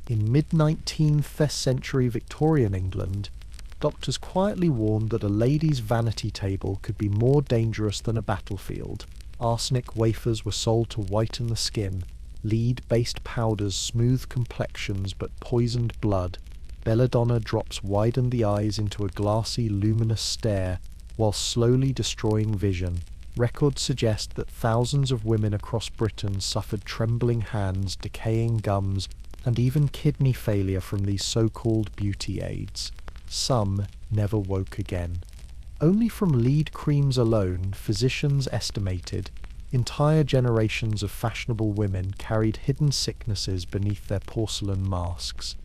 In mid-19th century Victorian England, doctors quietly warned that a lady's vanity table could be more dangerous than a battlefield. Arsenic wafers were sold to whiten the skin. Lead-based powders smooth complexions but poisoned blood. Belladonna drops widened the eyes into a glassy, luminous stare, while slowly destroying vision. Records suggest that thousands of women across Britain suffered trembling hands, decaying gums, and even kidney failure from these so-called beauty aids. Some never woke again. Only from lead creams alone, physicians estimated, entire generations of fashionable women carried hidden sicknesses beneath their porcelain masks.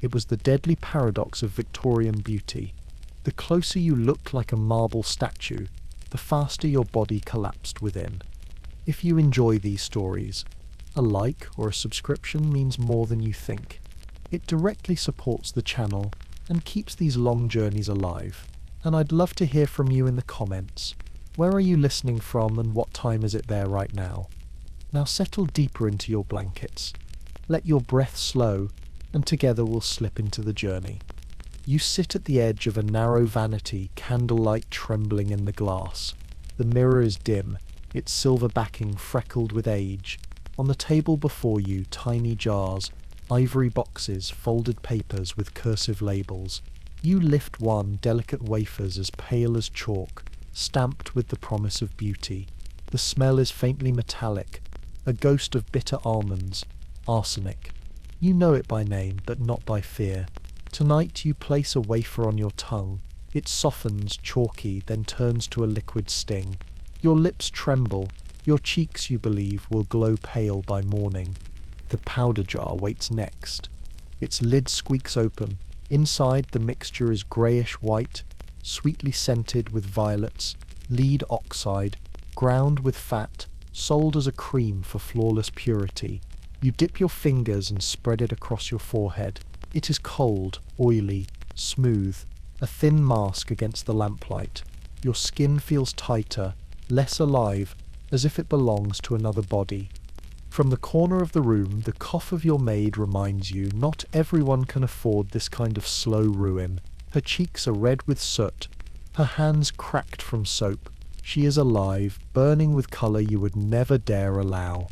It was the deadly paradox of Victorian beauty. The closer you looked like a marble statue, the faster your body collapsed within. If you enjoy these stories, a like or a subscription means more than you think. It directly supports the channel and keeps these long journeys alive. And I'd love to hear from you in the comments. Where are you listening from and what time is it there right now? Now settle deeper into your blankets. Let your breath slow, and together we'll slip into the journey. You sit at the edge of a narrow vanity, candlelight trembling in the glass. The mirror is dim, its silver backing freckled with age. On the table before you, tiny jars, ivory boxes, folded papers with cursive labels. You lift one, delicate wafers as pale as chalk, stamped with the promise of beauty. The smell is faintly metallic, a ghost of bitter almonds, arsenic. You know it by name, but not by fear. Tonight you place a wafer on your tongue. It softens, chalky, then turns to a liquid sting. Your lips tremble. Your cheeks, you believe, will glow pale by morning. The powder jar waits next. Its lid squeaks open. Inside, the mixture is greyish-white, sweetly scented with violets, lead oxide, ground with fat, sold as a cream for flawless purity. You dip your fingers and spread it across your forehead. It is cold, oily, smooth, a thin mask against the lamplight. Your skin feels tighter, less alive, as if it belongs to another body. From the corner of the room, the cough of your maid reminds you not everyone can afford this kind of slow ruin. Her cheeks are red with soot, her hands cracked from soap. She is alive, burning with colour you would never dare allow.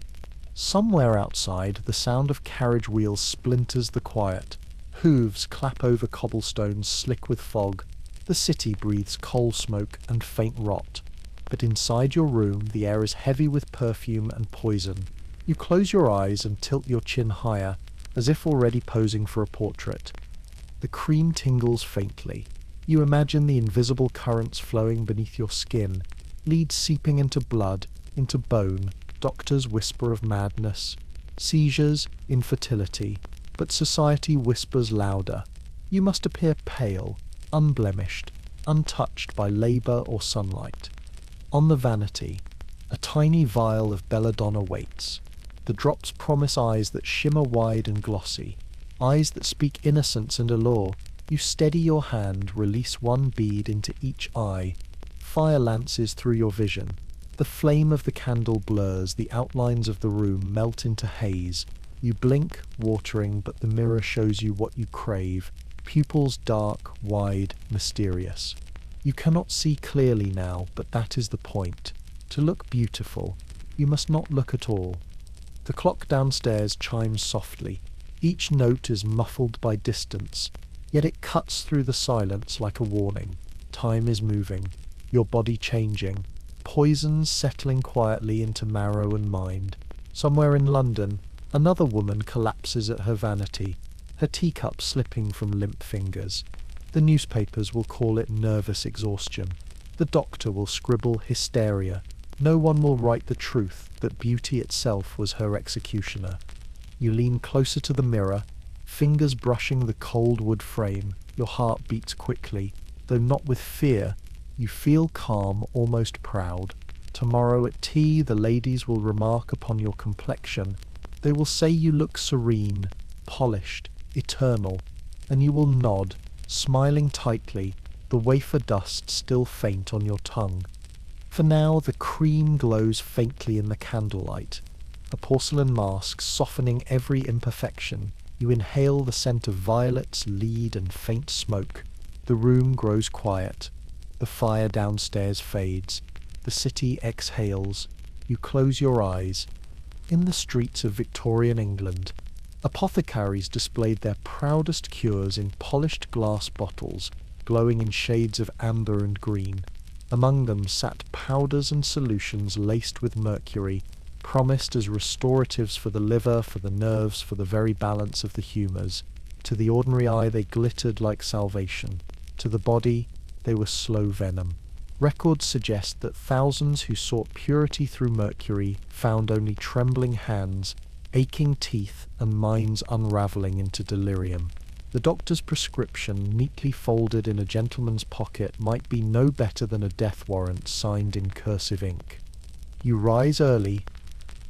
Somewhere outside, the sound of carriage wheels splinters the quiet. Hooves clap over cobblestones slick with fog. The city breathes coal smoke and faint rot. But inside your room, the air is heavy with perfume and poison. You close your eyes and tilt your chin higher, as if already posing for a portrait. The cream tingles faintly. You imagine the invisible currents flowing beneath your skin, leads seeping into blood, into bone. Doctors whisper of madness, seizures, infertility, but society whispers louder. You must appear pale, unblemished, untouched by labour or sunlight. On the vanity, a tiny vial of belladonna waits. The drops promise eyes that shimmer wide and glossy, eyes that speak innocence and allure. You steady your hand, release one bead into each eye. Fire lances through your vision. The flame of the candle blurs, the outlines of the room melt into haze. You blink, watering, but the mirror shows you what you crave. Pupils dark, wide, mysterious. You cannot see clearly now, but that is the point. To look beautiful, you must not look at all. The clock downstairs chimes softly. Each note is muffled by distance, yet it cuts through the silence like a warning. Time is moving, your body changing, poisons settling quietly into marrow and mind. Somewhere in London, another woman collapses at her vanity, her teacup slipping from limp fingers. The newspapers will call it nervous exhaustion. The doctor will scribble hysteria. No one will write the truth that beauty itself was her executioner. You lean closer to the mirror, fingers brushing the cold wood frame. Your heart beats quickly, though not with fear. You feel calm, almost proud. Tomorrow at tea, the ladies will remark upon your complexion. They will say you look serene, polished, eternal, and you will nod, smiling tightly, the wafer dust still faint on your tongue. For now, the cream glows faintly in the candlelight, a porcelain mask softening every imperfection. You inhale the scent of violets, lead, and faint smoke. The room grows quiet. The fire downstairs fades. The city exhales. You close your eyes. In the streets of Victorian England, apothecaries displayed their proudest cures in polished glass bottles, glowing in shades of amber and green. Among them sat powders and solutions laced with mercury, promised as restoratives for the liver, for the nerves, for the very balance of the humours. To the ordinary eye they glittered like salvation. To the body they were slow venom. Records suggest that thousands who sought purity through mercury found only trembling hands, aching teeth, and minds unravelling into delirium. The doctor's prescription, neatly folded in a gentleman's pocket, might be no better than a death warrant signed in cursive ink. You rise early,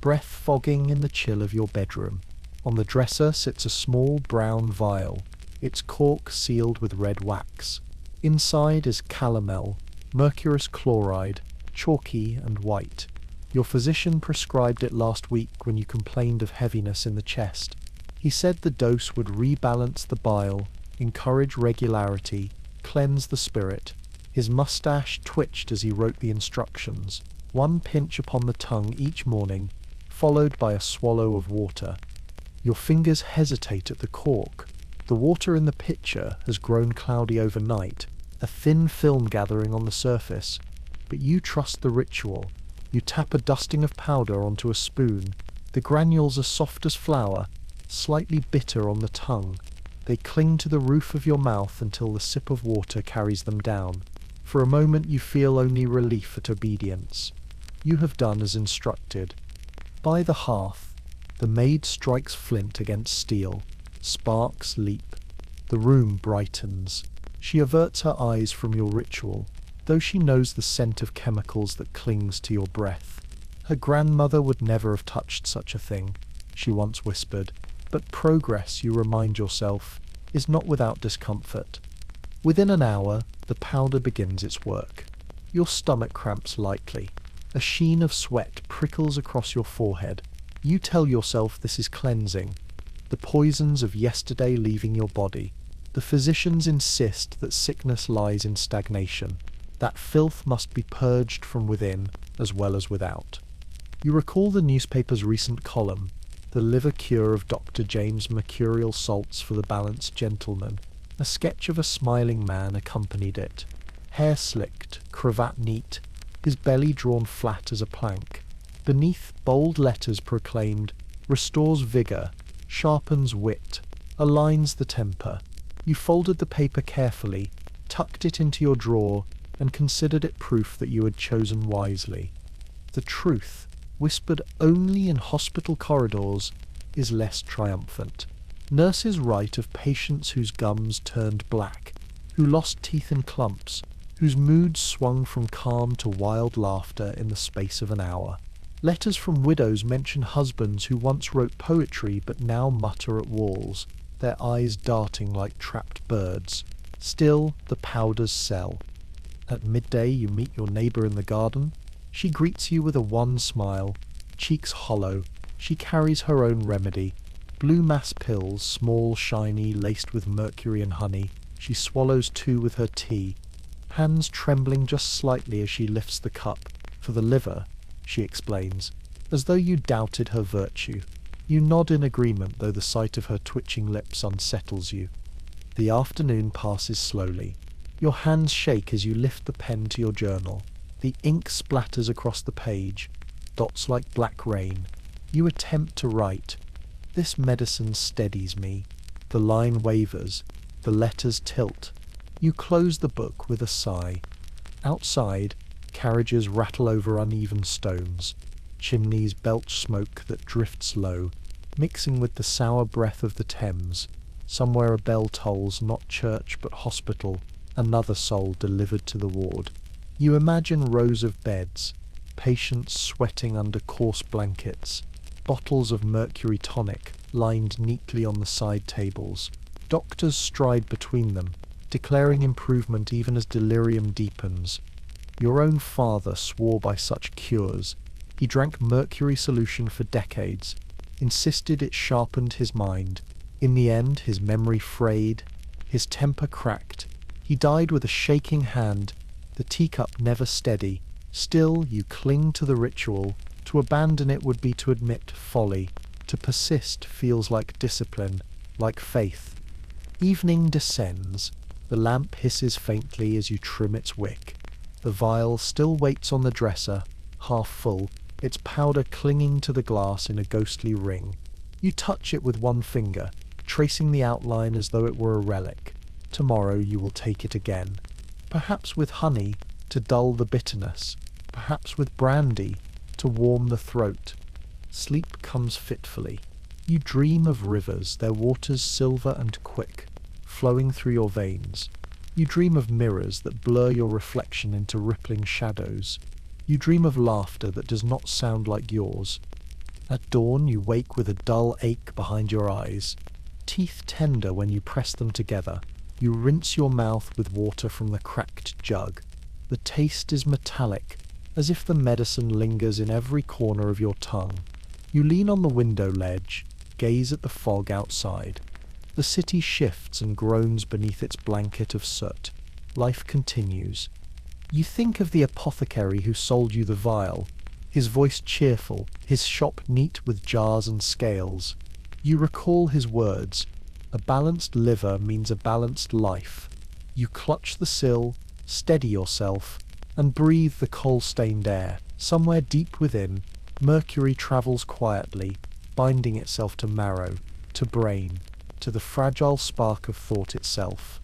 breath fogging in the chill of your bedroom. On the dresser sits a small brown vial, its cork sealed with red wax. Inside is calomel, mercurous chloride, chalky and white. Your physician prescribed it last week when you complained of heaviness in the chest. He said the dose would rebalance the bile, encourage regularity, cleanse the spirit. His moustache twitched as he wrote the instructions. One pinch upon the tongue each morning, followed by a swallow of water. Your fingers hesitate at the cork. The water in the pitcher has grown cloudy overnight, a thin film gathering on the surface. But you trust the ritual. You tap a dusting of powder onto a spoon. The granules are soft as flour, slightly bitter on the tongue. They cling to the roof of your mouth until the sip of water carries them down. For a moment you feel only relief at obedience. You have done as instructed. By the hearth, the maid strikes flint against steel. Sparks leap. The room brightens. She averts her eyes from your ritual, though she knows the scent of chemicals that clings to your breath. Her grandmother would never have touched such a thing, she once whispered. But progress, you remind yourself, is not without discomfort. Within an hour, the powder begins its work. Your stomach cramps lightly. A sheen of sweat prickles across your forehead. You tell yourself this is cleansing, the poisons of yesterday leaving your body. The physicians insist that sickness lies in stagnation, that filth must be purged from within as well as without. You recall the newspaper's recent column, the liver cure of Dr. James' mercurial salts for the balanced gentleman. A sketch of a smiling man accompanied it. Hair slicked, cravat neat, his belly drawn flat as a plank. Beneath, bold letters proclaimed, "Restores vigour, sharpens wit, aligns the temper." You folded the paper carefully, tucked it into your drawer, and considered it proof that you had chosen wisely. The truth, whispered only in hospital corridors, is less triumphant. Nurses write of patients whose gums turned black, who lost teeth in clumps, whose moods swung from calm to wild laughter in the space of an hour. Letters from widows mention husbands who once wrote poetry but now mutter at walls, their eyes darting like trapped birds. Still, the powders sell. At midday you meet your neighbour in the garden. She greets you with a wan smile, cheeks hollow. She carries her own remedy. Blue mass pills, small, shiny, laced with mercury and honey. She swallows 2 with her tea, hands trembling just slightly as she lifts the cup. For the liver, she explains, as though you doubted her virtue. You nod in agreement, though the sight of her twitching lips unsettles you. The afternoon passes slowly. Your hands shake as you lift the pen to your journal. The ink splatters across the page, dots like black rain. You attempt to write. This medicine steadies me. The line wavers. The letters tilt. You close the book with a sigh. Outside, carriages rattle over uneven stones. Chimneys belch smoke that drifts low, mixing with the sour breath of the Thames. Somewhere a bell tolls, not church but hospital, another soul delivered to the ward. You imagine rows of beds, patients sweating under coarse blankets, bottles of mercury tonic lined neatly on the side tables. Doctors stride between them, declaring improvement even as delirium deepens. Your own father swore by such cures. He drank mercury solution for decades, insisted it sharpened his mind. In the end, his memory frayed, his temper cracked. He died with a shaking hand, the teacup never steady. Still, you cling to the ritual. To abandon it would be to admit folly. To persist feels like discipline, like faith. Evening descends. The lamp hisses faintly as you trim its wick. The vial still waits on the dresser, half full, its powder clinging to the glass in a ghostly ring. You touch it with one finger, tracing the outline as though it were a relic. Tomorrow you will take it again. Perhaps with honey, to dull the bitterness. Perhaps with brandy, to warm the throat. Sleep comes fitfully. You dream of rivers, their waters silver and quick, flowing through your veins. You dream of mirrors that blur your reflection into rippling shadows. You dream of laughter that does not sound like yours. At dawn you wake with a dull ache behind your eyes, teeth tender when you press them together. You rinse your mouth with water from the cracked jug. The taste is metallic, as if the medicine lingers in every corner of your tongue. You lean on the window ledge, gaze at the fog outside. The city shifts and groans beneath its blanket of soot. Life continues. You think of the apothecary who sold you the vial, his voice cheerful, his shop neat with jars and scales. You recall his words, "A balanced liver means a balanced life." You clutch the sill, steady yourself, and breathe the coal-stained air. Somewhere deep within, mercury travels quietly, binding itself to marrow, to brain, to the fragile spark of thought itself.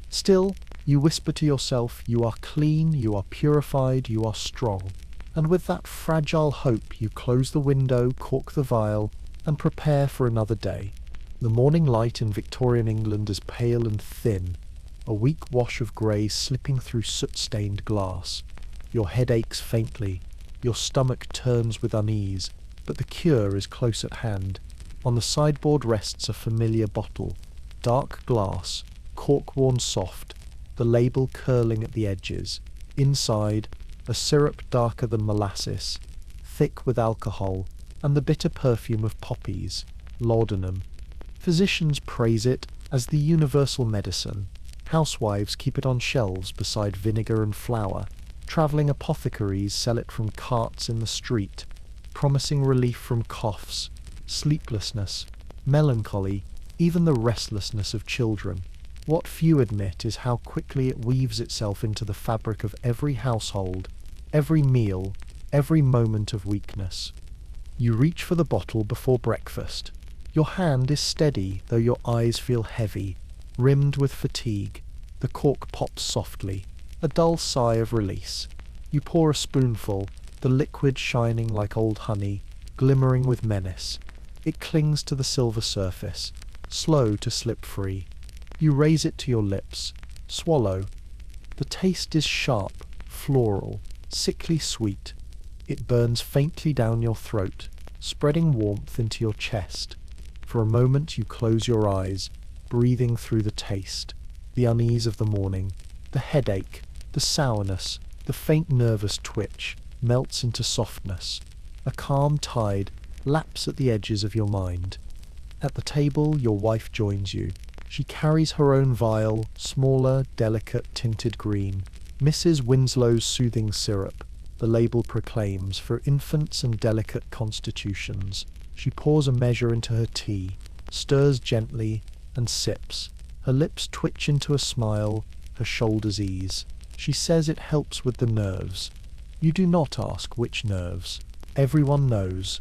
Still, you whisper to yourself, you are clean, you are purified, you are strong. And with that fragile hope, you close the window, cork the vial, and prepare for another day. The morning light in Victorian England is pale and thin, a weak wash of grey slipping through soot-stained glass. Your head aches faintly, your stomach turns with unease, but the cure is close at hand. On the sideboard rests a familiar bottle, dark glass, cork worn soft, the label curling at the edges. Inside, a syrup darker than molasses, thick with alcohol, and the bitter perfume of poppies, laudanum. Physicians praise it as the universal medicine. Housewives keep it on shelves beside vinegar and flour. Travelling apothecaries sell it from carts in the street, promising relief from coughs, sleeplessness, melancholy, even the restlessness of children. What few admit is how quickly it weaves itself into the fabric of every household, every meal, every moment of weakness. You reach for the bottle before breakfast. Your hand is steady, though your eyes feel heavy, rimmed with fatigue. The cork pops softly, a dull sigh of release. You pour a spoonful, the liquid shining like old honey, glimmering with menace. It clings to the silver surface, slow to slip free. You raise it to your lips, swallow. The taste is sharp, floral, sickly sweet. It burns faintly down your throat, spreading warmth into your chest. For a moment you close your eyes, breathing through the taste, the unease of the morning, the headache, the sourness, the faint nervous twitch melts into softness. A calm tide laps at the edges of your mind. At the table, your wife joins you. She carries her own vial, smaller, delicate, tinted green. Mrs. Winslow's soothing syrup, the label proclaims, for infants and delicate constitutions. She pours a measure into her tea, stirs gently, and sips. Her lips twitch into a smile, her shoulders ease. She says it helps with the nerves. You do not ask which nerves. Everyone knows.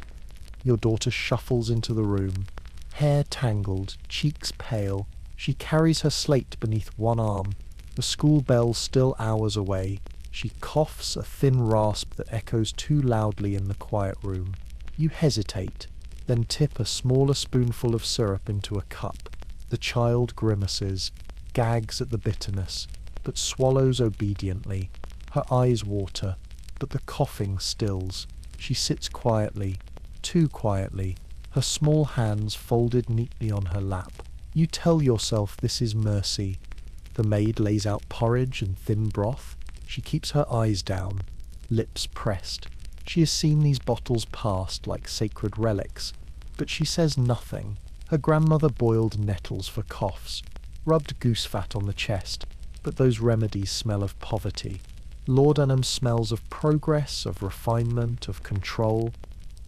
Your daughter shuffles into the room, hair tangled, cheeks pale. She carries her slate beneath one arm, the school bell still hours away. She coughs, a thin rasp that echoes too loudly in the quiet room. You hesitate, then tip a smaller spoonful of syrup into a cup. The child grimaces, gags at the bitterness, but swallows obediently. Her eyes water, but the coughing stills. She sits quietly, too quietly, her small hands folded neatly on her lap. You tell yourself this is mercy. The maid lays out porridge and thin broth. She keeps her eyes down, lips pressed. She has seen these bottles passed like sacred relics, but she says nothing. Her grandmother boiled nettles for coughs, rubbed goose fat on the chest, but those remedies smell of poverty. Laudanum smells of progress, of refinement, of control.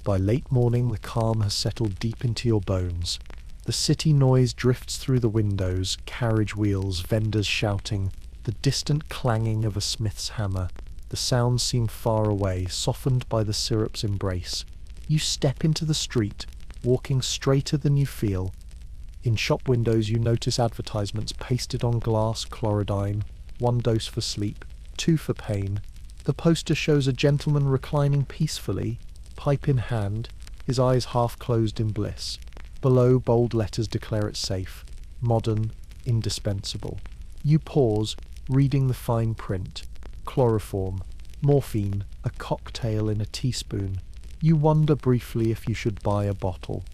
By late morning the calm has settled deep into your bones. The city noise drifts through the windows, carriage wheels, vendors shouting, the distant clanging of a smith's hammer. The sounds seem far away, softened by the syrup's embrace. You step into the street, walking straighter than you feel. In shop windows you notice advertisements pasted on glass: chlorodyne, 1 dose for sleep, 2 for pain. The poster shows a gentleman reclining peacefully, pipe in hand, his eyes half closed in bliss. Below, bold letters declare it safe, modern, indispensable. You pause, reading the fine print. Chloroform, morphine, a cocktail in a teaspoon. You wonder briefly if you should buy a bottle.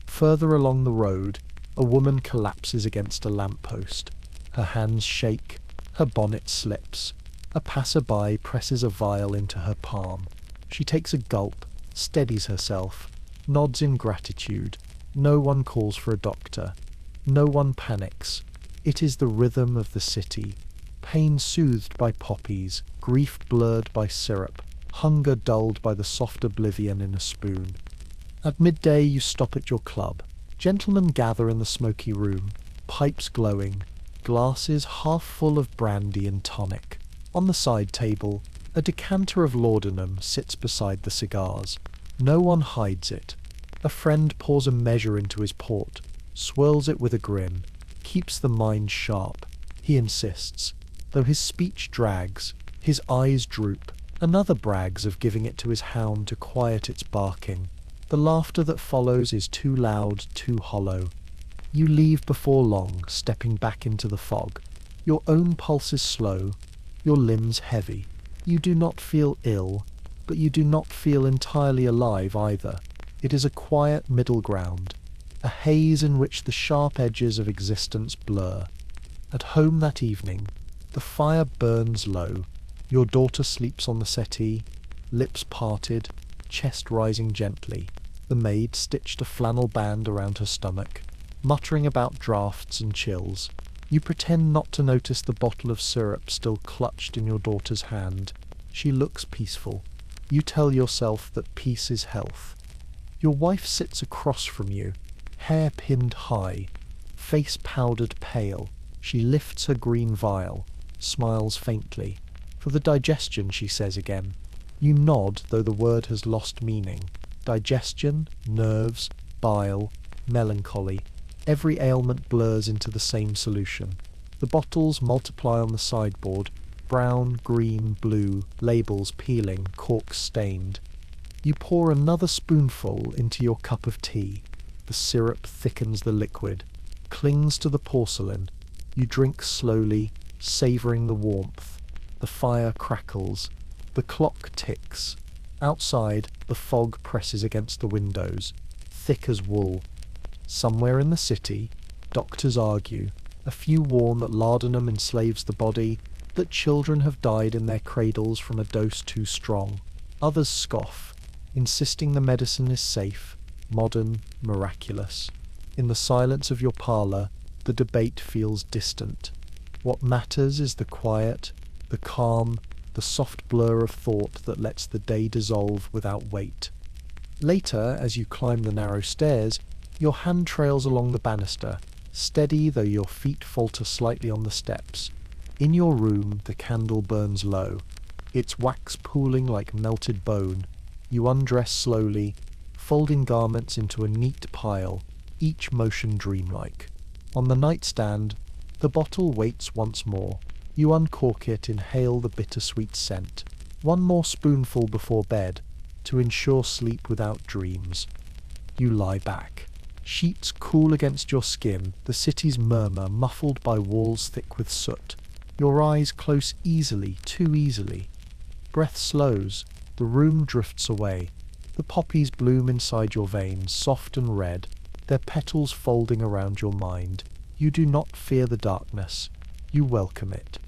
Further along the road, a woman collapses against a lamppost. Her hands shake, her bonnet slips. A passerby presses a vial into her palm. She takes a gulp, steadies herself, nods in gratitude. No one calls for a doctor. No one panics. It is the rhythm of the city. Pain soothed by poppies, grief blurred by syrup, hunger dulled by the soft oblivion in a spoon. At midday you stop at your club. Gentlemen gather in the smoky room, pipes glowing, glasses half full of brandy and tonic. On the side table, a decanter of laudanum sits beside the cigars. No one hides it. A friend pours a measure into his port, swirls it with a grin, keeps the mind sharp. He insists. Though his speech drags, his eyes droop. Another brags of giving it to his hound to quiet its barking. The laughter that follows is too loud, too hollow. You leave before long, stepping back into the fog. Your own pulse is slow, your limbs heavy. You do not feel ill, but you do not feel entirely alive either. It is a quiet middle ground, a haze in which the sharp edges of existence blur. At home that evening, the fire burns low. Your daughter sleeps on the settee, lips parted, chest rising gently. The maid stitched a flannel band around her stomach, muttering about draughts and chills. You pretend not to notice the bottle of syrup still clutched in your daughter's hand. She looks peaceful. You tell yourself that peace is health. Your wife sits across from you, hair pinned high, face powdered pale. She lifts her green vial, smiles faintly. For the digestion, she says again. You nod, though the word has lost meaning. Digestion, nerves, bile, melancholy. Every ailment blurs into the same solution. The bottles multiply on the sideboard, brown, green, blue, labels peeling, corks stained. You pour another spoonful into your cup of tea. The syrup thickens the liquid, clings to the porcelain. You drink slowly, savouring the warmth. The fire crackles. The clock ticks. Outside, the fog presses against the windows, thick as wool. Somewhere in the city, doctors argue. A few warn that laudanum enslaves the body, that children have died in their cradles from a dose too strong. Others scoff, insisting the medicine is safe, modern, miraculous. In the silence of your parlour, the debate feels distant. What matters is the quiet, the calm, the soft blur of thought that lets the day dissolve without weight. Later, as you climb the narrow stairs, your hand trails along the banister, steady though your feet falter slightly on the steps. In your room, the candle burns low, its wax pooling like melted bone. You undress slowly, folding garments into a neat pile, each motion dreamlike. On the nightstand, the bottle waits once more. You uncork it, inhale the bittersweet scent. One more spoonful before bed, to ensure sleep without dreams. You lie back. Sheets cool against your skin, the city's murmur muffled by walls thick with soot. Your eyes close easily, too easily. Breath slows, the room drifts away. The poppies bloom inside your veins, soft and red, their petals folding around your mind. You do not fear the darkness. You welcome it.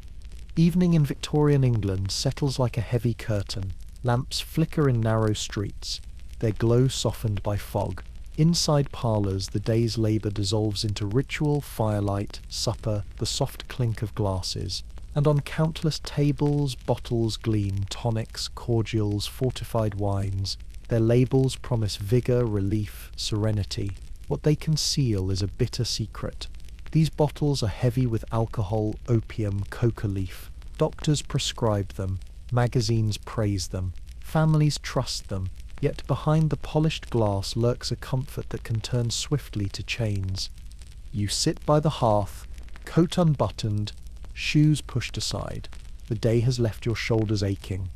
Evening in Victorian England settles like a heavy curtain. Lamps flicker in narrow streets, their glow softened by fog. Inside parlours, the day's labour dissolves into ritual, firelight, supper, the soft clink of glasses. And on countless tables, bottles gleam, tonics, cordials, fortified wines. Their labels promise vigour, relief, serenity. What they conceal is a bitter secret. These bottles are heavy with alcohol, opium, coca leaf. Doctors prescribe them. Magazines praise them. Families trust them. Yet behind the polished glass lurks a comfort that can turn swiftly to chains. You sit by the hearth, coat unbuttoned, shoes pushed aside. The day has left your shoulders aching,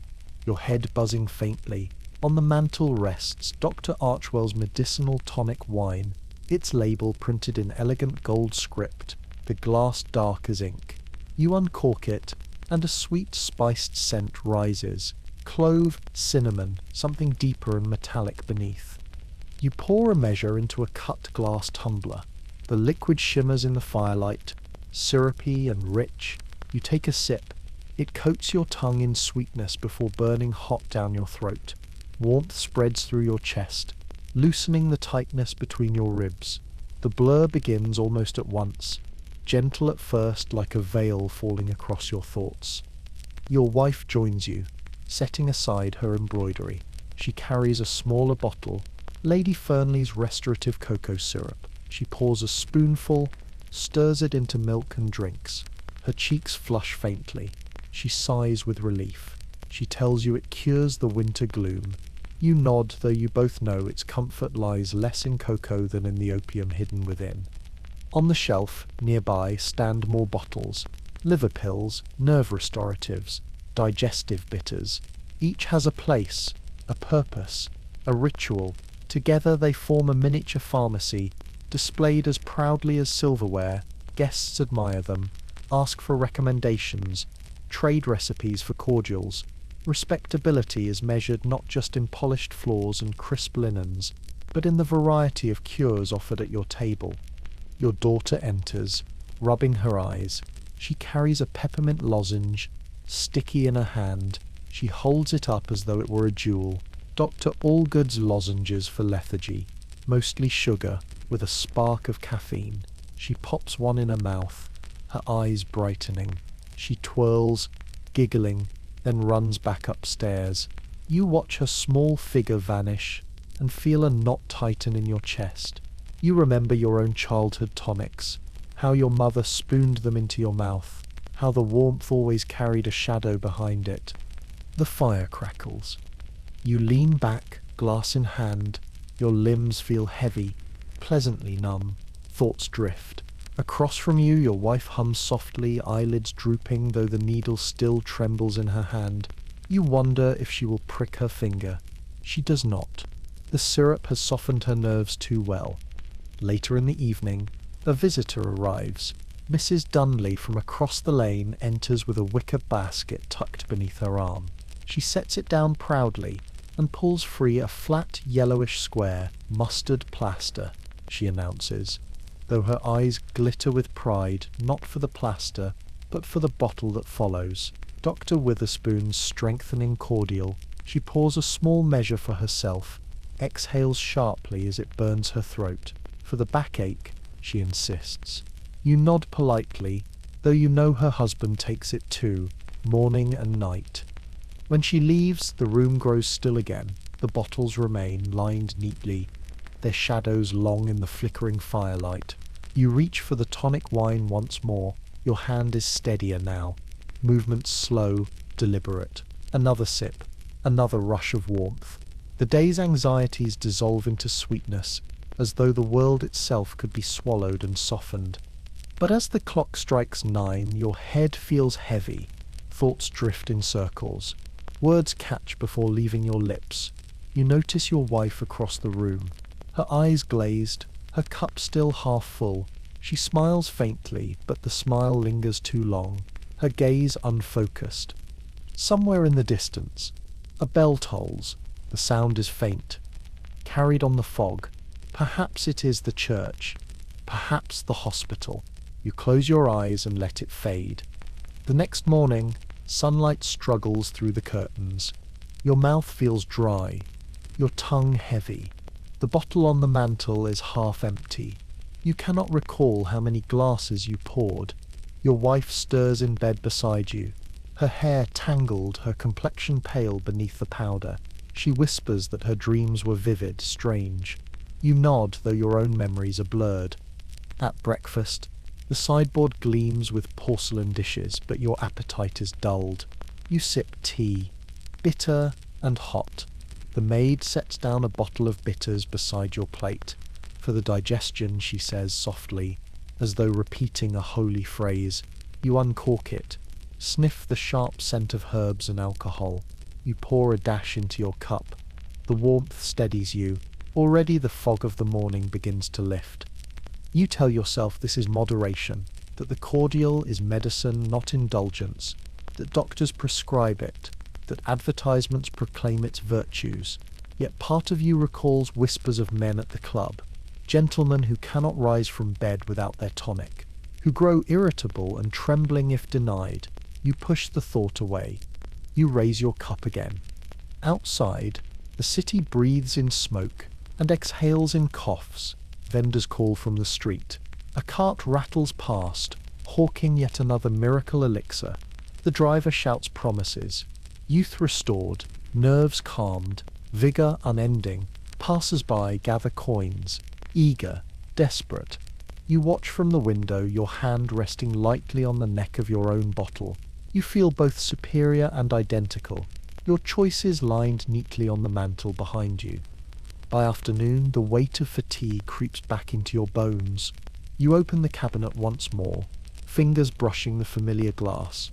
your head buzzing faintly. On the mantel rests Dr. Archwell's medicinal tonic wine, its label printed in elegant gold script, the glass dark as ink. You uncork it, and a sweet spiced scent rises. Clove, cinnamon, something deeper and metallic beneath. You pour a measure into a cut glass tumbler. The liquid shimmers in the firelight, syrupy and rich. You take a sip. It coats your tongue in sweetness before burning hot down your throat. Warmth spreads through your chest, loosening the tightness between your ribs. The blur begins almost at once, gentle at first like a veil falling across your thoughts. Your wife joins you, setting aside her embroidery. She carries a smaller bottle, Lady Fernley's restorative cocoa syrup. She pours a spoonful, stirs it into milk and drinks. Her cheeks flush faintly. She sighs with relief. She tells you it cures the winter gloom. You nod, though you both know its comfort lies less in cocoa than in the opium hidden within. On the shelf, nearby, stand more bottles. Liver pills, nerve restoratives, digestive bitters. Each has a place, a purpose, a ritual. Together they form a miniature pharmacy, displayed as proudly as silverware. Guests admire them, ask for recommendations, trade recipes for cordials. Respectability is measured not just in polished floors and crisp linens, but in the variety of cures offered at your table. Your daughter enters, rubbing her eyes. She carries a peppermint lozenge, sticky in her hand. She holds it up as though it were a jewel. Dr. Allgood's lozenges for lethargy, mostly sugar, with a spark of caffeine. She pops one in her mouth, her eyes brightening. She twirls, giggling, then runs back upstairs. You watch her small figure vanish and feel a knot tighten in your chest. You remember your own childhood tonics, how your mother spooned them into your mouth, how the warmth always carried a shadow behind it. The fire crackles. You lean back, glass in hand. Your limbs feel heavy, pleasantly numb. Thoughts drift. Across from you, your wife hums softly, eyelids drooping, though the needle still trembles in her hand. You wonder if she will prick her finger. She does not. The syrup has softened her nerves too well. Later in the evening, a visitor arrives. Mrs. Dunley from across the lane enters with a wicker basket tucked beneath her arm. She sets it down proudly and pulls free a flat yellowish square, mustard plaster, she announces, though her eyes glitter with pride, not for the plaster, but for the bottle that follows. Dr. Witherspoon's strengthening cordial. She pours a small measure for herself, exhales sharply as it burns her throat. For the backache, she insists. You nod politely, though you know her husband takes it too, morning and night. When she leaves, the room grows still again. The bottles remain, lined neatly, their shadows long in the flickering firelight. You reach for the tonic wine once more. Your hand is steadier now, movements slow, deliberate. Another sip, another rush of warmth. The day's anxieties dissolve into sweetness, as though the world itself could be swallowed and softened. But as the clock strikes 9, your head feels heavy. Thoughts drift in circles. Words catch before leaving your lips. You notice your wife across the room. Her eyes glazed, her cup still half full. She smiles faintly, but the smile lingers too long, her gaze unfocused. Somewhere in the distance, a bell tolls. The sound is faint, carried on the fog. Perhaps it is the church, perhaps the hospital. You close your eyes and let it fade. The next morning, sunlight struggles through the curtains. Your mouth feels dry, your tongue heavy. The bottle on the mantel is half empty. You cannot recall how many glasses you poured. Your wife stirs in bed beside you, her hair tangled, her complexion pale beneath the powder. She whispers that her dreams were vivid, strange. You nod, though your own memories are blurred. At breakfast, the sideboard gleams with porcelain dishes, but your appetite is dulled. You sip tea, bitter and hot. The maid sets down a bottle of bitters beside your plate. For the digestion, she says softly, as though repeating a holy phrase. You uncork it, sniff the sharp scent of herbs and alcohol. You pour a dash into your cup. The warmth steadies you. Already the fog of the morning begins to lift. You tell yourself this is moderation, that the cordial is medicine, not indulgence, that doctors prescribe it, that advertisements proclaim its virtues. Yet part of you recalls whispers of men at the club, gentlemen who cannot rise from bed without their tonic, who grow irritable and trembling if denied. You push the thought away. You raise your cup again. Outside, the city breathes in smoke and exhales in coughs. Vendors call from the street. A cart rattles past, hawking yet another miracle elixir. The driver shouts promises. Youth restored, nerves calmed, vigour unending. Passers-by gather coins, eager, desperate. You watch from the window, your hand resting lightly on the neck of your own bottle. You feel both superior and identical, your choices lined neatly on the mantel behind you. By afternoon, the weight of fatigue creeps back into your bones. You open the cabinet once more, fingers brushing the familiar glass.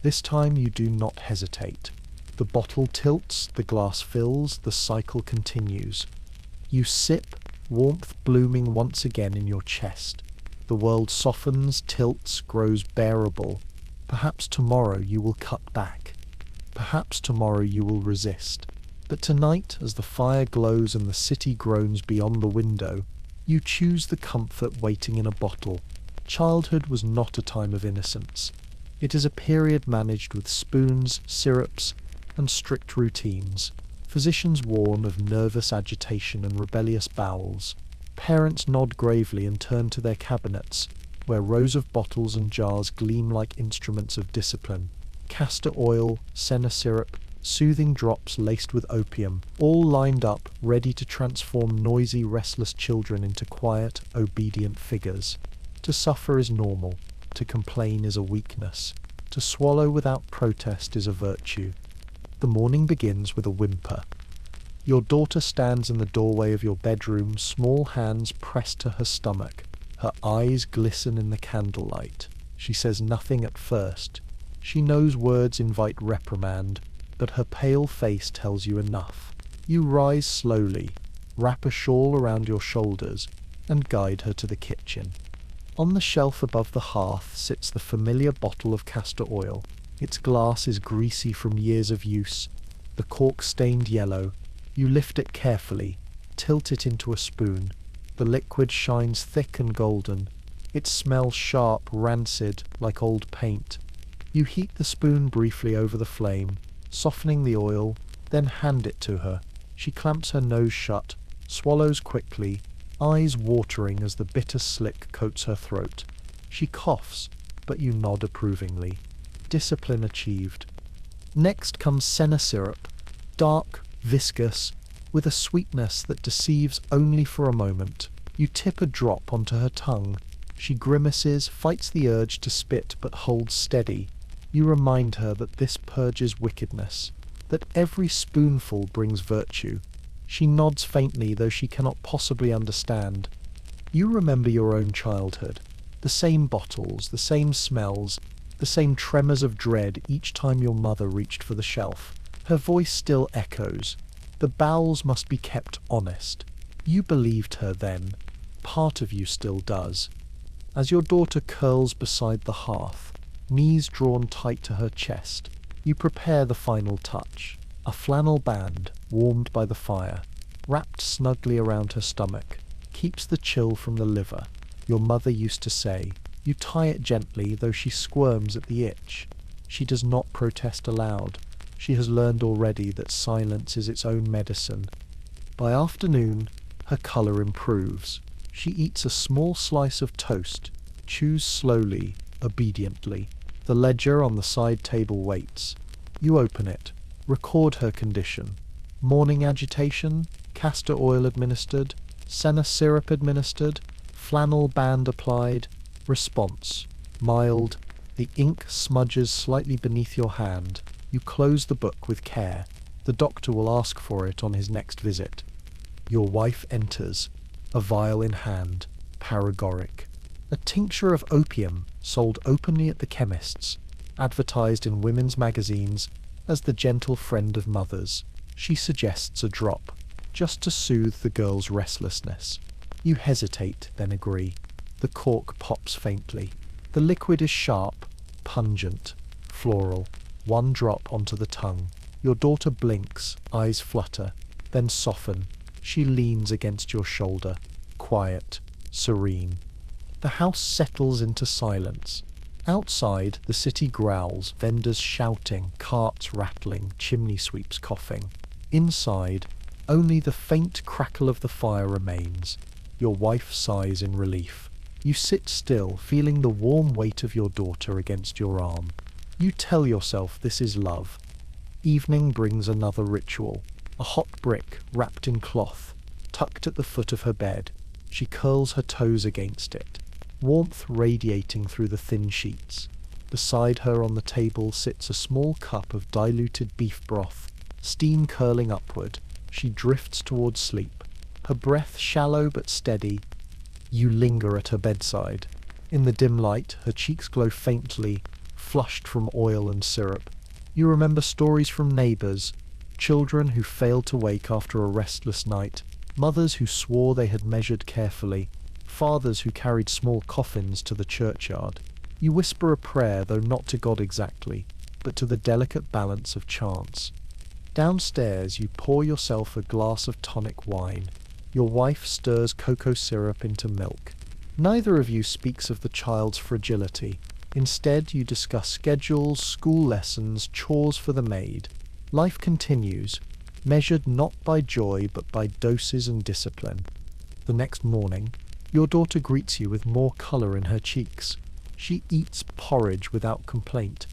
This time you do not hesitate. The bottle tilts, the glass fills, the cycle continues. You sip, warmth blooming once again in your chest. The world softens, tilts, grows bearable. Perhaps tomorrow you will cut back. Perhaps tomorrow you will resist. But tonight, as the fire glows and the city groans beyond the window, you choose the comfort waiting in a bottle. Childhood was not a time of innocence. It is a period managed with spoons, syrups, and strict routines. Physicians warn of nervous agitation and rebellious bowels. Parents nod gravely and turn to their cabinets, where rows of bottles and jars gleam like instruments of discipline. Castor oil, senna syrup, soothing drops laced with opium, all lined up, ready to transform noisy, restless children into quiet, obedient figures. To suffer is normal. To complain is a weakness. To swallow without protest is a virtue. The morning begins with a whimper. Your daughter stands in the doorway of your bedroom, small hands pressed to her stomach. Her eyes glisten in the candlelight. She says nothing at first. She knows words invite reprimand, but her pale face tells you enough. You rise slowly, wrap a shawl around your shoulders, and guide her to the kitchen. On the shelf above the hearth sits the familiar bottle of castor oil. Its glass is greasy from years of use, the cork stained yellow. You lift it carefully, tilt it into a spoon. The liquid shines thick and golden. It smells sharp, rancid, like old paint. You heat the spoon briefly over the flame, softening the oil, then hand it to her. She clamps her nose shut, swallows quickly, eyes watering as the bitter slick coats her throat. She coughs, but you nod approvingly. Discipline achieved. Next comes senna syrup, dark, viscous, with a sweetness that deceives only for a moment. You tip a drop onto her tongue. She grimaces, fights the urge to spit, but holds steady. You remind her that this purges wickedness, that every spoonful brings virtue. She nods faintly, though she cannot possibly understand. You remember your own childhood, the same bottles, the same smells, the same tremors of dread each time your mother reached for the shelf. Her voice still echoes. The bowels must be kept honest. You believed her then. Part of you still does. As your daughter curls beside the hearth, knees drawn tight to her chest, you prepare the final touch. A flannel band, warmed by the fire, wrapped snugly around her stomach, keeps the chill from the liver. Your mother used to say. You tie it gently, though she squirms at the itch. She does not protest aloud. She has learned already that silence is its own medicine. By afternoon, Her colour improves. She eats a small slice of toast, chews slowly, obediently. The ledger on the side table waits. You open it. Record her condition. Morning agitation, castor oil administered, senna syrup administered, flannel band applied. Response: mild. The ink smudges slightly beneath your hand. You close the book with care. The doctor will ask for it on his next visit. Your wife enters, a vial in hand, paregoric. A tincture of opium sold openly at the chemist's, advertised in women's magazines as the gentle friend of mothers. She suggests a drop, just to soothe the girl's restlessness. You hesitate, then agree. The cork pops faintly. The liquid is sharp, pungent, floral. One drop onto the tongue. Your daughter blinks, eyes flutter, then soften. She leans against your shoulder, quiet, serene. The house settles into silence. Outside, the city growls, vendors shouting, carts rattling, chimney sweeps coughing. Inside, only the faint crackle of the fire remains. Your wife sighs in relief. You sit still, feeling the warm weight of your daughter against your arm. You tell yourself this is love. Evening brings another ritual. A hot brick, wrapped in cloth, tucked at the foot of her bed. She curls her toes against it, warmth radiating through the thin sheets. Beside her on the table sits a small cup of diluted beef broth, steam curling upward. She drifts towards sleep, her breath shallow but steady. You linger at her bedside. In the dim light, her cheeks glow faintly, flushed from oil and syrup. You remember stories from neighbours, children who failed to wake after a restless night, mothers who swore they had measured carefully, fathers who carried small coffins to the churchyard. You whisper a prayer, though not to God exactly, but to the delicate balance of chance. Downstairs, you pour yourself a glass of tonic wine. Your wife stirs cocoa syrup into milk. Neither of you speaks of the child's fragility. Instead, you discuss schedules, school lessons, chores for the maid. Life continues, measured not by joy but by doses and discipline. The next morning, your daughter greets you with more colour in her cheeks. She eats porridge without complaint,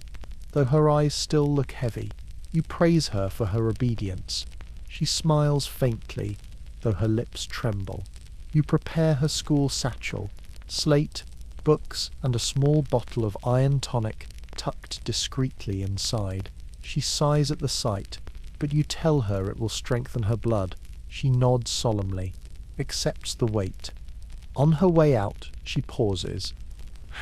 though her eyes still look heavy. You praise her for her obedience. She smiles faintly, though her lips tremble. You prepare her school satchel, slate, books, and a small bottle of iron tonic tucked discreetly inside. She sighs at the sight, but you tell her it will strengthen her blood. She nods solemnly, accepts the weight. On her way out, she pauses,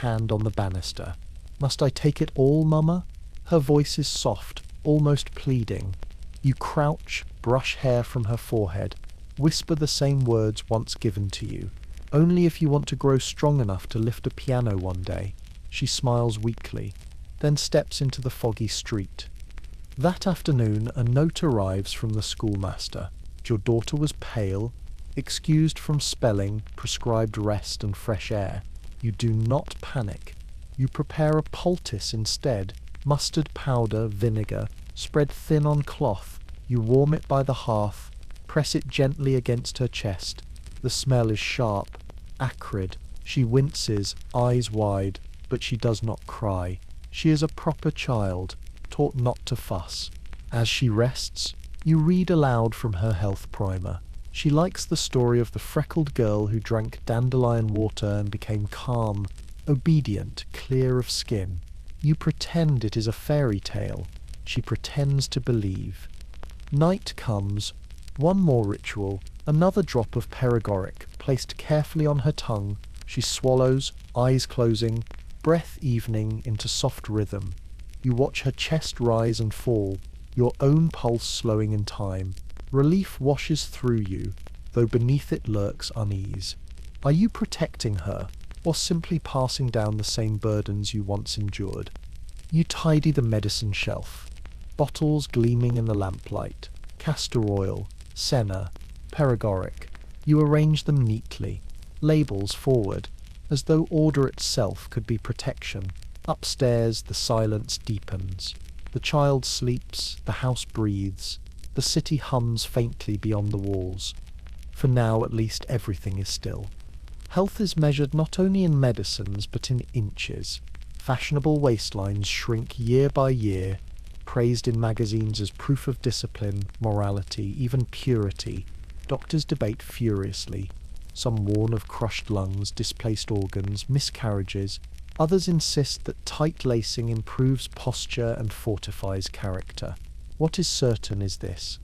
hand on the banister. "Must I take it all, Mama?" Her voice is soft, almost pleading. You crouch, brush hair from her forehead, whisper the same words once given to you. "Only if you want to grow strong enough to lift a piano one day." She smiles weakly, then steps into the foggy street. That afternoon, a note arrives from the schoolmaster. Your daughter was pale, excused from spelling, prescribed rest and fresh air. You do not panic. You prepare a poultice instead. Mustard powder, vinegar, spread thin on cloth. You warm it by the hearth, press it gently against her chest. The smell is sharp, acrid. She winces, eyes wide, but she does not cry. She is a proper child, taught not to fuss. As she rests, you read aloud from her health primer. She likes the story of the freckled girl who drank dandelion water and became calm, obedient, clear of skin. You pretend it is a fairy tale. She pretends to believe. Night comes. One more ritual, another drop of paregoric, placed carefully on her tongue. She swallows, eyes closing, breath evening into soft rhythm. You watch her chest rise and fall, your own pulse slowing in time. Relief washes through you, though beneath it lurks unease. Are you protecting her, or simply passing down the same burdens you once endured? You tidy the medicine shelf, bottles gleaming in the lamplight, castor oil, senna, paregoric. You arrange them neatly, labels forward, as though order itself could be protection. Upstairs, the silence deepens. The child sleeps, the house breathes, the city hums faintly beyond the walls. For now, at least, everything is still. Health is measured not only in medicines but in inches. Fashionable waistlines shrink year by year, praised in magazines as proof of discipline, morality, even purity. Doctors debate furiously. Some warn of crushed lungs, displaced organs, miscarriages. Others insist that tight lacing improves posture and fortifies character. What is certain is this: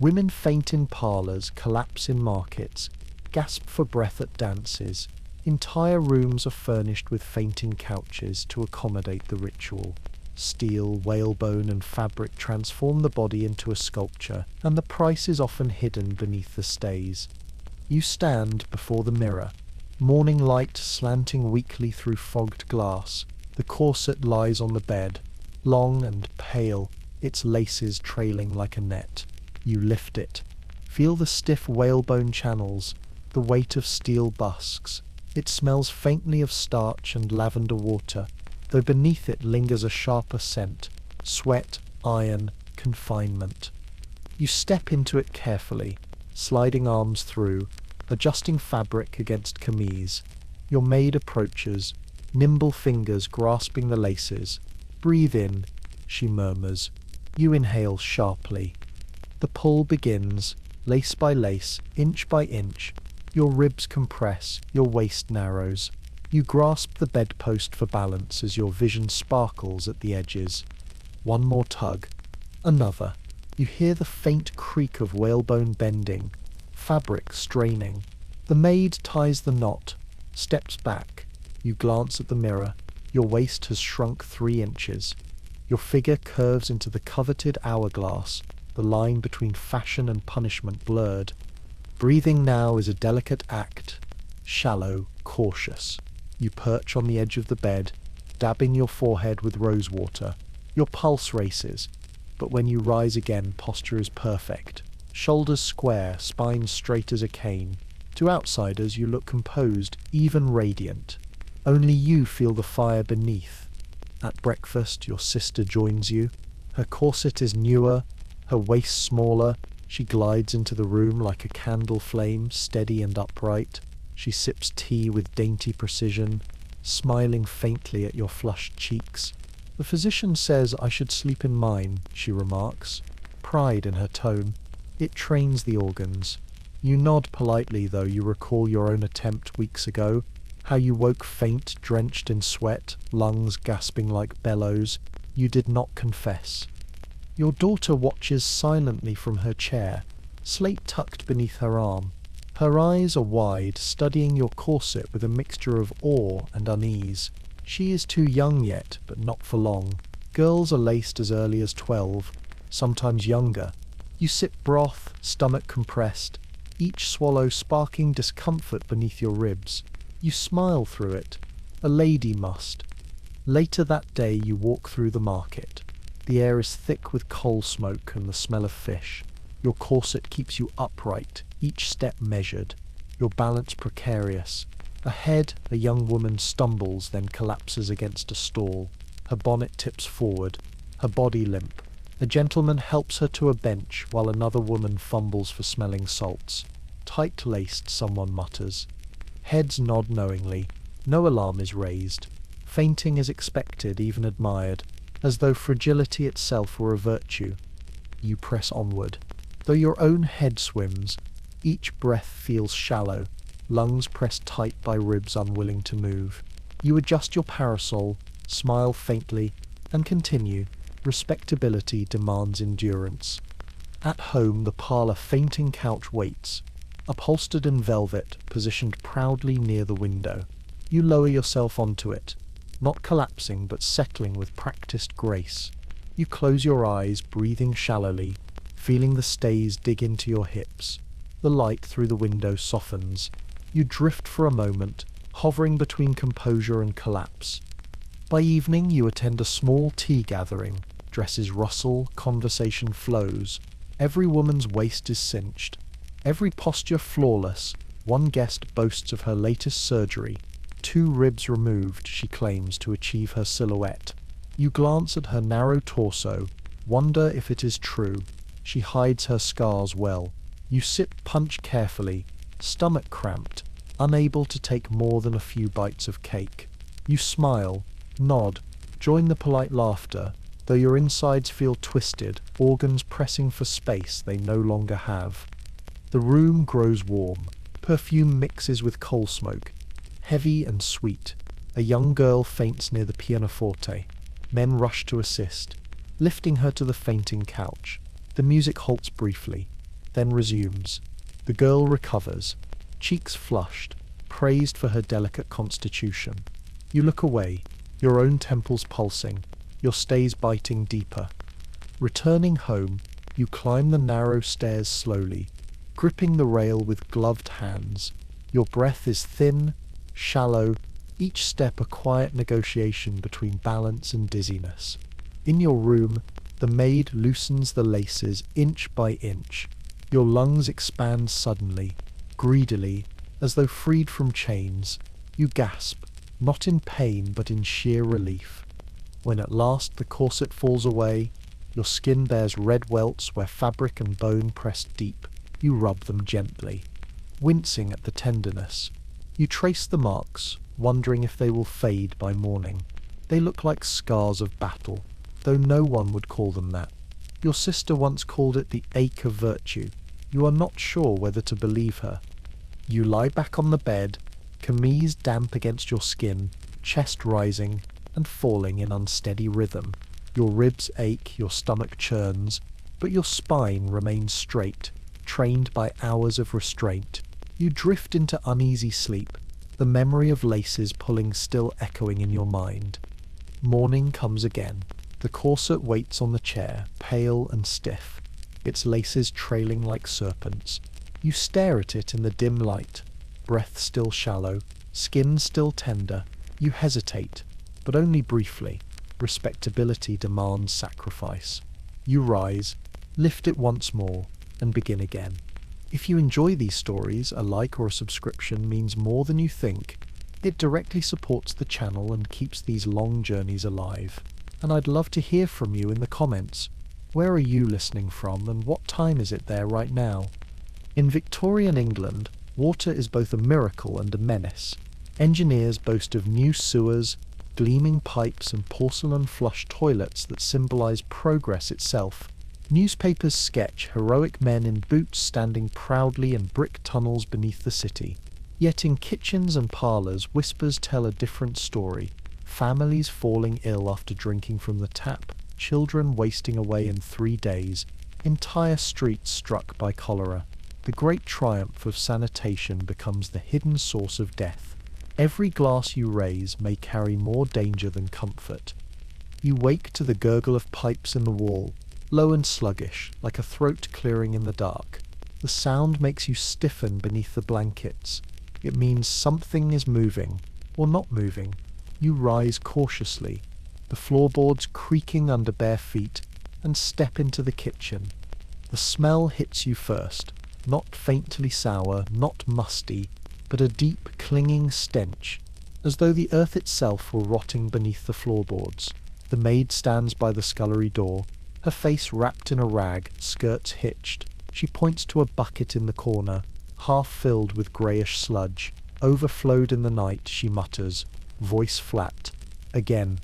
women faint in parlours, collapse in markets, gasp for breath at dances. Entire rooms are furnished with fainting couches to accommodate the ritual. Steel, whalebone and fabric transform the body into a sculpture, and the price is often hidden beneath the stays. You stand before the mirror. Morning light slanting weakly through fogged glass. The corset lies on the bed, long and pale, its laces trailing like a net. You lift it. Feel the stiff whalebone channels, the weight of steel busks. It smells faintly of starch and lavender water, though beneath it lingers a sharper scent: sweat, iron, confinement. You step into it carefully, sliding arms through, adjusting fabric against camise. Your maid approaches, nimble fingers grasping the laces. "Breathe in," she murmurs. You inhale sharply. The pull begins, lace by lace, inch by inch. Your ribs compress, your waist narrows. You grasp the bedpost for balance as your vision sparkles at the edges. One more tug. Another. You hear the faint creak of whalebone bending, fabric straining. The maid ties the knot, steps back. You glance at the mirror. Your waist has shrunk 3 inches. Your figure curves into the coveted hourglass, the line between fashion and punishment blurred. Breathing now is a delicate act, shallow, cautious. You perch on the edge of the bed, dabbing your forehead with rose water. Your pulse races, but when you rise again, posture is perfect. Shoulders square, spine straight as a cane. To outsiders, you look composed, even radiant. Only you feel the fire beneath. At breakfast, your sister joins you. Her corset is newer, her waist smaller. She glides into the room like a candle flame, steady and upright. She sips tea with dainty precision, smiling faintly at your flushed cheeks. "The physician says I should sleep in mine," she remarks, pride in her tone. It trains the organs. You nod politely, though you recall your own attempt weeks ago, how you woke faint, drenched in sweat, lungs gasping like bellows. You did not confess. Your daughter watches silently from her chair, slate tucked beneath her arm. Her eyes are wide, studying your corset with a mixture of awe and unease. She is too young yet, but not for long. Girls are laced as early as 12, sometimes younger. You sip broth, stomach compressed, each swallow sparking discomfort beneath your ribs. You smile through it. A lady must. Later that day you walk through the market. The air is thick with coal smoke and the smell of fish. Your corset keeps you upright, each step measured, your balance precarious. Ahead, a young woman stumbles, then collapses against a stall. Her bonnet tips forward, her body limp. A gentleman helps her to a bench while another woman fumbles for smelling salts. "Tight-laced," someone mutters. Heads nod knowingly. No alarm is raised. Fainting is expected, even admired, as though fragility itself were a virtue. You press onward. Though your own head swims, each breath feels shallow, lungs pressed tight by ribs unwilling to move. You adjust your parasol, smile faintly, and continue. Respectability demands endurance. At home, the parlour fainting couch waits, upholstered in velvet, positioned proudly near the window. You lower yourself onto it, not collapsing but settling with practiced grace. You close your eyes, breathing shallowly, feeling the stays dig into your hips. The light through the window softens. You drift for a moment, hovering between composure and collapse. By evening, you attend a small tea gathering. Dresses rustle, conversation flows. Every woman's waist is cinched, every posture flawless. One guest boasts of her latest surgery. 2 ribs removed, she claims, to achieve her silhouette. You glance at her narrow torso, wonder if it is true. She hides her scars well. You sip punch carefully, stomach cramped, unable to take more than a few bites of cake. You smile, nod, join the polite laughter, though your insides feel twisted, organs pressing for space they no longer have. The room grows warm. Perfume mixes with coal smoke, heavy and sweet. A young girl faints near the pianoforte. Men rush to assist, lifting her to the fainting couch. The music halts briefly, then resumes. The girl recovers, cheeks flushed, praised for her delicate constitution. You look away, your own temples pulsing, your stays biting deeper. Returning home, you climb the narrow stairs slowly, gripping the rail with gloved hands. Your breath is thin, shallow, each step a quiet negotiation between balance and dizziness. In your room, the maid loosens the laces inch by inch. Your lungs expand suddenly, greedily, as though freed from chains. You gasp, not in pain but in sheer relief. When at last the corset falls away, your skin bears red welts where fabric and bone press deep. You rub them gently, wincing at the tenderness. You trace the marks, wondering if they will fade by morning. They look like scars of battle, though no one would call them that. Your sister once called it the ache of virtue. You are not sure whether to believe her. You lie back on the bed, camise damp against your skin, chest rising and falling in unsteady rhythm. Your ribs ache, your stomach churns, but your spine remains straight, trained by hours of restraint. You drift into uneasy sleep, the memory of laces pulling still echoing in your mind. Morning comes again. The corset waits on the chair, pale and stiff, its laces trailing like serpents. You stare at it in the dim light, breath still shallow, skin still tender. You hesitate, but only briefly. Respectability demands sacrifice. You rise, lift it once more, and begin again. If you enjoy these stories, a like or a subscription means more than you think. It directly supports the channel and keeps these long journeys alive. And I'd love to hear from you in the comments. Where are you listening from and what time is it there right now? In Victorian England, water is both a miracle and a menace. Engineers boast of new sewers, gleaming pipes and porcelain flush toilets that symbolize progress itself. Newspapers sketch heroic men in boots standing proudly in brick tunnels beneath the city. Yet in kitchens and parlours, whispers tell a different story. Families falling ill after drinking from the tap, children wasting away in 3 days, entire streets struck by cholera. The great triumph of sanitation becomes the hidden source of death. Every glass you raise may carry more danger than comfort. You wake to the gurgle of pipes in the wall, low and sluggish, like a throat clearing in the dark. The sound makes you stiffen beneath the blankets. It means something is moving, or not moving. You rise cautiously, the floorboards creaking under bare feet, and step into the kitchen. The smell hits you first, not faintly sour, not musty, but a deep, clinging stench, as though the earth itself were rotting beneath the floorboards. The maid stands by the scullery door, her face wrapped in a rag, skirts hitched. She points to a bucket in the corner, half filled with greyish sludge. Overflowed in the night, she mutters, voice flat. Again,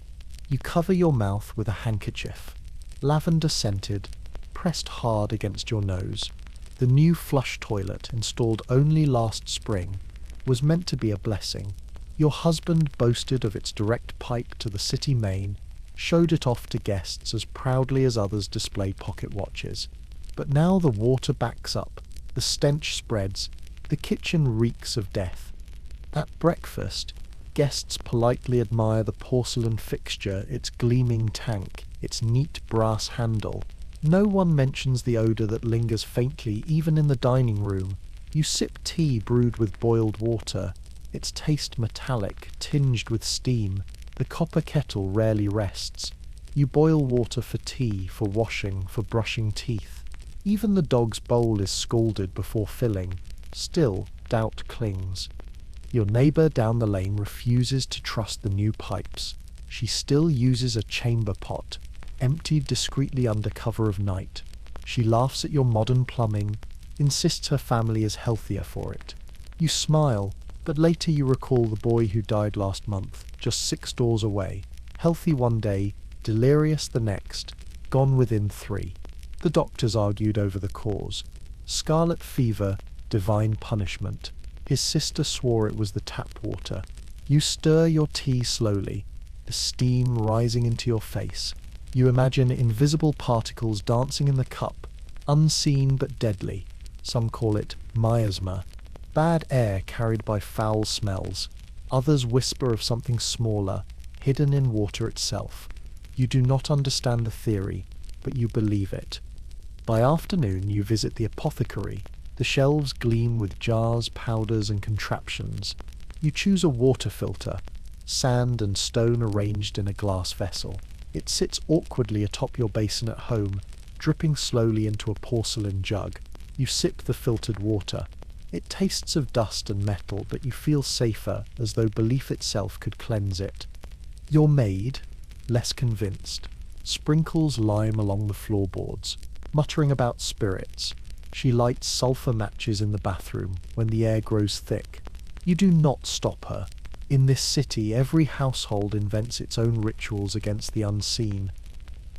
you cover your mouth with a handkerchief, lavender scented, pressed hard against your nose. The new flush toilet, installed only last spring, was meant to be a blessing. Your husband boasted of its direct pipe to the city main, showed it off to guests as proudly as others display pocket watches. But now the water backs up, the stench spreads, the kitchen reeks of death. At breakfast, guests politely admire the porcelain fixture, its gleaming tank, its neat brass handle. No one mentions the odour that lingers faintly even in the dining room. You sip tea brewed with boiled water, its taste metallic, tinged with steam. The copper kettle rarely rests. You boil water for tea, for washing, for brushing teeth. Even the dog's bowl is scalded before filling. Still, doubt clings. Your neighbour down the lane refuses to trust the new pipes. She still uses a chamber pot, emptied discreetly under cover of night. She laughs at your modern plumbing, insists her family is healthier for it. You smile, but later you recall the boy who died last month, just 6 doors away. Healthy one day, delirious the next, gone within 3. The doctors argued over the cause. Scarlet fever, divine punishment. His sister swore it was the tap water. You stir your tea slowly, the steam rising into your face. You imagine invisible particles dancing in the cup, unseen but deadly. Some call it miasma. Bad air carried by foul smells. Others whisper of something smaller, hidden in water itself. You do not understand the theory, but you believe it. By afternoon you visit the apothecary. The shelves gleam with jars, powders, and contraptions. You choose a water filter, sand and stone arranged in a glass vessel. It sits awkwardly atop your basin at home, dripping slowly into a porcelain jug. You sip the filtered water. It tastes of dust and metal, but you feel safer, as though belief itself could cleanse it. Your maid, less convinced, sprinkles lime along the floorboards, muttering about spirits. She lights sulphur matches in the bathroom when the air grows thick. You do not stop her. In this city, every household invents its own rituals against the unseen.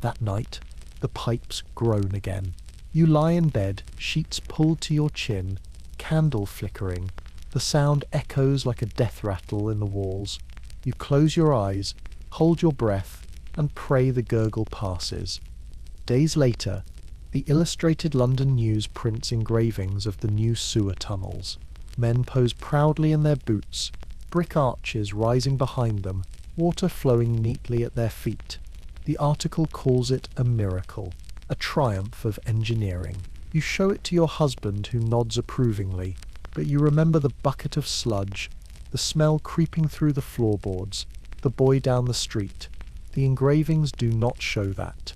That night, the pipes groan again. You lie in bed, sheets pulled to your chin, candle flickering. The sound echoes like a death rattle in the walls. You close your eyes, hold your breath, and pray the gurgle passes. Days later, the Illustrated London News prints engravings of the new sewer tunnels. Men pose proudly in their boots, brick arches rising behind them, water flowing neatly at their feet. The article calls it a miracle, a triumph of engineering. You show it to your husband, who nods approvingly, but you remember the bucket of sludge, the smell creeping through the floorboards, the boy down the street. The engravings do not show that.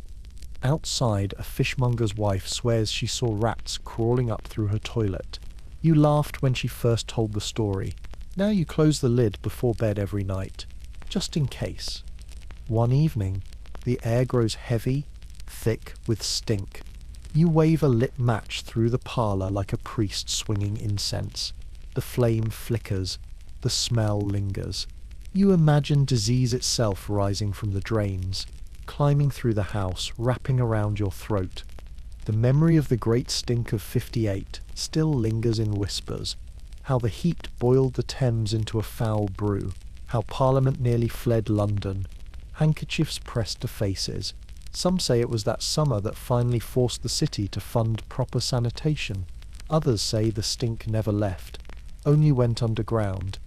Outside, a fishmonger's wife swears she saw rats crawling up through her toilet. You laughed when she first told the story. Now you close the lid before bed every night, just in case. One evening, the air grows heavy, thick with stink. You wave a lit match through the parlour like a priest swinging incense. The flame flickers, the smell lingers. You imagine disease itself rising from the drains, climbing through the house, wrapping around your throat. The memory of the great stink of '58 still lingers in whispers. How the heat boiled the Thames into a foul brew. How Parliament nearly fled London. Handkerchiefs pressed to faces. Some say it was that summer that finally forced the city to fund proper sanitation. Others say the stink never left, only went underground.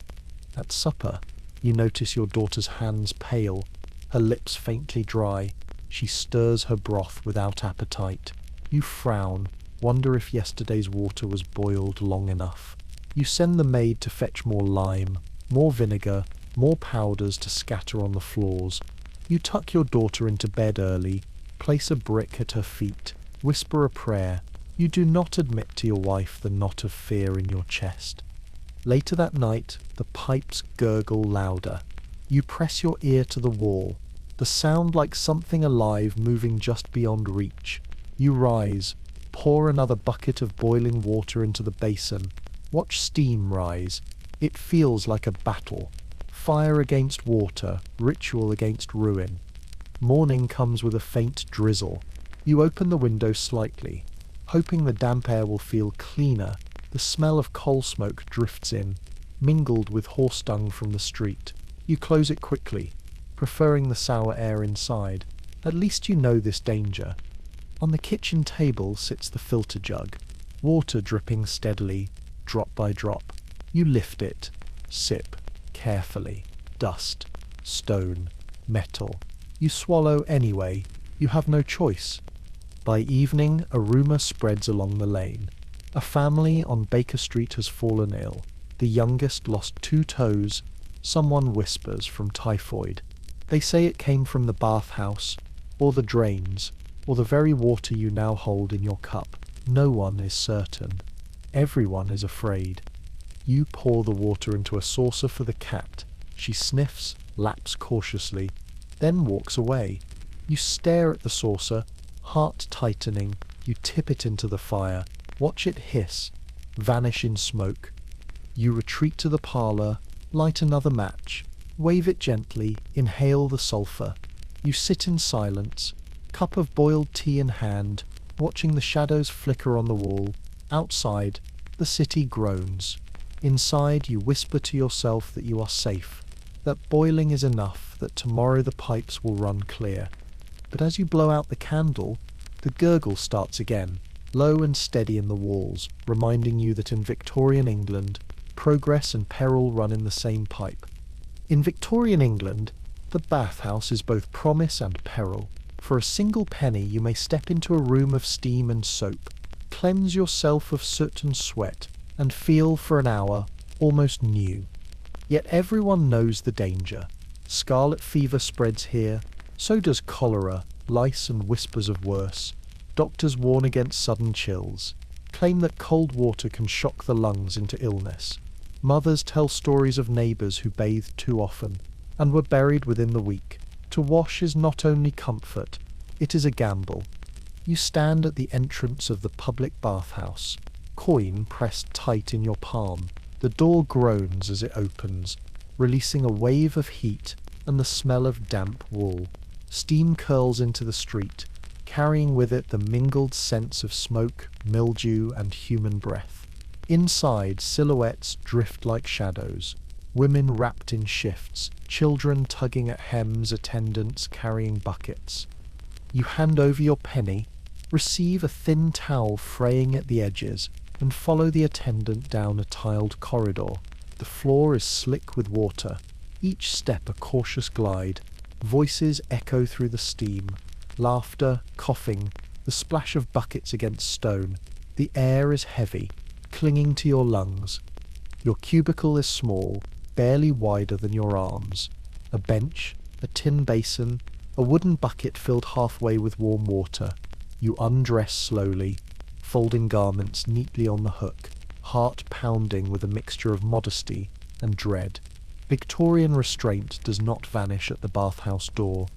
At supper, you notice your daughter's hands pale, her lips faintly dry. She stirs her broth without appetite. You frown, wonder if yesterday's water was boiled long enough. You send the maid to fetch more lime, more vinegar, more powders to scatter on the floors. You tuck your daughter into bed early, place a brick at her feet, whisper a prayer. You do not admit to your wife the knot of fear in your chest. Later that night, the pipes gurgle louder. You press your ear to the wall, the sound like something alive moving just beyond reach. You rise, pour another bucket of boiling water into the basin, watch steam rise. It feels like a battle. Fire against water, ritual against ruin. Morning comes with a faint drizzle. You open the window slightly, hoping the damp air will feel cleaner. The smell of coal smoke drifts in, mingled with horse dung from the street. You close it quickly, preferring the sour air inside. At least you know this danger. On the kitchen table sits the filter jug, water dripping steadily, drop by drop. You lift it, sip, carefully. Dust, stone, metal. You swallow anyway. You have no choice. By evening, a rumour spreads along the lane. A family on Baker Street has fallen ill. The youngest lost 2 toes. Someone whispers from typhoid. They say it came from the bathhouse, or the drains, or the very water you now hold in your cup. No one is certain. Everyone is afraid. You pour the water into a saucer for the cat. She sniffs, laps cautiously, then walks away. You stare at the saucer, heart tightening. You tip it into the fire, watch it hiss, vanish in smoke. You retreat to the parlour, light another match, wave it gently, inhale the sulphur. You sit in silence, cup of boiled tea in hand, watching the shadows flicker on the wall. Outside, the city groans. Inside, you whisper to yourself that you are safe, that boiling is enough, that tomorrow the pipes will run clear. But as you blow out the candle, the gurgle starts again, low and steady in the walls, reminding you that in Victorian England, progress and peril run in the same pipe. In Victorian England, the bathhouse is both promise and peril. For a single penny you may step into a room of steam and soap, cleanse yourself of soot and sweat, and feel for an hour almost new. Yet everyone knows the danger. Scarlet fever spreads here, so does cholera, lice and whispers of worse. Doctors warn against sudden chills, claim that cold water can shock the lungs into illness. Mothers tell stories of neighbours who bathed too often and were buried within the week. To wash is not only comfort, it is a gamble. You stand at the entrance of the public bathhouse, coin pressed tight in your palm. The door groans as it opens, releasing a wave of heat and the smell of damp wool. Steam curls into the street, carrying with it the mingled scents of smoke, mildew, and human breath. Inside, silhouettes drift like shadows. Women wrapped in shifts, children tugging at hems, attendants carrying buckets. You hand over your penny, receive a thin towel fraying at the edges, and follow the attendant down a tiled corridor. The floor is slick with water, each step a cautious glide. Voices echo through the steam, laughter, coughing, the splash of buckets against stone. The air is heavy, clinging to your lungs. Your cubicle is small, barely wider than your arms. A bench, a tin basin, a wooden bucket filled halfway with warm water. You undress slowly, folding garments neatly on the hook, heart pounding with a mixture of modesty and dread. Victorian restraint does not vanish at the bathhouse door.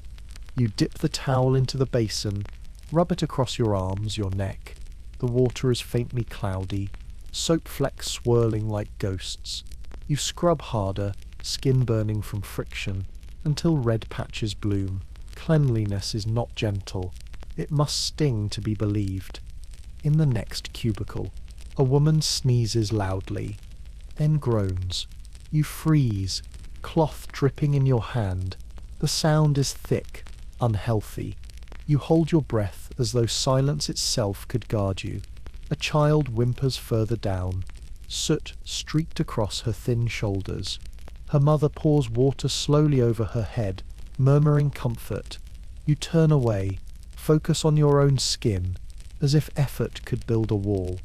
You dip the towel into the basin, rub it across your arms, your neck. The water is faintly cloudy, soap flecks swirling like ghosts. You scrub harder, skin burning from friction, until red patches bloom. Cleanliness is not gentle. It must sting to be believed. In the next cubicle, a woman sneezes loudly, then groans. You freeze, cloth dripping in your hand. The sound is thick, unhealthy. You hold your breath as though silence itself could guard you. A child whimpers further down, soot streaked across her thin shoulders. Her mother pours water slowly over her head, murmuring comfort. You turn away, focus on your own skin, as if effort could build a wall.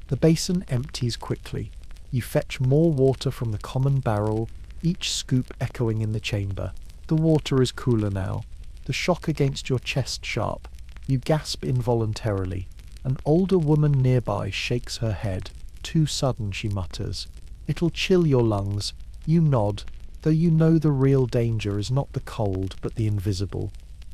The basin empties quickly. You fetch more water from the common barrel, each scoop echoing in the chamber. The water is cooler now, the shock against your chest sharp. You gasp involuntarily. An older woman nearby shakes her head. Too sudden, she mutters. It'll chill your lungs. You nod, though you know the real danger is not the cold, but the invisible.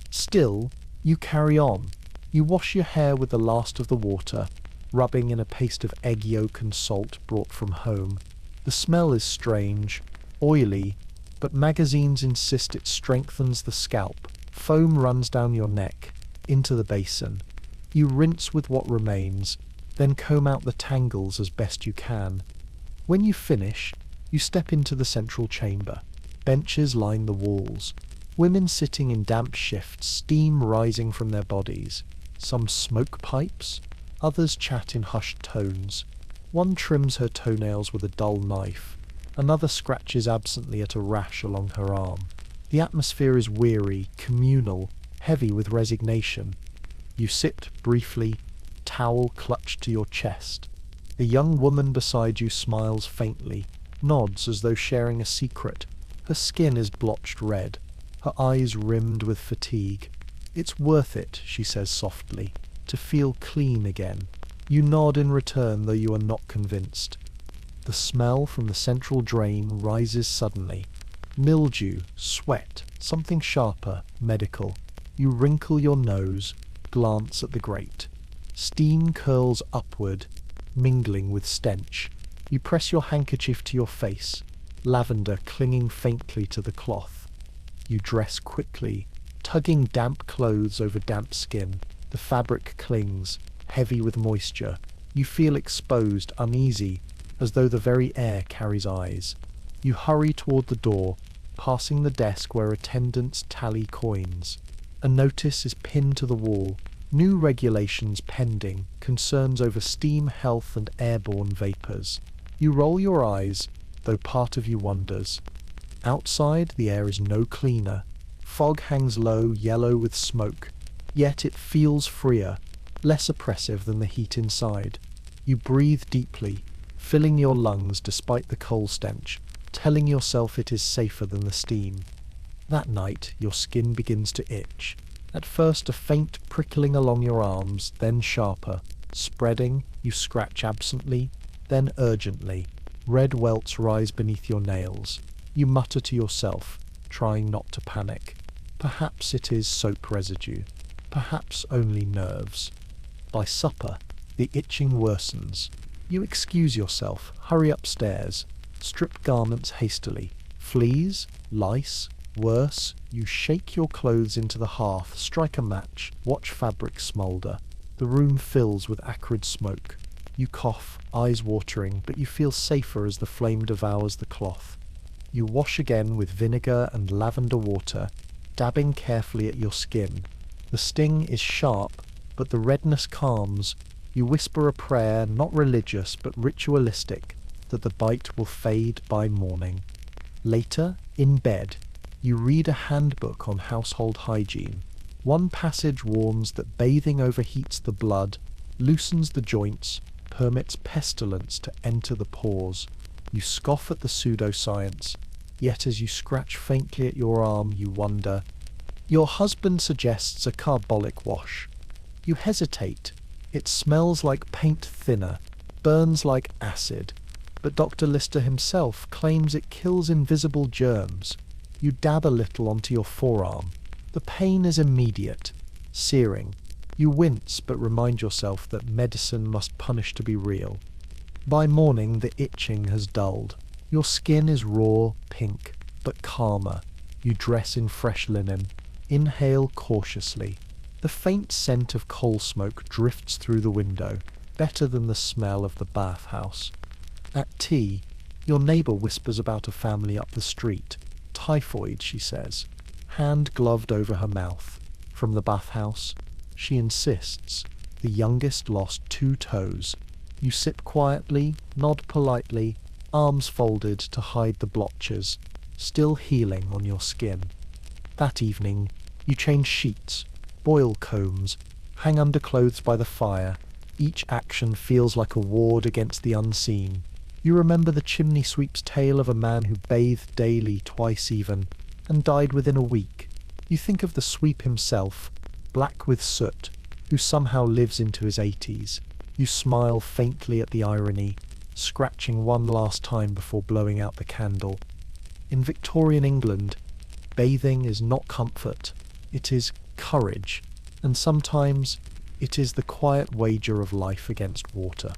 Still, you carry on. You wash your hair with the last of the water, rubbing in a paste of egg yolk and salt brought from home. The smell is strange, oily, but magazines insist it strengthens the scalp. Foam runs down your neck, into the basin. You rinse with what remains, then comb out the tangles as best you can. When you finish, you step into the central chamber. Benches line the walls. Women sitting in damp shifts, steam rising from their bodies. Some smoke pipes, others chat in hushed tones. One trims her toenails with a dull knife. Another scratches absently at a rash along her arm. The atmosphere is weary, communal, heavy with resignation. You sit briefly, towel clutched to your chest. A young woman beside you smiles faintly, nods as though sharing a secret. Her skin is blotched red, her eyes rimmed with fatigue. "It's worth it," she says softly, "to feel clean again." You nod in return, though you are not convinced. The smell from the central drain rises suddenly. Mildew, sweat, something sharper, medical. You wrinkle your nose, glance at the grate. Steam curls upward, mingling with stench. You press your handkerchief to your face, lavender clinging faintly to the cloth. You dress quickly, tugging damp clothes over damp skin. The fabric clings, heavy with moisture. You feel exposed, uneasy, as though the very air carries eyes. You hurry toward the door, passing the desk where attendants tally coins. A notice is pinned to the wall. New regulations pending, concerns over steam health and airborne vapours. You roll your eyes, though part of you wonders. Outside, the air is no cleaner. Fog hangs low, yellow with smoke. Yet it feels freer, less oppressive than the heat inside. You breathe deeply, filling your lungs despite the coal stench, telling yourself it is safer than the steam. That night, your skin begins to itch. At first a faint prickling along your arms, then sharper. Spreading, you scratch absently, then urgently. Red welts rise beneath your nails. You mutter to yourself, trying not to panic. Perhaps it is soap residue. Perhaps only nerves. By supper, the itching worsens. You excuse yourself, hurry upstairs, strip garments hastily. Fleas? Lice? Worse, you shake your clothes into the hearth, strike a match, watch fabric smoulder. The room fills with acrid smoke. You cough, eyes watering, but you feel safer as the flame devours the cloth. You wash again with vinegar and lavender water, dabbing carefully at your skin. The sting is sharp, but the redness calms. You whisper a prayer, not religious but ritualistic, that the bite will fade by morning. Later, in bed, you read a handbook on household hygiene. One passage warns that bathing overheats the blood, loosens the joints, permits pestilence to enter the pores. You scoff at the pseudoscience, yet as you scratch faintly at your arm, you wonder. Your husband suggests a carbolic wash. You hesitate. It smells like paint thinner, burns like acid, but Dr. Lister himself claims it kills invisible germs. You dab a little onto your forearm. The pain is immediate, searing. You wince but remind yourself that medicine must punish to be real. By morning the itching has dulled. Your skin is raw, pink, but calmer. You dress in fresh linen. Inhale cautiously. The faint scent of coal smoke drifts through the window, better than the smell of the bathhouse. At tea, your neighbour whispers about a family up the street. Typhoid, she says, hand gloved over her mouth. From the bathhouse, she insists. The youngest lost 2 toes. You sip quietly, nod politely, arms folded to hide the blotches, still healing on your skin. That evening, you change sheets, boil combs, hang underclothes by the fire. Each action feels like a ward against the unseen. You remember the chimney sweep's tale of a man who bathed daily, twice even, and died within a week. You think of the sweep himself, black with soot, who somehow lives into his 80s. You smile faintly at the irony, scratching one last time before blowing out the candle. In Victorian England, bathing is not comfort, it is courage, and sometimes it is the quiet wager of life against water.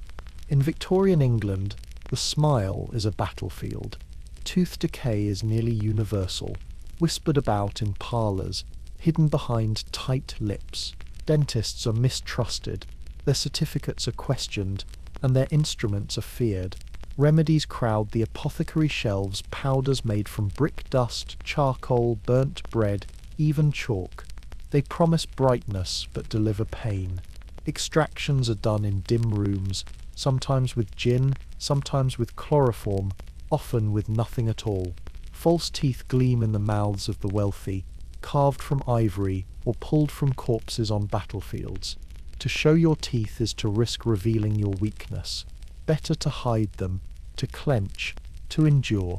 In Victorian England, the smile is a battlefield. Tooth decay is nearly universal, whispered about in parlours, hidden behind tight lips. Dentists are mistrusted, their certificates are questioned, and their instruments are feared. Remedies crowd the apothecary shelves, powders made from brick dust, charcoal, burnt bread, even chalk. They promise brightness but deliver pain. Extractions are done in dim rooms, sometimes with gin, sometimes with chloroform, often with nothing at all. False teeth gleam in the mouths of the wealthy, carved from ivory or pulled from corpses on battlefields. To show your teeth is to risk revealing your weakness. Better to hide them, to clench, to endure.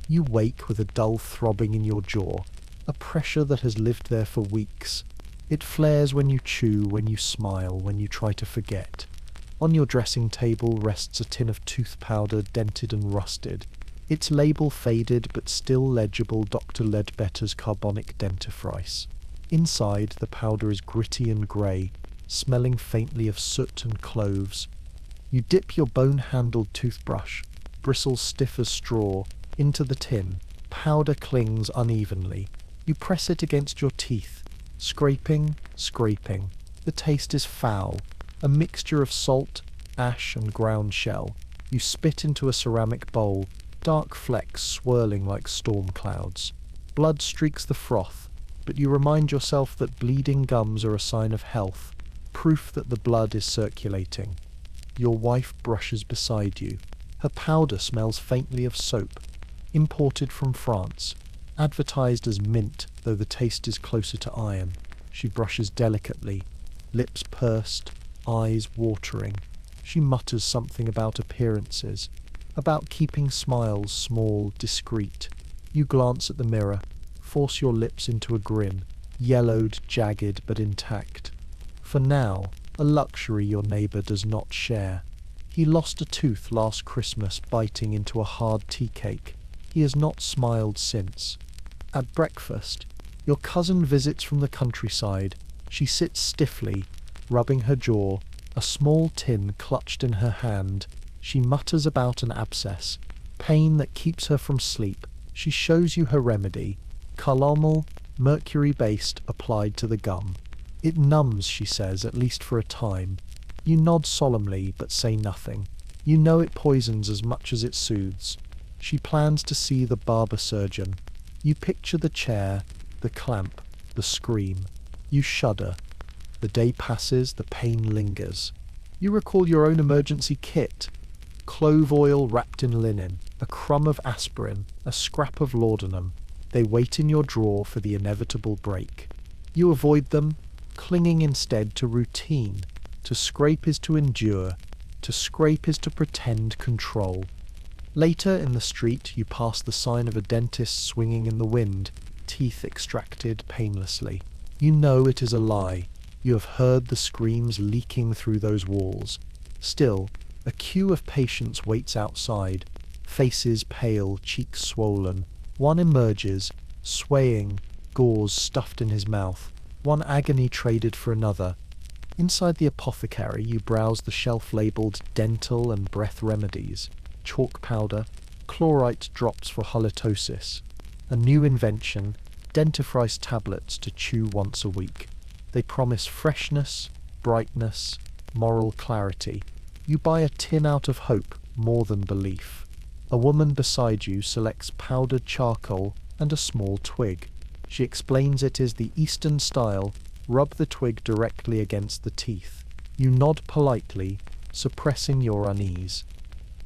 You wake with a dull throbbing in your jaw, a pressure that has lived there for weeks. It flares when you chew, when you smile, when you try to forget. On your dressing table rests a tin of tooth powder, dented and rusted. Its label faded but still legible, Dr. Ledbetter's carbonic dentifrice. Inside, the powder is gritty and grey, smelling faintly of soot and cloves. You dip your bone-handled toothbrush, bristles stiff as straw, into the tin. Powder clings unevenly. You press it against your teeth, scraping, scraping. The taste is foul, a mixture of salt, ash, and ground shell. You spit into a ceramic bowl, dark flecks swirling like storm clouds. Blood streaks the froth, but you remind yourself that bleeding gums are a sign of health, proof that the blood is circulating. Your wife brushes beside you. Her powder smells faintly of soap, imported from France, advertised as mint, though the taste is closer to iron. She brushes delicately, lips pursed, eyes watering. She mutters something about appearances, about keeping smiles small, discreet. You glance at the mirror, force your lips into a grin, yellowed, jagged, but intact. For now, a luxury your neighbour does not share. He lost a tooth last Christmas biting into a hard tea cake. He has not smiled since. At breakfast, your cousin visits from the countryside. She sits stiffly, rubbing her jaw, a small tin clutched in her hand. She mutters about an abscess, pain that keeps her from sleep. She shows you her remedy, calomel, mercury-based, applied to the gum. It numbs, she says, at least for a time. You nod solemnly, but say nothing. You know it poisons as much as it soothes. She plans to see the barber surgeon. You picture the chair, the clamp, the scream. You shudder. The day passes, the pain lingers. You recall your own emergency kit. Clove oil wrapped in linen, a crumb of aspirin, a scrap of laudanum. They wait in your drawer for the inevitable break. You avoid them, clinging instead to routine. To scrape is to endure. To scrape is to pretend control. Later in the street, you pass the sign of a dentist swinging in the wind, teeth extracted painlessly. You know it is a lie. You have heard the screams leaking through those walls. Still, a queue of patients waits outside, faces pale, cheeks swollen. One emerges, swaying, gauze stuffed in his mouth, one agony traded for another. Inside the apothecary, you browse the shelf labelled dental and breath remedies, chalk powder, chlorite drops for halitosis, a new invention, dentifrice tablets to chew once a week. They promise freshness, brightness, moral clarity. You buy a tin out of hope more than belief. A woman beside you selects powdered charcoal and a small twig. She explains it is the Eastern style. Rub the twig directly against the teeth. You nod politely, suppressing your unease.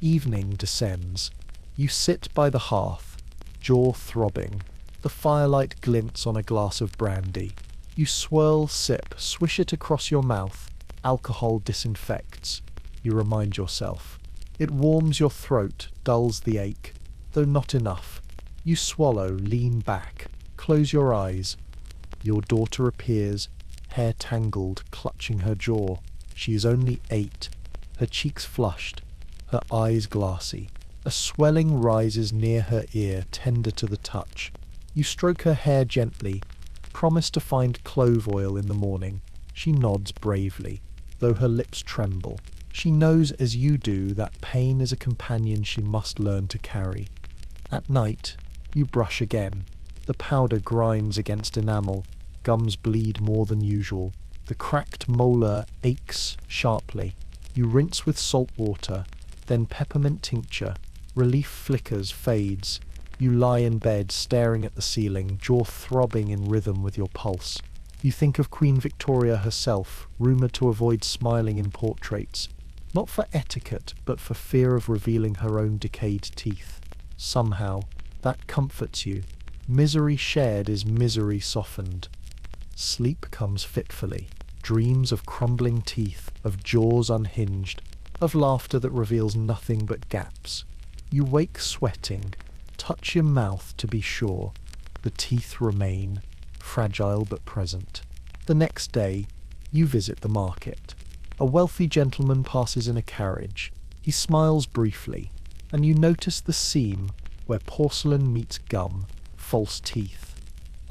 Evening descends. You sit by the hearth, jaw throbbing. The firelight glints on a glass of brandy. You swirl, sip, swish it across your mouth. Alcohol disinfects. You remind yourself. It warms your throat, dulls the ache, though not enough. You swallow, lean back, close your eyes. Your daughter appears, hair tangled, clutching her jaw. She is only 8, her cheeks flushed, her eyes glassy. A swelling rises near her ear, tender to the touch. You stroke her hair gently, promise to find clove oil in the morning. She nods bravely, though her lips tremble. She knows, as you do, that pain is a companion she must learn to carry. At night, you brush again. The powder grinds against enamel. Gums bleed more than usual. The cracked molar aches sharply. You rinse with salt water, then peppermint tincture. Relief flickers, fades. You lie in bed, staring at the ceiling, jaw throbbing in rhythm with your pulse. You think of Queen Victoria herself, rumoured to avoid smiling in portraits, not for etiquette, but for fear of revealing her own decayed teeth. Somehow, that comforts you. Misery shared is misery softened. Sleep comes fitfully. Dreams of crumbling teeth, of jaws unhinged, of laughter that reveals nothing but gaps. You wake sweating. Touch your mouth to be sure. The teeth remain, fragile but present. The next day, you visit the market. A wealthy gentleman passes in a carriage. He smiles briefly, and you notice the seam where porcelain meets gum, false teeth.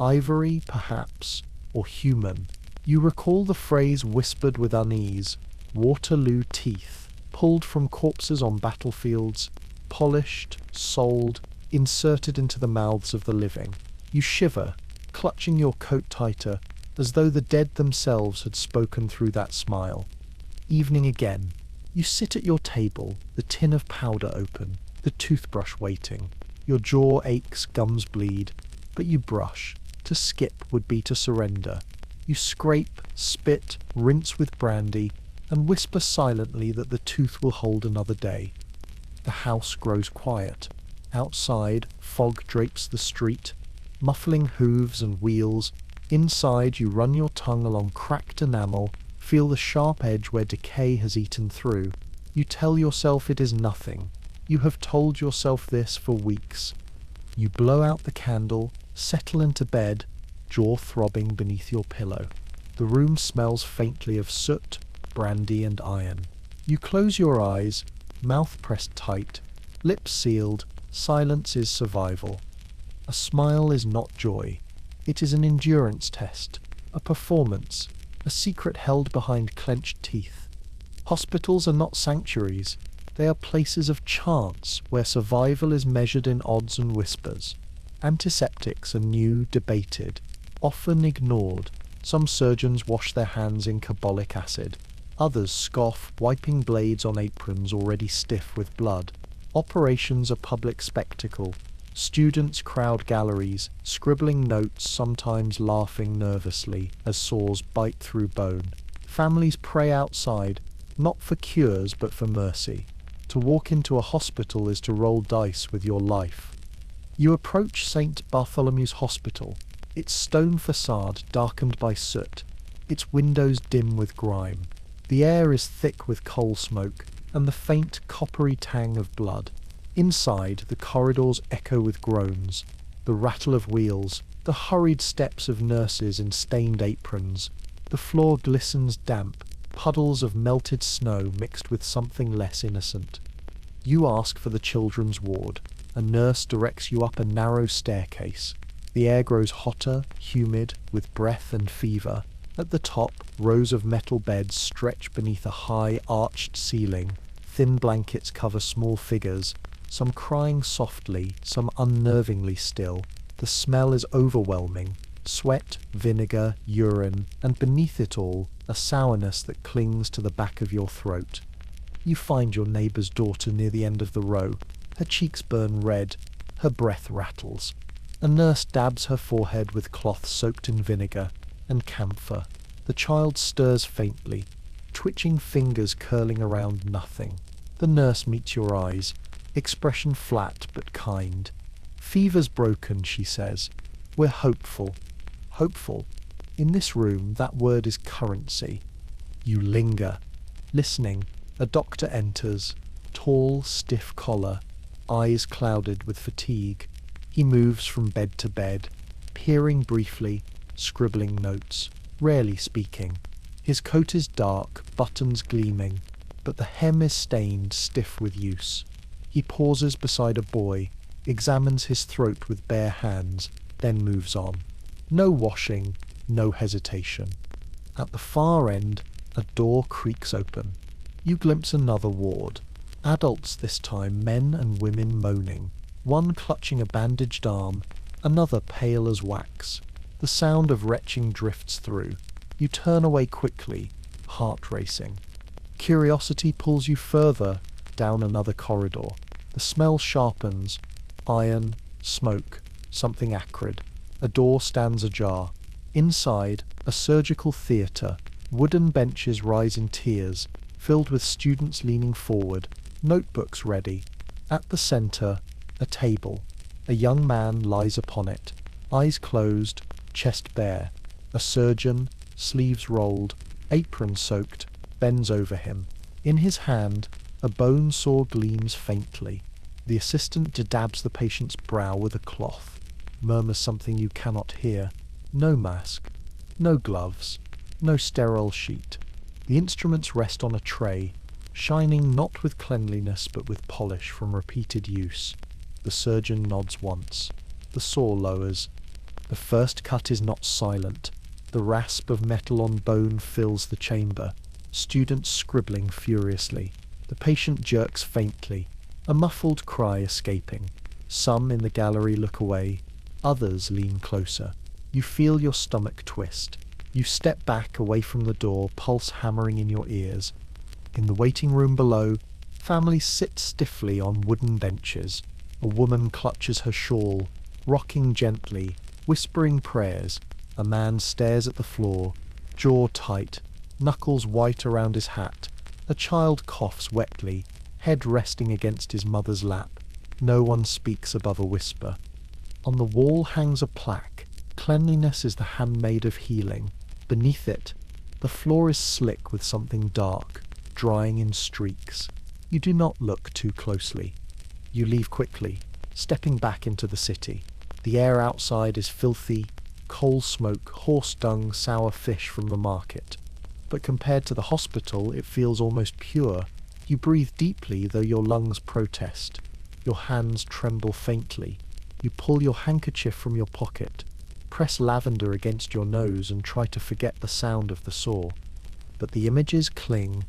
Ivory, perhaps, or human. You recall the phrase whispered with unease, Waterloo teeth. pulled from corpses on battlefields, polished, sold, inserted into the mouths of the living. You shiver, clutching your coat tighter, as though the dead themselves had spoken through that smile. Evening again. You sit at your table, the tin of powder open, the toothbrush waiting. Your jaw aches, gums bleed, but you brush. To skip would be to surrender. You scrape, spit, rinse with brandy, and whisper silently that the tooth will hold another day. The house grows quiet. Outside, fog drapes the street, muffling hooves and wheels. Inside, you run your tongue along cracked enamel, feel the sharp edge where decay has eaten through. You tell yourself it is nothing. You have told yourself this for weeks. You blow out the candle, settle into bed, jaw throbbing beneath your pillow. The room smells faintly of soot, brandy and iron. You close your eyes, mouth pressed tight, lips sealed. Silence is survival. A smile is not joy. It is an endurance test, a performance, a secret held behind clenched teeth. Hospitals are not sanctuaries. They are places of chance where survival is measured in odds and whispers. Antiseptics are new, debated, often ignored. Some surgeons wash their hands in carbolic acid. Others scoff, wiping blades on aprons already stiff with blood. Operations are public spectacle. Students crowd galleries, scribbling notes, sometimes laughing nervously as saws bite through bone. Families pray outside, not for cures but for mercy. To walk into a hospital is to roll dice with your life. You approach St. Bartholomew's Hospital, its stone facade darkened by soot, its windows dim with grime. The air is thick with coal smoke and the faint coppery tang of blood. Inside, the corridors echo with groans, the rattle of wheels, the hurried steps of nurses in stained aprons. The floor glistens damp, puddles of melted snow mixed with something less innocent. You ask for the children's ward. A nurse directs you up a narrow staircase. The air grows hotter, humid, with breath and fever. At the top, rows of metal beds stretch beneath a high, arched ceiling. Thin blankets cover small figures, some crying softly, some unnervingly still. The smell is overwhelming. Sweat, vinegar, urine, and beneath it all, a sourness that clings to the back of your throat. You find your neighbour's daughter near the end of the row. Her cheeks burn red. Her breath rattles. A nurse dabs her forehead with cloth soaked in vinegar and camphor. The child stirs faintly, twitching fingers curling around nothing. The nurse meets your eyes, expression flat but kind. "Fever's broken," she says. "We're hopeful." Hopeful. In this room, that word is currency. You linger. Listening, a doctor enters, tall, stiff collar, eyes clouded with fatigue. He moves from bed to bed, peering briefly, scribbling notes, rarely speaking. His coat is dark, buttons gleaming, but the hem is stained, stiff with use. He pauses beside a boy, examines his throat with bare hands, then moves on. No washing, no hesitation. At the far end, a door creaks open. You glimpse another ward. Adults this time, men and women moaning. One clutching a bandaged arm, another pale as wax. The sound of retching drifts through. You turn away quickly, heart racing. Curiosity pulls you further down another corridor. The smell sharpens. Iron, smoke, something acrid. A door stands ajar. Inside, a surgical theatre. Wooden benches rise in tiers, filled with students leaning forward, notebooks ready. At the centre, a table. A young man lies upon it, eyes closed, chest bare. A surgeon, sleeves rolled, apron soaked, bends over him. In his hand, a bone saw gleams faintly. The assistant dabs the patient's brow with a cloth, murmurs something you cannot hear. No mask, no gloves, no sterile sheet. The instruments rest on a tray, shining not with cleanliness but with polish from repeated use. The surgeon nods once. The saw lowers. The first cut is not silent. The rasp of metal on bone fills the chamber. Students scribbling furiously. The patient jerks faintly, a muffled cry escaping. Some in the gallery look away, others lean closer. You feel your stomach twist. You step back away from the door, pulse hammering in your ears. In the waiting room below, families sit stiffly on wooden benches. A woman clutches her shawl, rocking gently, whispering prayers. A man stares at the floor, jaw tight, knuckles white around his hat. A child coughs wetly, head resting against his mother's lap. No one speaks above a whisper. On the wall hangs a plaque. Cleanliness is the handmaid of healing. Beneath it, the floor is slick with something dark, drying in streaks. You do not look too closely. You leave quickly, stepping back into the city. The air outside is filthy, coal smoke, horse dung, sour fish from the market. But compared to the hospital, it feels almost pure. You breathe deeply, though your lungs protest. Your hands tremble faintly. You pull your handkerchief from your pocket, press lavender against your nose and try to forget the sound of the saw. But the images cling.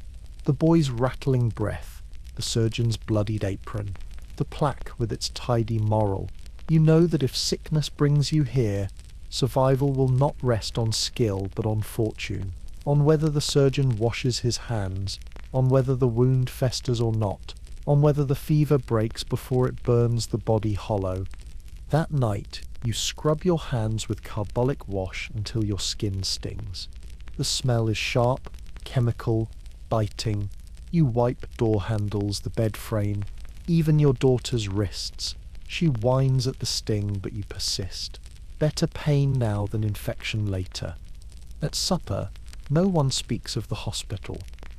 The boy's rattling breath, the surgeon's bloodied apron, the plaque with its tidy moral. You know that if sickness brings you here, survival will not rest on skill but on fortune, on whether the surgeon washes his hands, on whether the wound festers or not, on whether the fever breaks before it burns the body hollow. That night, you scrub your hands with carbolic wash until your skin stings. The smell is sharp, chemical, biting. You wipe door handles, the bed frame, even your daughter's wrists. She whines at the sting, but you persist. Better pain now than infection later. At supper, no one speaks of the hospital.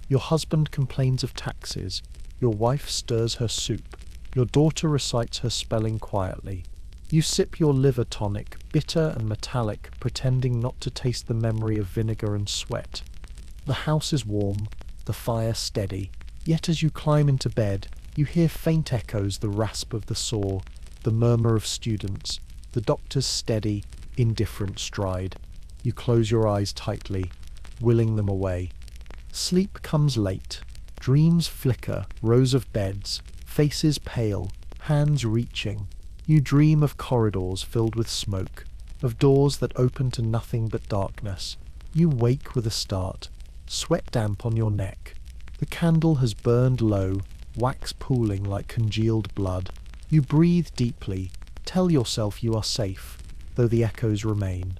Your husband complains of taxes. Your wife stirs her soup. Your daughter recites her spelling quietly. You sip your liver tonic, bitter and metallic, pretending not to taste the memory of vinegar and sweat. The house is warm, the fire steady. Yet as you climb into bed, you hear faint echoes, the rasp of the saw, the murmur of students, the doctor's steady, indifferent stride. You close your eyes tightly, willing them away. Sleep comes late. Dreams flicker, rows of beds, faces pale, hands reaching. You dream of corridors filled with smoke, of doors that open to nothing but darkness. You wake with a start, sweat damp on your neck. The candle has burned low, wax pooling like congealed blood. You breathe deeply, tell yourself you are safe, though the echoes remain.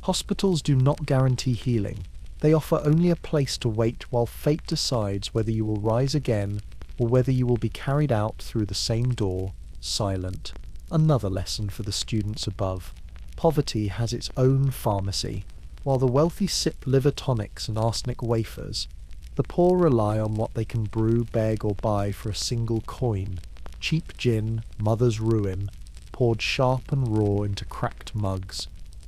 Hospitals do not guarantee healing. They offer only a place to wait while fate decides whether you will rise again or whether you will be carried out through the same door, silent. Another lesson for the students above. Poverty has its own pharmacy. While the wealthy sip liver tonics and arsenic wafers, the poor rely on what they can brew, beg or buy for a single coin. Cheap gin, mother's ruin, poured sharp and raw into cracked mugs.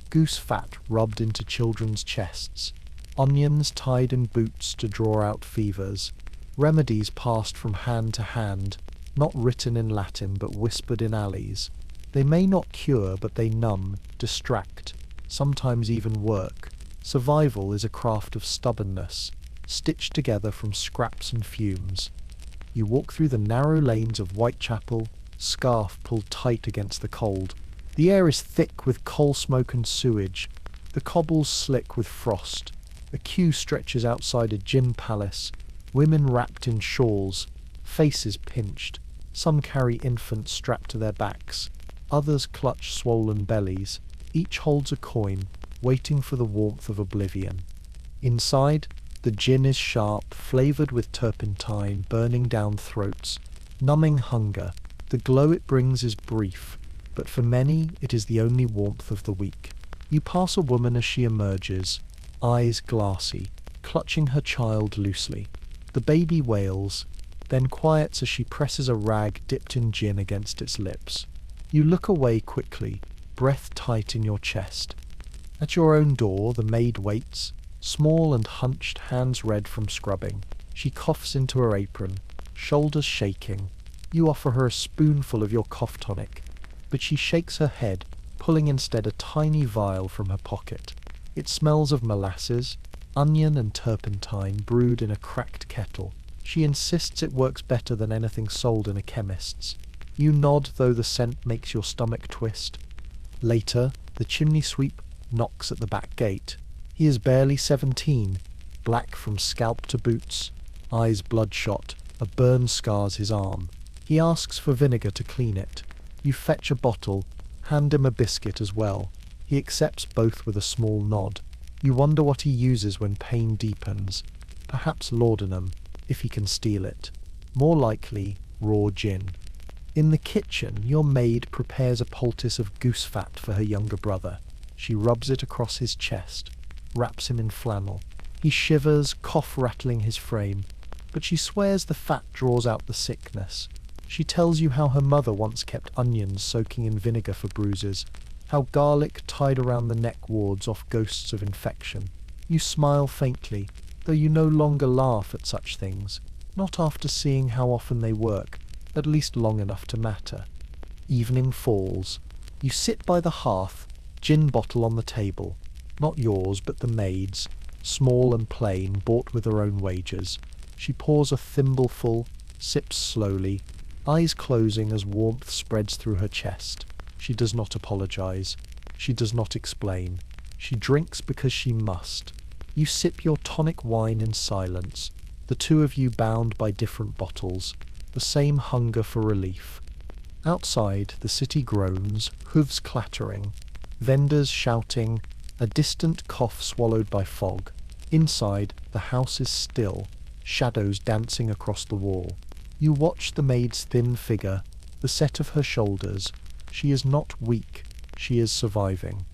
Goose fat rubbed into children's chests. Onions tied in boots to draw out fevers. Remedies passed from hand to hand, not written in Latin but whispered in alleys. They may not cure, but they numb, distract, sometimes even work. Survival is a craft of stubbornness, stitched together from scraps and fumes. You walk through the narrow lanes of Whitechapel, scarf pulled tight against the cold. The air is thick with coal smoke and sewage, the cobbles slick with frost. A queue stretches outside a gin palace, women wrapped in shawls, faces pinched. Some carry infants strapped to their backs, others clutch swollen bellies. Each holds a coin, waiting for the warmth of oblivion. Inside, the gin is sharp, flavoured with turpentine, burning down throats, numbing hunger. The glow it brings is brief, but for many it is the only warmth of the week. You pass a woman as she emerges, eyes glassy, clutching her child loosely. The baby wails, then quiets as she presses a rag dipped in gin against its lips. You look away quickly, breath tight in your chest. At your own door, the maid waits, small and hunched, hands red from scrubbing. She coughs into her apron, shoulders shaking. You offer her a spoonful of your cough tonic, but she shakes her head, pulling instead a tiny vial from her pocket. It smells of molasses, onion and turpentine brewed in a cracked kettle. She insists it works better than anything sold in a chemist's. You nod, though the scent makes your stomach twist. Later, the chimney sweep knocks at the back gate. He is barely 17, black from scalp to boots, eyes bloodshot, a burn scars his arm. He asks for vinegar to clean it. You fetch a bottle, hand him a biscuit as well. He accepts both with a small nod. You wonder what he uses when pain deepens. Perhaps laudanum, if he can steal it. More likely, raw gin. In the kitchen, your maid prepares a poultice of goose fat for her younger brother. She rubs it across his chest, wraps him in flannel. He shivers, cough rattling his frame, but she swears the fat draws out the sickness. She tells you how her mother once kept onions soaking in vinegar for bruises, how garlic tied around the neck wards off ghosts of infection. You smile faintly, though you no longer laugh at such things, not after seeing how often they work, at least long enough to matter. Evening falls. You sit by the hearth, gin bottle on the table. Not yours, but the maid's, small and plain, bought with her own wages. She pours a thimbleful, sips slowly, eyes closing as warmth spreads through her chest. She does not apologize. She does not explain. She drinks because she must. You sip your tonic wine in silence, the two of you bound by different bottles, the same hunger for relief. Outside, the city groans, hooves clattering, vendors shouting, a distant cough swallowed by fog. Inside, the house is still, shadows dancing across the wall. You watch the maid's thin figure, the set of her shoulders. She is not weak, she is surviving.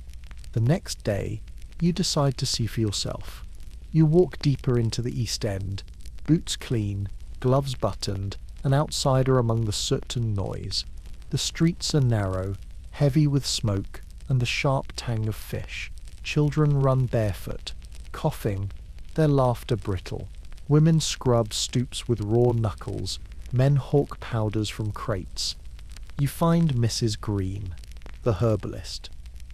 The next day, you decide to see for yourself. You walk deeper into the East End, boots clean, gloves buttoned, an outsider among the soot and noise. The streets are narrow, heavy with smoke and the sharp tang of fish. Children run barefoot, coughing, their laughter brittle. Women scrub stoops with raw knuckles, men hawk powders from crates. You find Mrs. Green, the herbalist,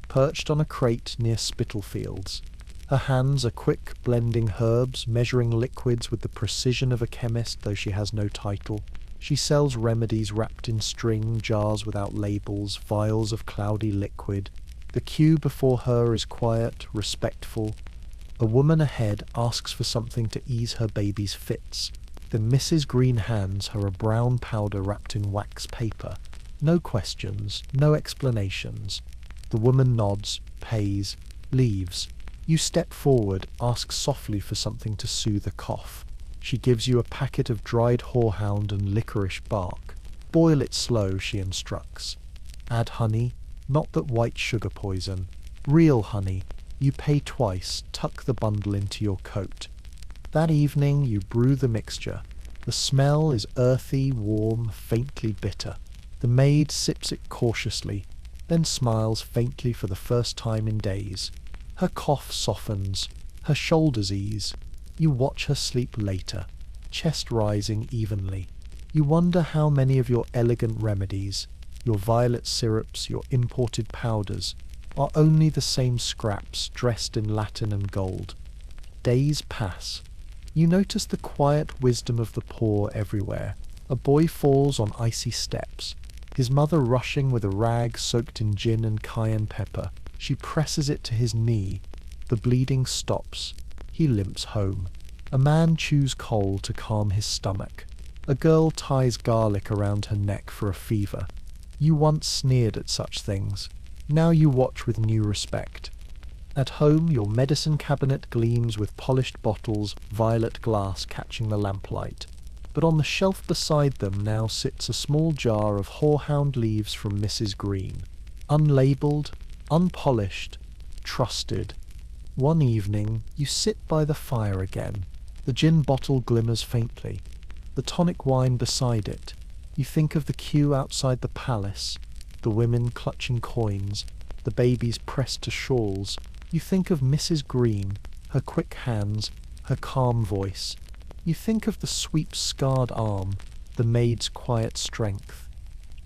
perched on a crate near Spitalfields. Her hands are quick, blending herbs, measuring liquids with the precision of a chemist, though she has no title. She sells remedies wrapped in string, jars without labels, vials of cloudy liquid. The queue before her is quiet, respectful. A woman ahead asks for something to ease her baby's fits. Then Mrs. Green hands her a brown powder wrapped in wax paper. No questions, no explanations. The woman nods, pays, leaves. You step forward, ask softly for something to soothe a cough. She gives you a packet of dried horehound and licorice bark. Boil it slow, she instructs. Add honey, not that white sugar poison. Real honey. You pay twice, tuck the bundle into your coat. That evening you brew the mixture. The smell is earthy, warm, faintly bitter. The maid sips it cautiously, then smiles faintly for the first time in days. Her cough softens, her shoulders ease. You watch her sleep later, chest rising evenly. You wonder how many of your elegant remedies, your violet syrups, your imported powders, are only the same scraps dressed in Latin and gold. Days pass. You notice the quiet wisdom of the poor everywhere. A boy falls on icy steps, his mother rushing with a rag soaked in gin and cayenne pepper. She presses it to his knee. The bleeding stops. He limps home. A man chews coal to calm his stomach. A girl ties garlic around her neck for a fever. You once sneered at such things. Now you watch with new respect. At home, your medicine cabinet gleams with polished bottles, violet glass catching the lamplight. But on the shelf beside them now sits a small jar of horehound leaves from Mrs. Green. Unlabeled, unpolished, trusted. One evening, you sit by the fire again. The gin bottle glimmers faintly, the tonic wine beside it. You think of the queue outside the palace, the women clutching coins, the babies pressed to shawls. You think of Mrs. Green, her quick hands, her calm voice. You think of the sweep's scarred arm, the maid's quiet strength.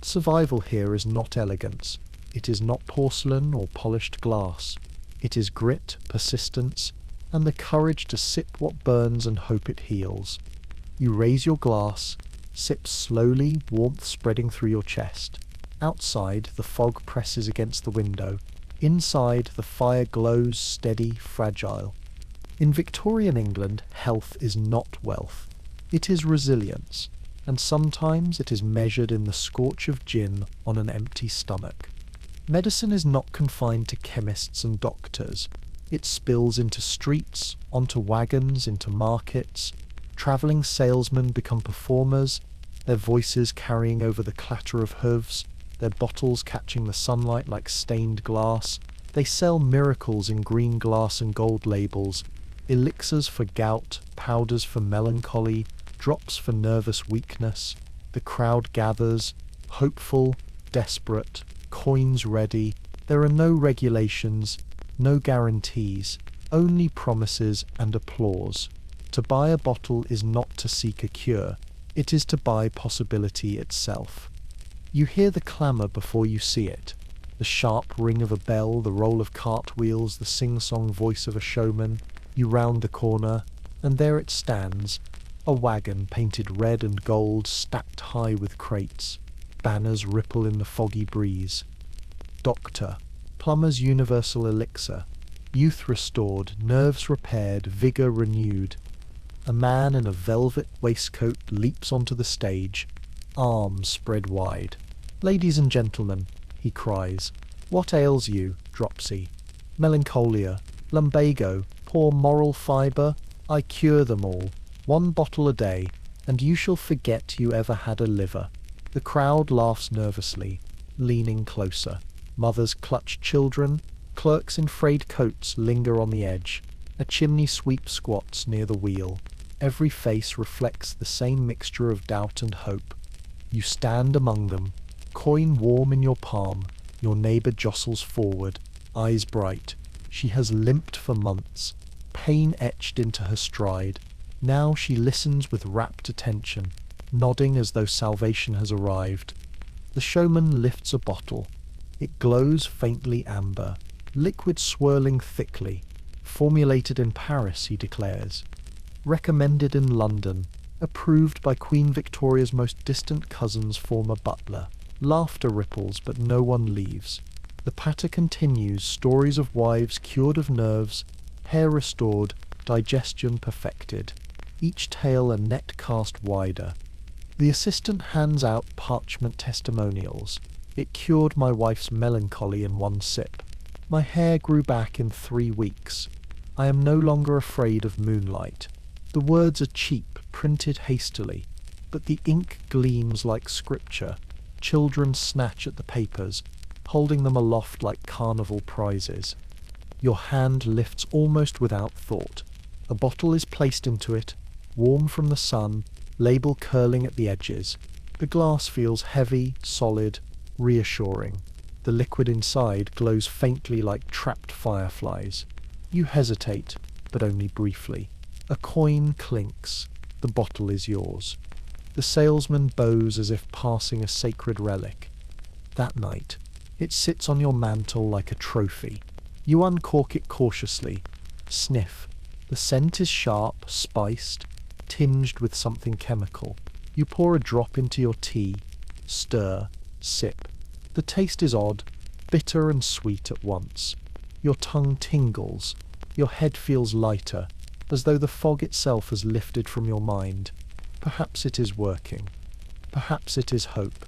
Survival here is not elegance. It is not porcelain or polished glass. It is grit, persistence, and the courage to sip what burns and hope it heals. You raise your glass, sip slowly, warmth spreading through your chest. Outside, the fog presses against the window. Inside, the fire glows steady, fragile. In Victorian England, health is not wealth. It is resilience, and sometimes it is measured in the scorch of gin on an empty stomach. Medicine is not confined to chemists and doctors. It spills into streets, onto wagons, into markets. Travelling salesmen become performers, their voices carrying over the clatter of hooves, their bottles catching the sunlight like stained glass. They sell miracles in green glass and gold labels, elixirs for gout, powders for melancholy, drops for nervous weakness. The crowd gathers, hopeful, desperate, coins ready. There are no regulations, no guarantees, only promises and applause. To buy a bottle is not to seek a cure, it is to buy possibility itself. You hear the clamour before you see it. The sharp ring of a bell, the roll of cartwheels, the sing-song voice of a showman. You round the corner, and there it stands, a wagon painted red and gold, stacked high with crates. Banners ripple in the foggy breeze. Doctor, plumber's universal elixir. Youth restored, nerves repaired, vigour renewed. A man in a velvet waistcoat leaps onto the stage, arms spread wide. "Ladies and gentlemen," he cries, "what ails you, dropsy, melancholia, lumbago, poor moral fibre? I cure them all. 1 bottle a day, and you shall forget you ever had a liver." The crowd laughs nervously, leaning closer. Mothers clutch children, clerks in frayed coats linger on the edge. A chimney sweep squats near the wheel. Every face reflects the same mixture of doubt and hope. You stand among them, coin warm in your palm. Your neighbour jostles forward, eyes bright. She has limped for months, pain etched into her stride. Now she listens with rapt attention, nodding as though salvation has arrived. The showman lifts a bottle. It glows faintly amber, liquid swirling thickly. Formulated in Paris, he declares. Recommended in London. Approved by Queen Victoria's most distant cousin's former butler. Laughter ripples, but no one leaves. The patter continues, stories of wives cured of nerves, hair restored, digestion perfected. Each tale a net cast wider. The assistant hands out parchment testimonials. It cured my wife's melancholy in 1 sip. My hair grew back in 3 weeks. I am no longer afraid of moonlight. The words are cheap, printed hastily, but the ink gleams like scripture. Children snatch at the papers, holding them aloft like carnival prizes. Your hand lifts almost without thought. A bottle is placed into it, warm from the sun, label curling at the edges. The glass feels heavy, solid, reassuring. The liquid inside glows faintly like trapped fireflies. You hesitate, but only briefly. A coin clinks. The bottle is yours. The salesman bows as if passing a sacred relic. That night, it sits on your mantle like a trophy. You uncork it cautiously. Sniff. The scent is sharp, spiced, tinged with something chemical. You pour a drop into your tea. Stir. Sip. The taste is odd, bitter and sweet at once. Your tongue tingles. Your head feels lighter, as though the fog itself has lifted from your mind. Perhaps it is working. Perhaps it is hope.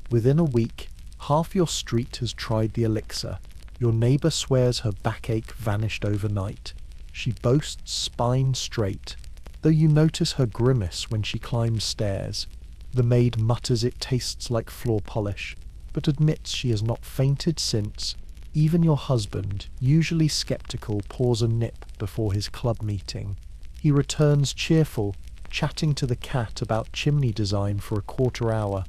Within a week, half your street has tried the elixir. Your neighbour swears her backache vanished overnight. She boasts spine straight, though you notice her grimace when she climbs stairs. The maid mutters it tastes like floor polish, but admits she has not fainted since. Even your husband, usually sceptical, pours a nip before his club meeting. He returns cheerful, chatting to the cat about chimney design for a quarter hour.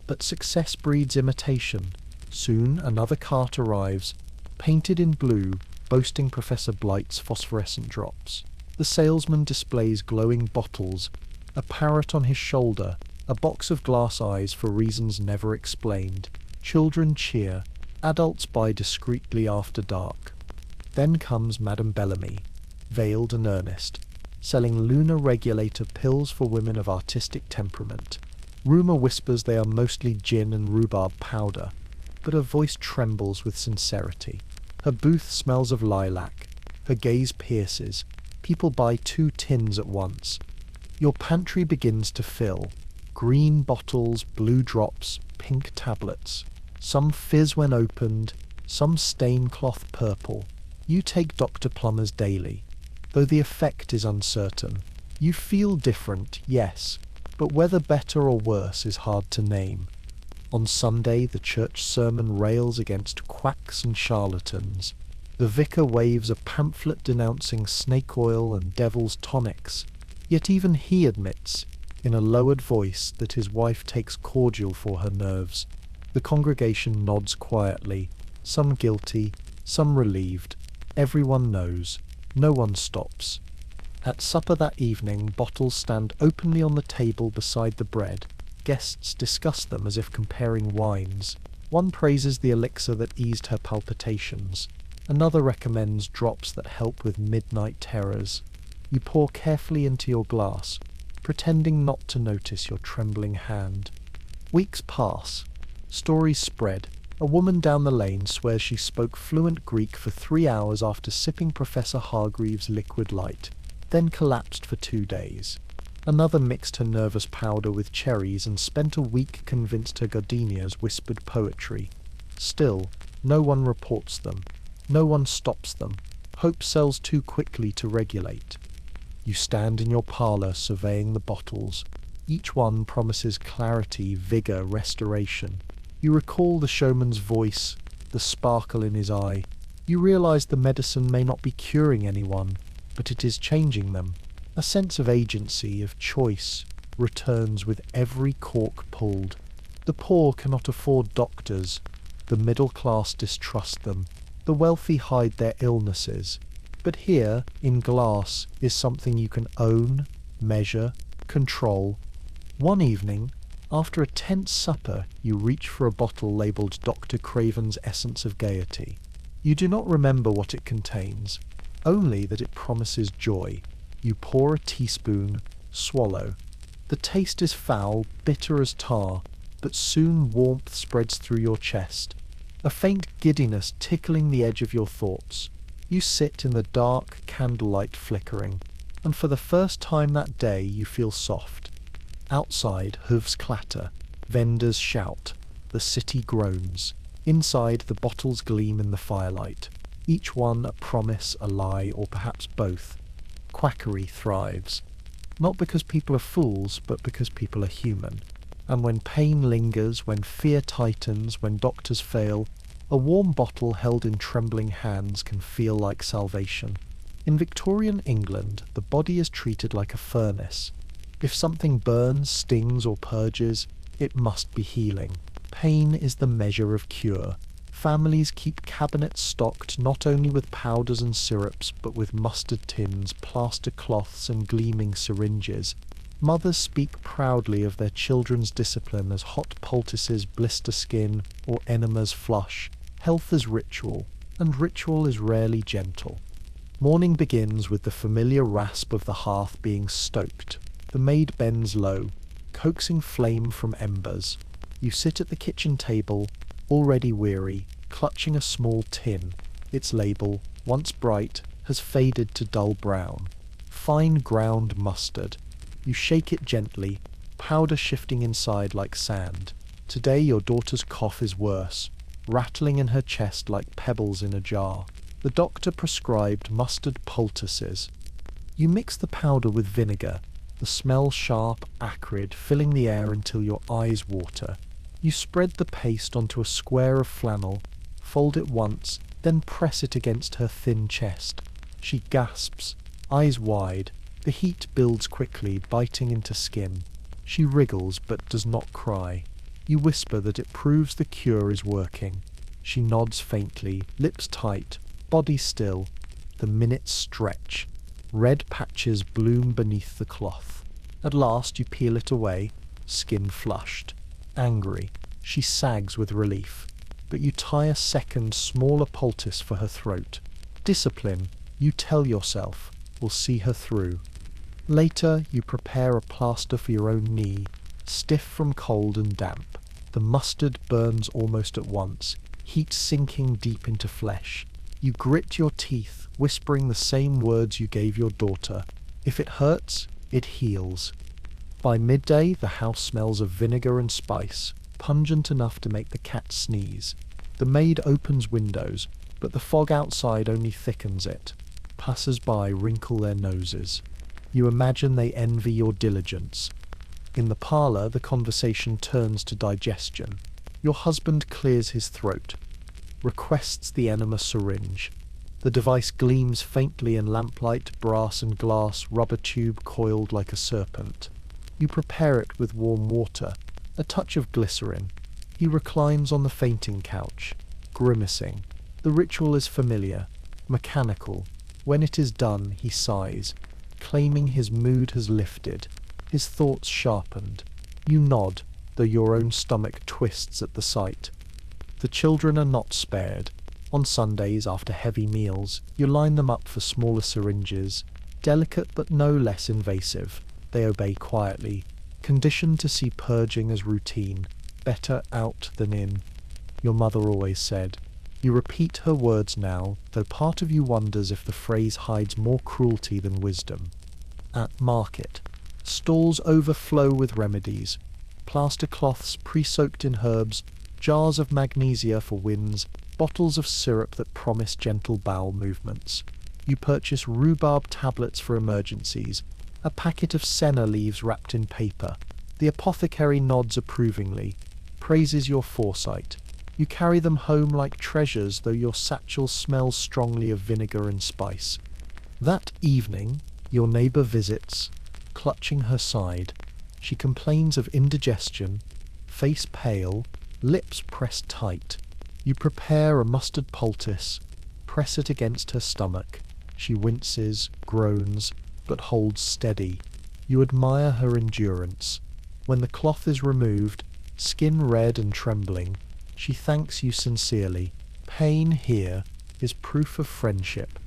But success breeds imitation. Soon another cart arrives, painted in blue, boasting Professor Blight's phosphorescent drops. The salesman displays glowing bottles, a parrot on his shoulder, a box of glass eyes for reasons never explained. Children cheer. Adults buy discreetly after dark. Then comes Madame Bellamy, veiled and earnest. selling lunar regulator pills for women of artistic temperament. Rumour whispers they are mostly gin and rhubarb powder, but her voice trembles with sincerity. Her booth smells of lilac. Her gaze pierces. People buy 2 tins at once. Your pantry begins to fill. Green bottles, blue drops, pink tablets. Some fizz when opened, some stain cloth purple. You take Dr. Plummer's daily. Though the effect is uncertain. You feel different, yes, but whether better or worse is hard to name. On Sunday, the church sermon rails against quacks and charlatans. The vicar waves a pamphlet denouncing snake oil and devil's tonics. Yet even he admits, in a lowered voice, that his wife takes cordial for her nerves. The congregation nods quietly, some guilty, some relieved. Everyone knows. No one stops. At supper that evening, bottles stand openly on the table beside the bread. Guests discuss them as if comparing wines. One praises the elixir that eased her palpitations. Another recommends drops that help with midnight terrors. You pour carefully into your glass, pretending not to notice your trembling hand. Weeks pass. Stories spread. A woman down the lane swears she spoke fluent Greek for 3 hours after sipping Professor Hargreaves' liquid light, then collapsed for 2 days. Another mixed her nervous powder with cherries and spent a week convinced her gardenias whispered poetry. Still, no one reports them. No one stops them. Hope sells too quickly to regulate. You stand in your parlour surveying the bottles. Each one promises clarity, vigour, restoration. You recall the showman's voice, the sparkle in his eye. You realise the medicine may not be curing anyone, but it is changing them. A sense of agency, of choice, returns with every cork pulled. The poor cannot afford doctors. The middle class distrust them. The wealthy hide their illnesses. But here, in glass, is something you can own, measure, control. One evening, after a tense supper, you reach for a bottle labelled Dr. Craven's Essence of Gaiety. You do not remember what it contains, only that it promises joy. You pour a teaspoon, swallow. The taste is foul, bitter as tar, but soon warmth spreads through your chest. A faint giddiness tickling the edge of your thoughts. You sit in the dark candlelight flickering, and for the first time that day you feel soft. Outside, hooves clatter, vendors shout, the city groans. Inside, the bottles gleam in the firelight, each one a promise, a lie, or perhaps both. Quackery thrives, not because people are fools, but because people are human. And when pain lingers, when fear tightens, when doctors fail, a warm bottle held in trembling hands can feel like salvation. In Victorian England, the body is treated like a furnace. If something burns, stings, or purges, it must be healing. Pain is the measure of cure. Families keep cabinets stocked not only with powders and syrups, but with mustard tins, plaster cloths, and gleaming syringes. Mothers speak proudly of their children's discipline as hot poultices blister skin or enemas flush. Health is ritual, and ritual is rarely gentle. Morning begins with the familiar rasp of the hearth being stoked. The maid bends low, coaxing flame from embers. You sit at the kitchen table, already weary, clutching a small tin. Its label, once bright, has faded to dull brown. Fine ground mustard. You shake it gently, powder shifting inside like sand. Today your daughter's cough is worse, rattling in her chest like pebbles in a jar. The doctor prescribed mustard poultices. You mix the powder with vinegar, the smell sharp, acrid, filling the air until your eyes water. You spread the paste onto a square of flannel, fold it once, then press it against her thin chest. She gasps, eyes wide. The heat builds quickly, biting into skin. She wriggles but does not cry. You whisper that it proves the cure is working. She nods faintly, lips tight, body still. The minutes stretch. Red patches bloom beneath the cloth. At last you peel it away, skin flushed. Angry, she sags with relief. But you tie a second, smaller poultice for her throat. Discipline, you tell yourself, will see her through. Later, you prepare a plaster for your own knee, stiff from cold and damp. The mustard burns almost at once, heat sinking deep into flesh. You grit your teeth, whispering the same words you gave your daughter. If it hurts, it heals. By midday, the house smells of vinegar and spice, pungent enough to make the cat sneeze. The maid opens windows, but the fog outside only thickens it. Passers-by wrinkle their noses. You imagine they envy your diligence. In the parlour, the conversation turns to digestion. Your husband clears his throat, requests the enema syringe. The device gleams faintly in lamplight, brass and glass, rubber tube coiled like a serpent. You prepare it with warm water, a touch of glycerin. He reclines on the fainting couch, grimacing. The ritual is familiar, mechanical. When it is done, he sighs, claiming his mood has lifted, his thoughts sharpened. You nod, though your own stomach twists at the sight. The children are not spared. On Sundays, after heavy meals, you line them up for smaller syringes, delicate but no less invasive. They obey quietly, conditioned to see purging as routine, better out than in. Your mother always said. You repeat her words now, though part of you wonders if the phrase hides more cruelty than wisdom. At market, stalls overflow with remedies, plaster cloths pre-soaked in herbs, jars of magnesia for winds, bottles of syrup that promise gentle bowel movements. You purchase rhubarb tablets for emergencies, a packet of senna leaves wrapped in paper. The apothecary nods approvingly, praises your foresight. You carry them home like treasures, though your satchel smells strongly of vinegar and spice. That evening, your neighbour visits, clutching her side. She complains of indigestion, face pale, lips pressed tight. You prepare a mustard poultice, press it against her stomach. She winces, groans, but holds steady. You admire her endurance. When the cloth is removed, skin red and trembling, she thanks you sincerely. Pain here is proof of friendship.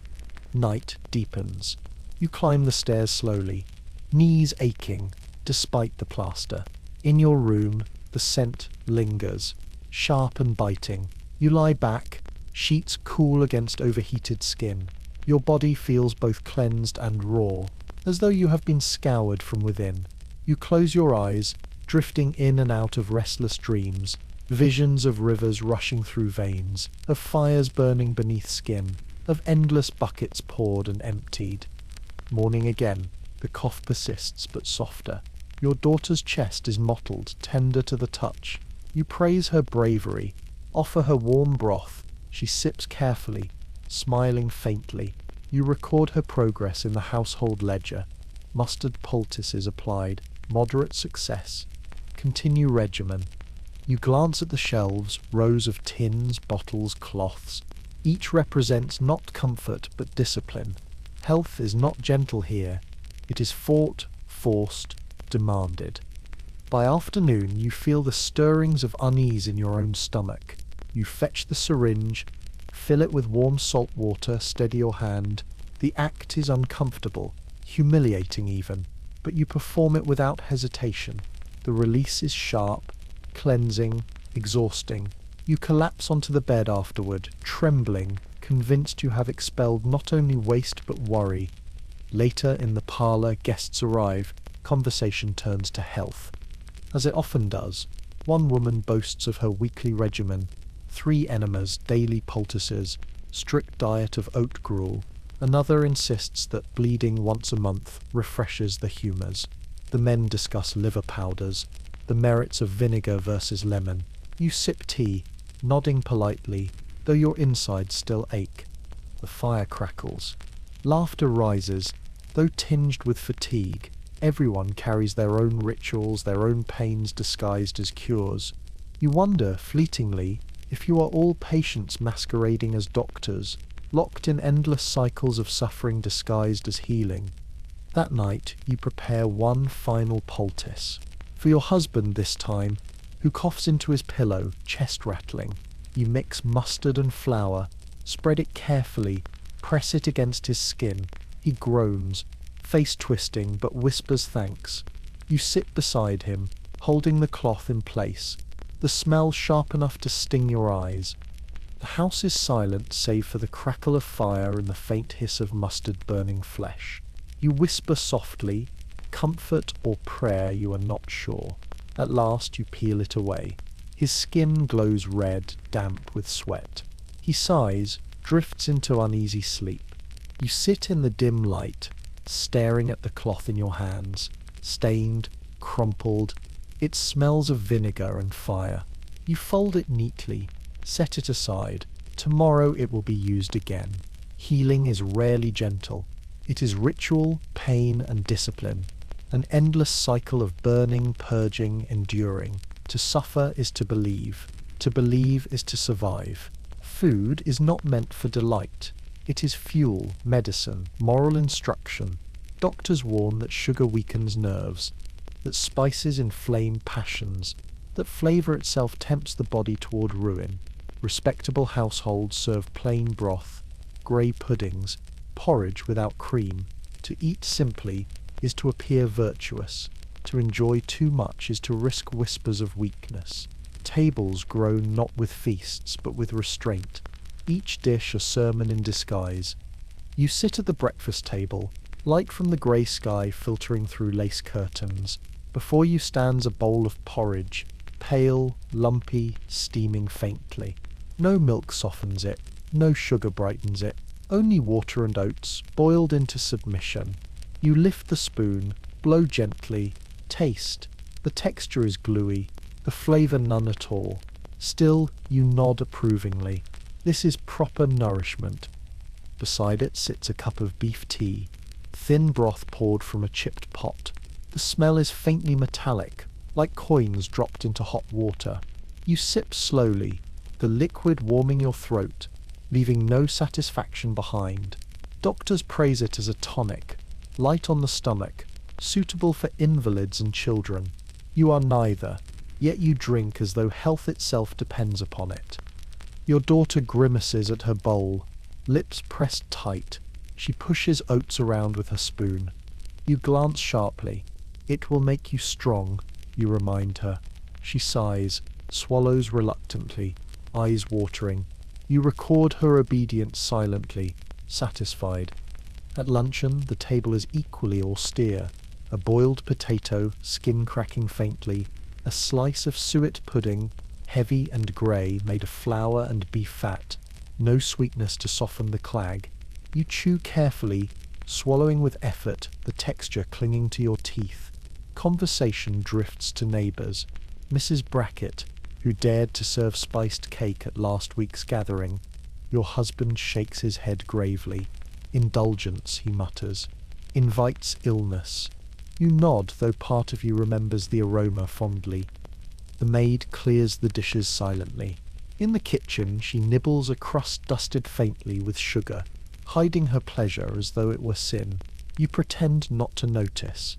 Night deepens. You climb the stairs slowly, knees aching, despite the plaster. In your room, the scent lingers, sharp and biting. You lie back, sheets cool against overheated skin. Your body feels both cleansed and raw, as though you have been scoured from within. You close your eyes, drifting in and out of restless dreams, visions of rivers rushing through veins, of fires burning beneath skin, of endless buckets poured and emptied. Morning again, the cough persists but softer. Your daughter's chest is mottled, tender to the touch. You praise her bravery, offer her warm broth. She sips carefully, smiling faintly. You record her progress in the household ledger. Mustard poultice is applied, moderate success. Continue regimen. You glance at the shelves, rows of tins, bottles, cloths. Each represents not comfort but discipline. Health is not gentle here. It is fought, forced, demanded. By afternoon, you feel the stirrings of unease in your own stomach. You fetch the syringe, fill it with warm salt water, steady your hand. The act is uncomfortable, humiliating even, but you perform it without hesitation. The release is sharp, cleansing, exhausting. You collapse onto the bed afterward, trembling, convinced you have expelled not only waste but worry. Later in the parlour, guests arrive. Conversation turns to health. As it often does, one woman boasts of her weekly regimen, 3 enemas, daily poultices, strict diet of oat gruel. Another insists that bleeding once a month refreshes the humours. The men discuss liver powders, the merits of vinegar versus lemon. You sip tea, nodding politely, though your insides still ache. The fire crackles. Laughter rises, though tinged with fatigue. Everyone carries their own rituals, their own pains disguised as cures. You wonder, fleetingly, if you are all patients masquerading as doctors, locked in endless cycles of suffering disguised as healing. That night, you prepare one final poultice. For your husband this time, who coughs into his pillow, chest rattling. You mix mustard and flour, spread it carefully, press it against his skin. He groans, face twisting but whispers thanks. You sit beside him, holding the cloth in place, the smell sharp enough to sting your eyes. The house is silent save for the crackle of fire and the faint hiss of mustard burning flesh. You whisper softly, comfort or prayer, you are not sure. At last you peel it away. His skin glows red, damp with sweat. He sighs, drifts into uneasy sleep. You sit in the dim light, staring at the cloth in your hands, stained, crumpled. It smells of vinegar and fire. You fold it neatly, set it aside. Tomorrow it will be used again. Healing is rarely gentle. It is ritual, pain, and discipline. An endless cycle of burning, purging, enduring. To suffer is to believe. To believe is to survive. Food is not meant for delight. It is fuel, medicine, moral instruction. Doctors warn that sugar weakens nerves, that spices inflame passions, that flavour itself tempts the body toward ruin. Respectable households serve plain broth, grey puddings, porridge without cream. To eat simply is to appear virtuous. To enjoy too much is to risk whispers of weakness. Tables grow not with feasts, but with restraint. Each dish a sermon in disguise. You sit at the breakfast table, light from the grey sky filtering through lace curtains. Before you stands a bowl of porridge, pale, lumpy, steaming faintly. No milk softens it, no sugar brightens it, only water and oats, boiled into submission. You lift the spoon, blow gently, taste. The texture is gluey, the flavour none at all. Still, you nod approvingly. This is proper nourishment. Beside it sits a cup of beef tea, thin broth poured from a chipped pot. The smell is faintly metallic, like coins dropped into hot water. You sip slowly, the liquid warming your throat, leaving no satisfaction behind. Doctors praise it as a tonic, light on the stomach, suitable for invalids and children. You are neither, yet you drink as though health itself depends upon it. Your daughter grimaces at her bowl, lips pressed tight. She pushes oats around with her spoon. You glance sharply. It will make you strong, you remind her. She sighs, swallows reluctantly, eyes watering. You record her obedience silently, satisfied. At luncheon, the table is equally austere. A boiled potato, skin cracking faintly, a slice of suet pudding, heavy and grey, made of flour and beef fat, no sweetness to soften the clag. You chew carefully, swallowing with effort, the texture clinging to your teeth. Conversation drifts to neighbours. Mrs. Brackett, who dared to serve spiced cake at last week's gathering. Your husband shakes his head gravely. Indulgence, he mutters. Invites illness. You nod, though part of you remembers the aroma fondly. The maid clears the dishes silently. In the kitchen, she nibbles a crust dusted faintly with sugar, hiding her pleasure as though it were sin. You pretend not to notice.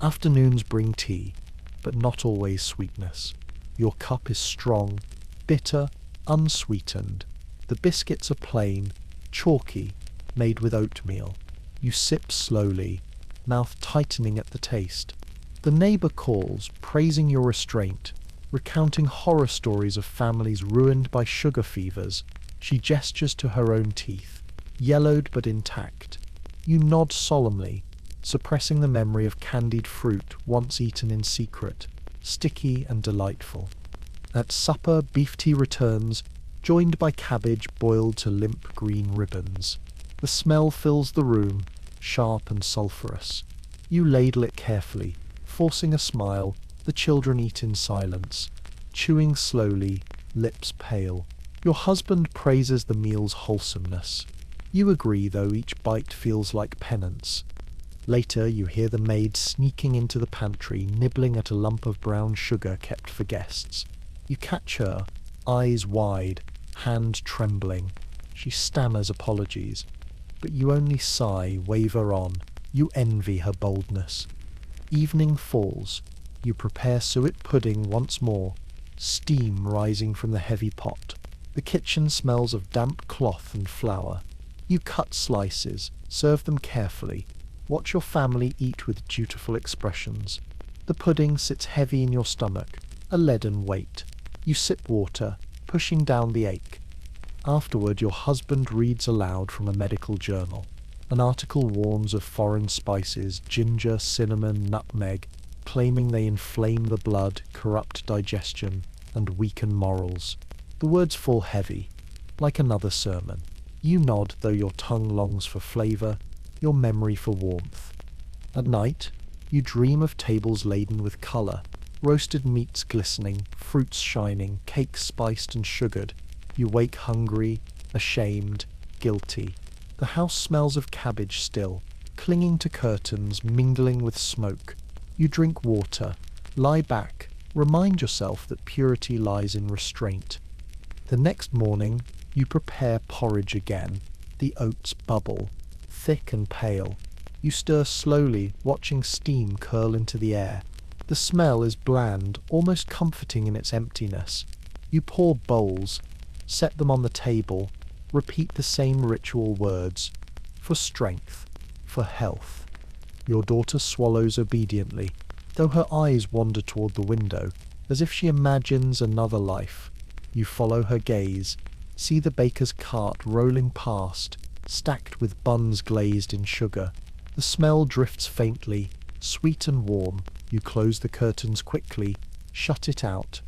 Afternoons bring tea, but not always sweetness. Your cup is strong, bitter, unsweetened. The biscuits are plain, chalky, made with oatmeal. You sip slowly, mouth tightening at the taste. The neighbour calls, praising your restraint, recounting horror stories of families ruined by sugar fevers. She gestures to her own teeth, yellowed but intact. You nod solemnly, suppressing the memory of candied fruit once eaten in secret, sticky and delightful. At supper, beef tea returns, joined by cabbage boiled to limp green ribbons. The smell fills the room, sharp and sulphurous. You ladle it carefully, forcing a smile. The children eat in silence, chewing slowly, lips pale. Your husband praises the meal's wholesomeness. You agree, though each bite feels like penance. Later, you hear the maid sneaking into the pantry, nibbling at a lump of brown sugar kept for guests. You catch her, eyes wide, hand trembling. She stammers apologies, but you only sigh, waver on. You envy her boldness. Evening falls. You prepare suet pudding once more, steam rising from the heavy pot. The kitchen smells of damp cloth and flour. You cut slices, serve them carefully. Watch your family eat with dutiful expressions. The pudding sits heavy in your stomach, a leaden weight. You sip water, pushing down the ache. Afterward, your husband reads aloud from a medical journal. An article warns of foreign spices, ginger, cinnamon, nutmeg, claiming they inflame the blood, corrupt digestion, and weaken morals. The words fall heavy, like another sermon. You nod, though your tongue longs for flavour, your memory for warmth. At night, you dream of tables laden with colour, roasted meats glistening, fruits shining, cakes spiced and sugared. You wake hungry, ashamed, guilty. The house smells of cabbage still, clinging to curtains, mingling with smoke. You drink water, lie back, remind yourself that purity lies in restraint. The next morning, you prepare porridge again. The oats bubble, thick and pale. You stir slowly, watching steam curl into the air. The smell is bland, almost comforting in its emptiness. You pour bowls, set them on the table, repeat the same ritual words. For strength, for health. Your daughter swallows obediently, though her eyes wander toward the window, as if she imagines another life. You follow her gaze, see the baker's cart rolling past, stacked with buns glazed in sugar. The smell drifts faintly, sweet and warm. You close the curtains quickly, shut it out.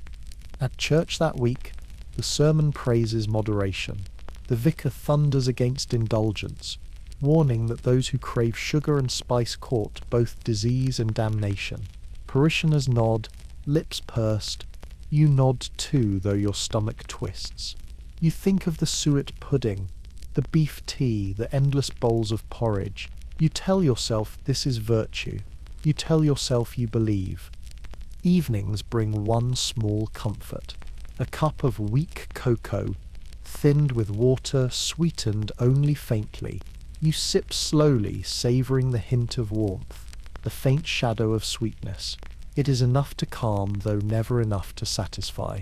At church that week, the sermon praises moderation. The vicar thunders against indulgence, warning that those who crave sugar and spice court both disease and damnation. Parishioners nod, lips pursed. You nod too, though your stomach twists. You think of the suet pudding, the beef tea, the endless bowls of porridge. You tell yourself this is virtue. You tell yourself you believe. Evenings bring one small comfort. A cup of weak cocoa, thinned with water, sweetened only faintly. You sip slowly, savouring the hint of warmth, the faint shadow of sweetness. It is enough to calm, though never enough to satisfy.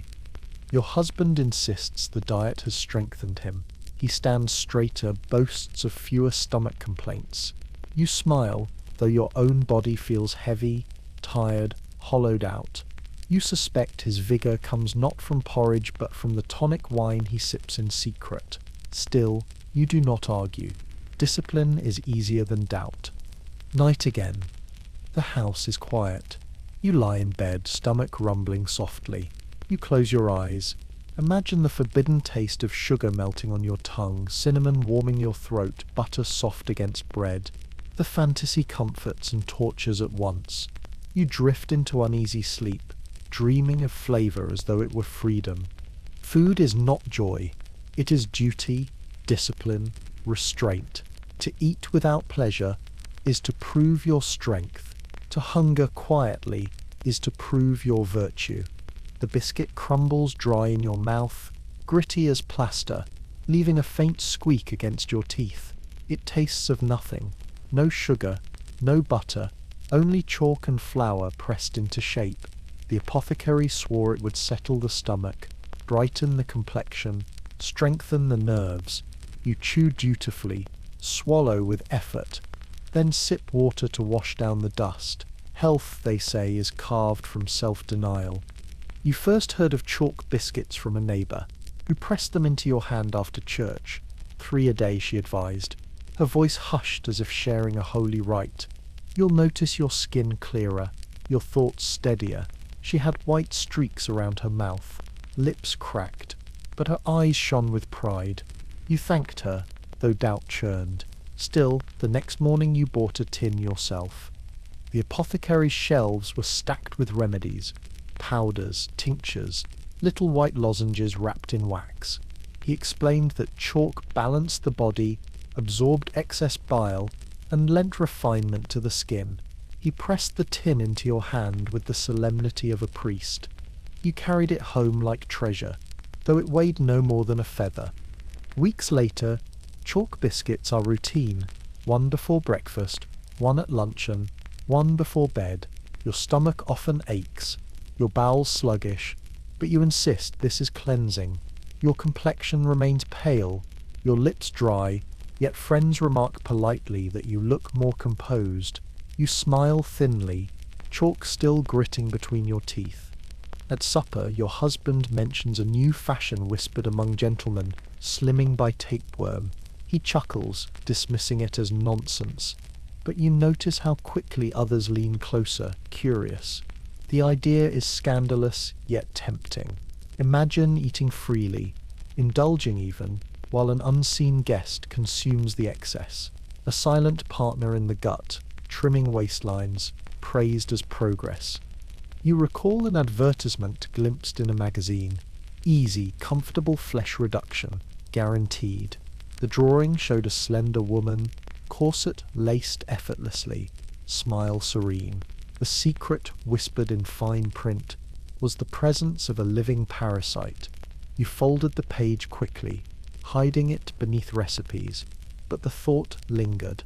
Your husband insists the diet has strengthened him. He stands straighter, boasts of fewer stomach complaints. You smile, though your own body feels heavy, tired, hollowed out. You suspect his vigour comes not from porridge but from the tonic wine he sips in secret. Still, you do not argue. Discipline is easier than doubt. Night again. The house is quiet. You lie in bed, stomach rumbling softly. You close your eyes. Imagine the forbidden taste of sugar melting on your tongue, cinnamon warming your throat, butter soft against bread. The fantasy comforts and tortures at once. You drift into uneasy sleep, dreaming of flavour as though it were freedom. Food is not joy. It is duty, discipline, restraint. To eat without pleasure is to prove your strength. To hunger quietly is to prove your virtue. The biscuit crumbles dry in your mouth, gritty as plaster, leaving a faint squeak against your teeth. It tastes of nothing. No sugar, no butter, only chalk and flour pressed into shape. The apothecary swore it would settle the stomach, brighten the complexion, strengthen the nerves. You chew dutifully, swallow with effort, then sip water to wash down the dust. Health, they say, is carved from self-denial. You first heard of chalk biscuits from a neighbour, who pressed them into your hand after church. 3 a day, she advised. Her voice hushed as if sharing a holy rite. You'll notice your skin clearer, your thoughts steadier. She had white streaks around her mouth, lips cracked, but her eyes shone with pride. You thanked her, though doubt churned. Still, the next morning you bought a tin yourself. The apothecary's shelves were stacked with remedies, powders, tinctures, little white lozenges wrapped in wax. He explained that chalk balanced the body, absorbed excess bile, and lent refinement to the skin. He pressed the tin into your hand with the solemnity of a priest. You carried it home like treasure, though it weighed no more than a feather. Weeks later, chalk biscuits are routine. 1 before breakfast, 1 at luncheon, 1 before bed. Your stomach often aches, your bowels sluggish, but you insist this is cleansing. Your complexion remains pale, your lips dry, Yet friends remark politely that you look more composed. You smile thinly, chalk still gritting between your teeth. At supper, your husband mentions a new fashion whispered among gentlemen, slimming by tapeworm. He chuckles, dismissing it as nonsense. But you notice how quickly others lean closer, curious. The idea is scandalous, yet tempting. Imagine eating freely, indulging even, while an unseen guest consumes the excess. A silent partner in the gut, trimming waistlines, praised as progress. You recall an advertisement glimpsed in a magazine. Easy, comfortable flesh reduction, guaranteed. The drawing showed a slender woman, corset laced effortlessly, smile serene. The secret, whispered in fine print, was the presence of a living parasite. You folded the page quickly, hiding it beneath recipes, but the thought lingered.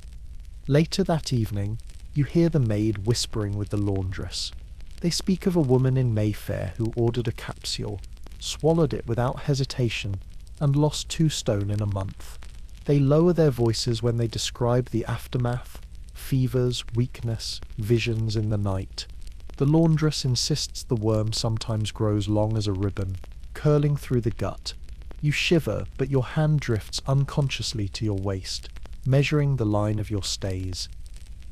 Later that evening, you hear the maid whispering with the laundress. They speak of a woman in Mayfair who ordered a capsule, swallowed it without hesitation, and lost 2 stone in a month. They lower their voices when they describe the aftermath, fevers, weakness, visions in the night. The laundress insists the worm sometimes grows long as a ribbon, curling through the gut. You shiver, but your hand drifts unconsciously to your waist, measuring the line of your stays.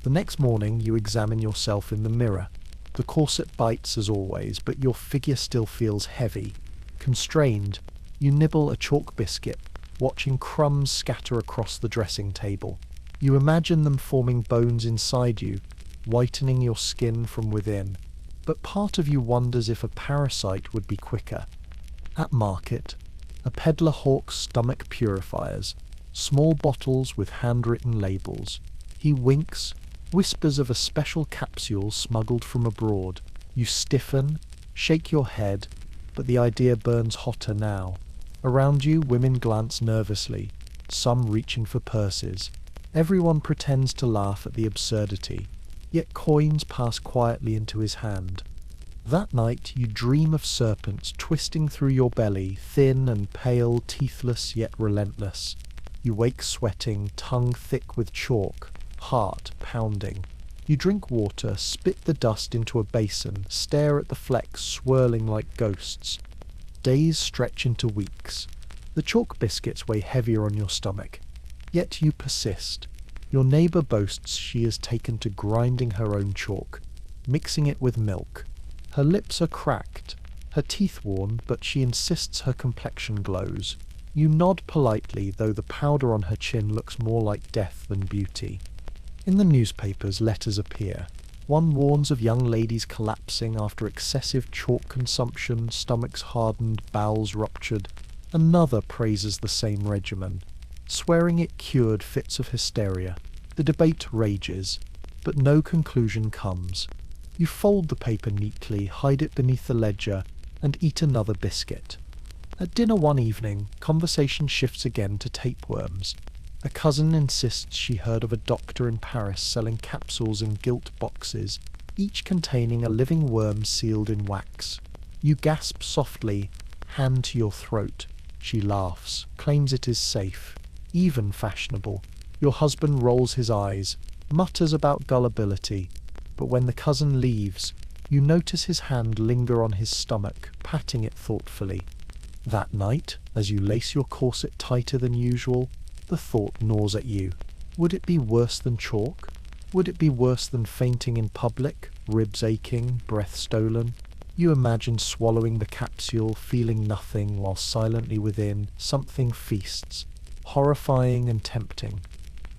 The next morning you examine yourself in the mirror. The corset bites as always, but your figure still feels heavy. Constrained, you nibble a chalk biscuit, watching crumbs scatter across the dressing table. You imagine them forming bones inside you, whitening your skin from within. But part of you wonders if a parasite would be quicker. At market, a peddler hawks stomach purifiers, small bottles with handwritten labels. He winks, whispers of a special capsule smuggled from abroad. You stiffen, shake your head, but the idea burns hotter now. Around you, women glance nervously, some reaching for purses. Everyone pretends to laugh at the absurdity, yet coins pass quietly into his hand. That night you dream of serpents twisting through your belly, thin and pale, teethless yet relentless. You wake sweating, tongue thick with chalk, heart pounding. You drink water, spit the dust into a basin, stare at the flecks swirling like ghosts. Days stretch into weeks. The chalk biscuits weigh heavier on your stomach. Yet you persist. Your neighbour boasts she has taken to grinding her own chalk, mixing it with milk. Her lips are cracked, her teeth worn, but she insists her complexion glows. You nod politely, though the powder on her chin looks more like death than beauty. In the newspapers, letters appear. One warns of young ladies collapsing after excessive chalk consumption, stomachs hardened, bowels ruptured. Another praises the same regimen, swearing it cured fits of hysteria. The debate rages, but no conclusion comes. You fold the paper neatly, hide it beneath the ledger, and eat another biscuit. At dinner one evening, conversation shifts again to tapeworms. A cousin insists she heard of a doctor in Paris selling capsules in gilt boxes, each containing a living worm sealed in wax. You gasp softly, hand to your throat. She laughs, claims it is safe, even fashionable. Your husband rolls his eyes, mutters about gullibility, but when the cousin leaves, you notice his hand linger on his stomach, patting it thoughtfully. That night, as you lace your corset tighter than usual, the thought gnaws at you. Would it be worse than chalk? Would it be worse than fainting in public, ribs aching, breath stolen? You imagine swallowing the capsule, feeling nothing, while silently within, something feasts, horrifying and tempting.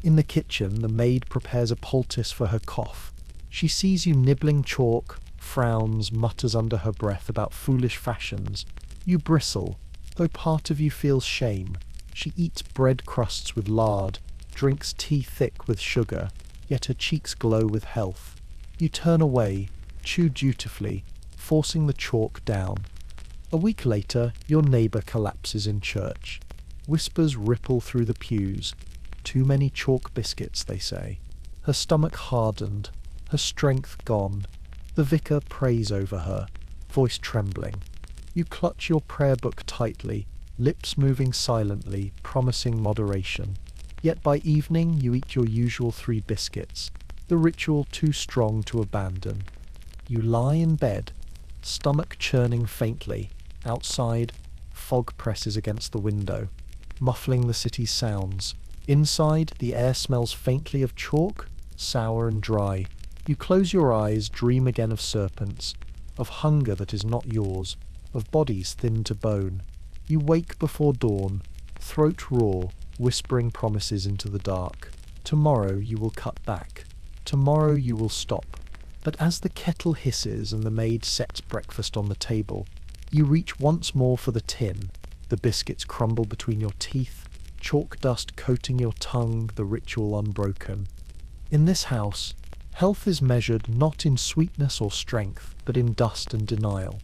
In the kitchen, the maid prepares a poultice for her cough. She sees you nibbling chalk, frowns, mutters under her breath about foolish fashions. You bristle, though part of you feels shame. She eats bread crusts with lard, drinks tea thick with sugar, yet her cheeks glow with health. You turn away, chew dutifully, forcing the chalk down. A week later, your neighbour collapses in church. Whispers ripple through the pews. Too many chalk biscuits, they say. Her stomach hardened, her strength gone. The vicar prays over her, voice trembling. You clutch your prayer book tightly, lips moving silently, promising moderation. Yet by evening you eat your usual 3 biscuits, the ritual too strong to abandon. You lie in bed, stomach churning faintly. Outside, fog presses against the window, muffling the city's sounds. Inside, the air smells faintly of chalk, sour and dry. You close your eyes, dream again of serpents, of hunger that is not yours, of bodies thin to bone. You wake before dawn, throat raw, whispering promises into the dark. Tomorrow you will cut back. Tomorrow you will stop. But as the kettle hisses and the maid sets breakfast on the table, you reach once more for the tin. The biscuits crumble between your teeth, chalk dust coating your tongue, the ritual unbroken. In this house, health is measured not in sweetness or strength, but in dust and denial.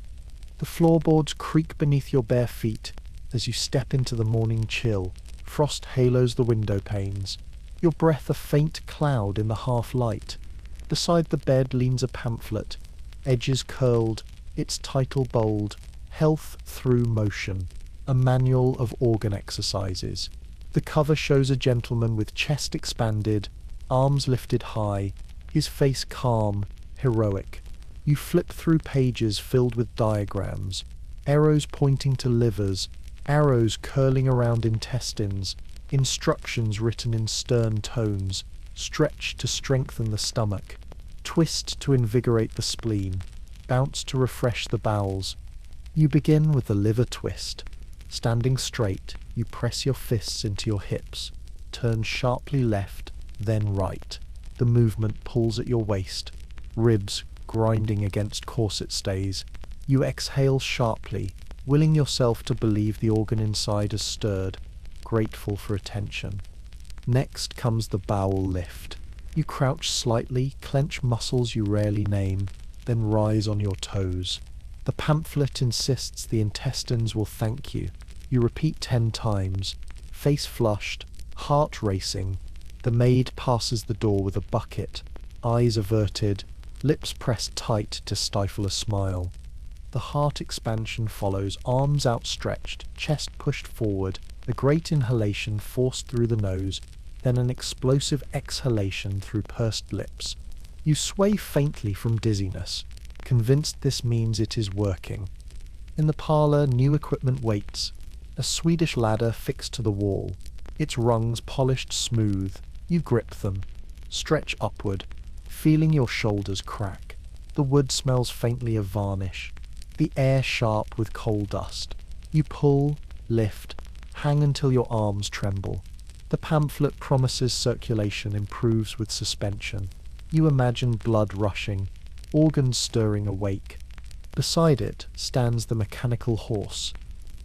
The floorboards creak beneath your bare feet as you step into the morning chill. Frost halos the window panes. Your breath a faint cloud in the half-light. Beside the bed leans a pamphlet, edges curled, its title bold, Health Through Motion, a manual of organ exercises. The cover shows a gentleman with chest expanded, arms lifted high, his face calm, heroic. You flip through pages filled with diagrams, arrows pointing to livers, arrows curling around intestines, instructions written in stern tones, stretch to strengthen the stomach, twist to invigorate the spleen, bounce to refresh the bowels. You begin with the liver twist. Standing straight, you press your fists into your hips, turn sharply left, then right. The movement pulls at your waist, ribs grinding against corset stays. You exhale sharply, willing yourself to believe the organ inside has stirred, grateful for attention. Next comes the bowel lift. You crouch slightly, clench muscles you rarely name, then rise on your toes. The pamphlet insists the intestines will thank you. You repeat 10 times, face flushed, heart racing. The maid passes the door with a bucket, eyes averted, lips pressed tight to stifle a smile. The heart expansion follows, arms outstretched, chest pushed forward, a great inhalation forced through the nose, then an explosive exhalation through pursed lips. You sway faintly from dizziness, convinced this means it is working. In the parlour, new equipment waits, a Swedish ladder fixed to the wall, its rungs polished smooth. You grip them, stretch upward, feeling your shoulders crack. The wood smells faintly of varnish, the air sharp with coal dust. You pull, lift, hang until your arms tremble. The pamphlet promises circulation improves with suspension. You imagine blood rushing, organs stirring awake. Beside it stands the mechanical horse,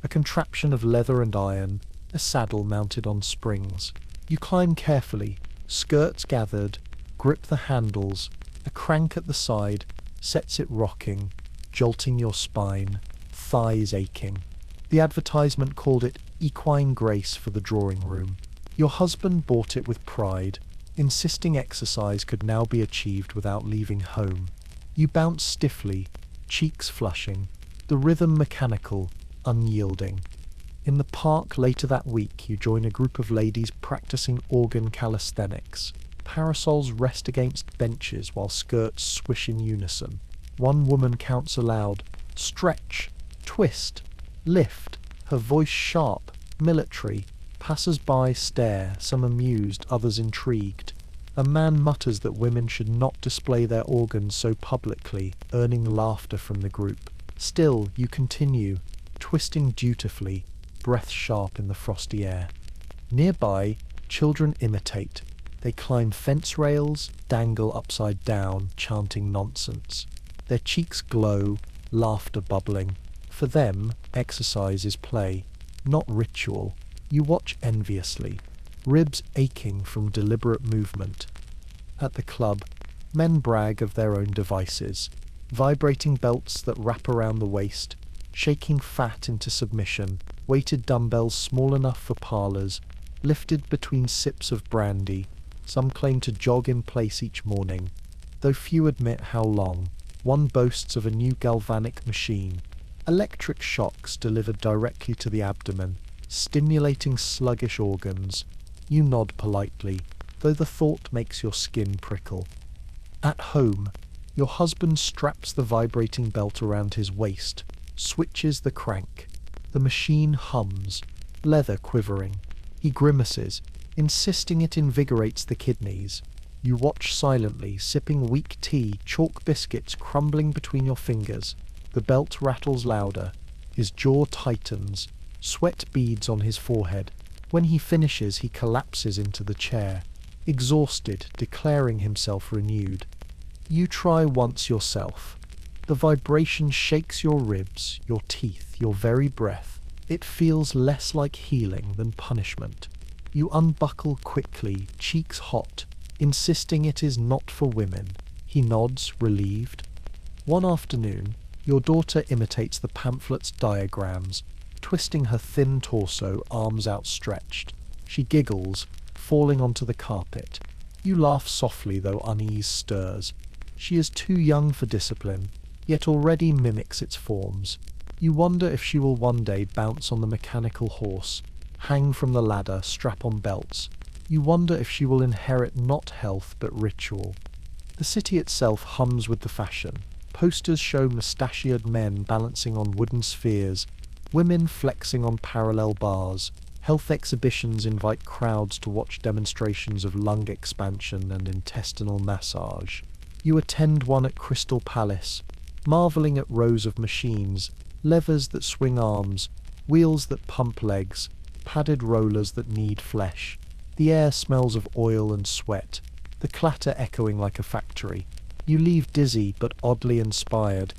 a contraption of leather and iron, a saddle mounted on springs. You climb carefully, skirts gathered, grip the handles, a crank at the side sets it rocking, jolting your spine, thighs aching. The advertisement called it equine grace for the drawing room. Your husband bought it with pride, insisting exercise could now be achieved without leaving home. You bounce stiffly, cheeks flushing, the rhythm mechanical, unyielding. In the park later that week, you join a group of ladies practicing organ calisthenics. Parasols rest against benches while skirts swish in unison. One woman counts aloud, stretch, twist, lift, her voice sharp, military. Passers-by stare, some amused, others intrigued. A man mutters that women should not display their organs so publicly, earning laughter from the group. Still, you continue, twisting dutifully, breath sharp in the frosty air. Nearby, children imitate. They climb fence rails, dangle upside down, chanting nonsense. Their cheeks glow, laughter bubbling. For them, exercise is play, not ritual. You watch enviously, ribs aching from deliberate movement. At the club, men brag of their own devices, vibrating belts that wrap around the waist, shaking fat into submission, weighted dumbbells small enough for parlours, lifted between sips of brandy. Some claim to jog in place each morning, though few admit how long. One boasts of a new galvanic machine, electric shocks delivered directly to the abdomen, stimulating sluggish organs. You nod politely, though the thought makes your skin prickle. At home, your husband straps the vibrating belt around his waist, switches the crank. The machine hums, leather quivering. He grimaces, insisting it invigorates the kidneys. You watch silently, sipping weak tea, chalk biscuits crumbling between your fingers. The belt rattles louder. His jaw tightens, sweat beads on his forehead. When he finishes, he collapses into the chair, exhausted, declaring himself renewed. You try once yourself. The vibration shakes your ribs, your teeth, your very breath. It feels less like healing than punishment. You unbuckle quickly, cheeks hot, insisting it is not for women. He nods, relieved. One afternoon, your daughter imitates the pamphlet's diagrams, twisting her thin torso, arms outstretched. She giggles, falling onto the carpet. You laugh softly, though unease stirs. She is too young for discipline, yet already mimics its forms. You wonder if she will one day bounce on the mechanical horse, hang from the ladder, strap on belts. You wonder if she will inherit not health but ritual. The city itself hums with the fashion. Posters show mustachioed men balancing on wooden spheres, women flexing on parallel bars. Health exhibitions invite crowds to watch demonstrations of lung expansion and intestinal massage. You attend one at Crystal Palace, marveling at rows of machines, levers that swing arms, wheels that pump legs, padded rollers that knead flesh. The air smells of oil and sweat, the clatter echoing like a factory. You leave dizzy but oddly inspired.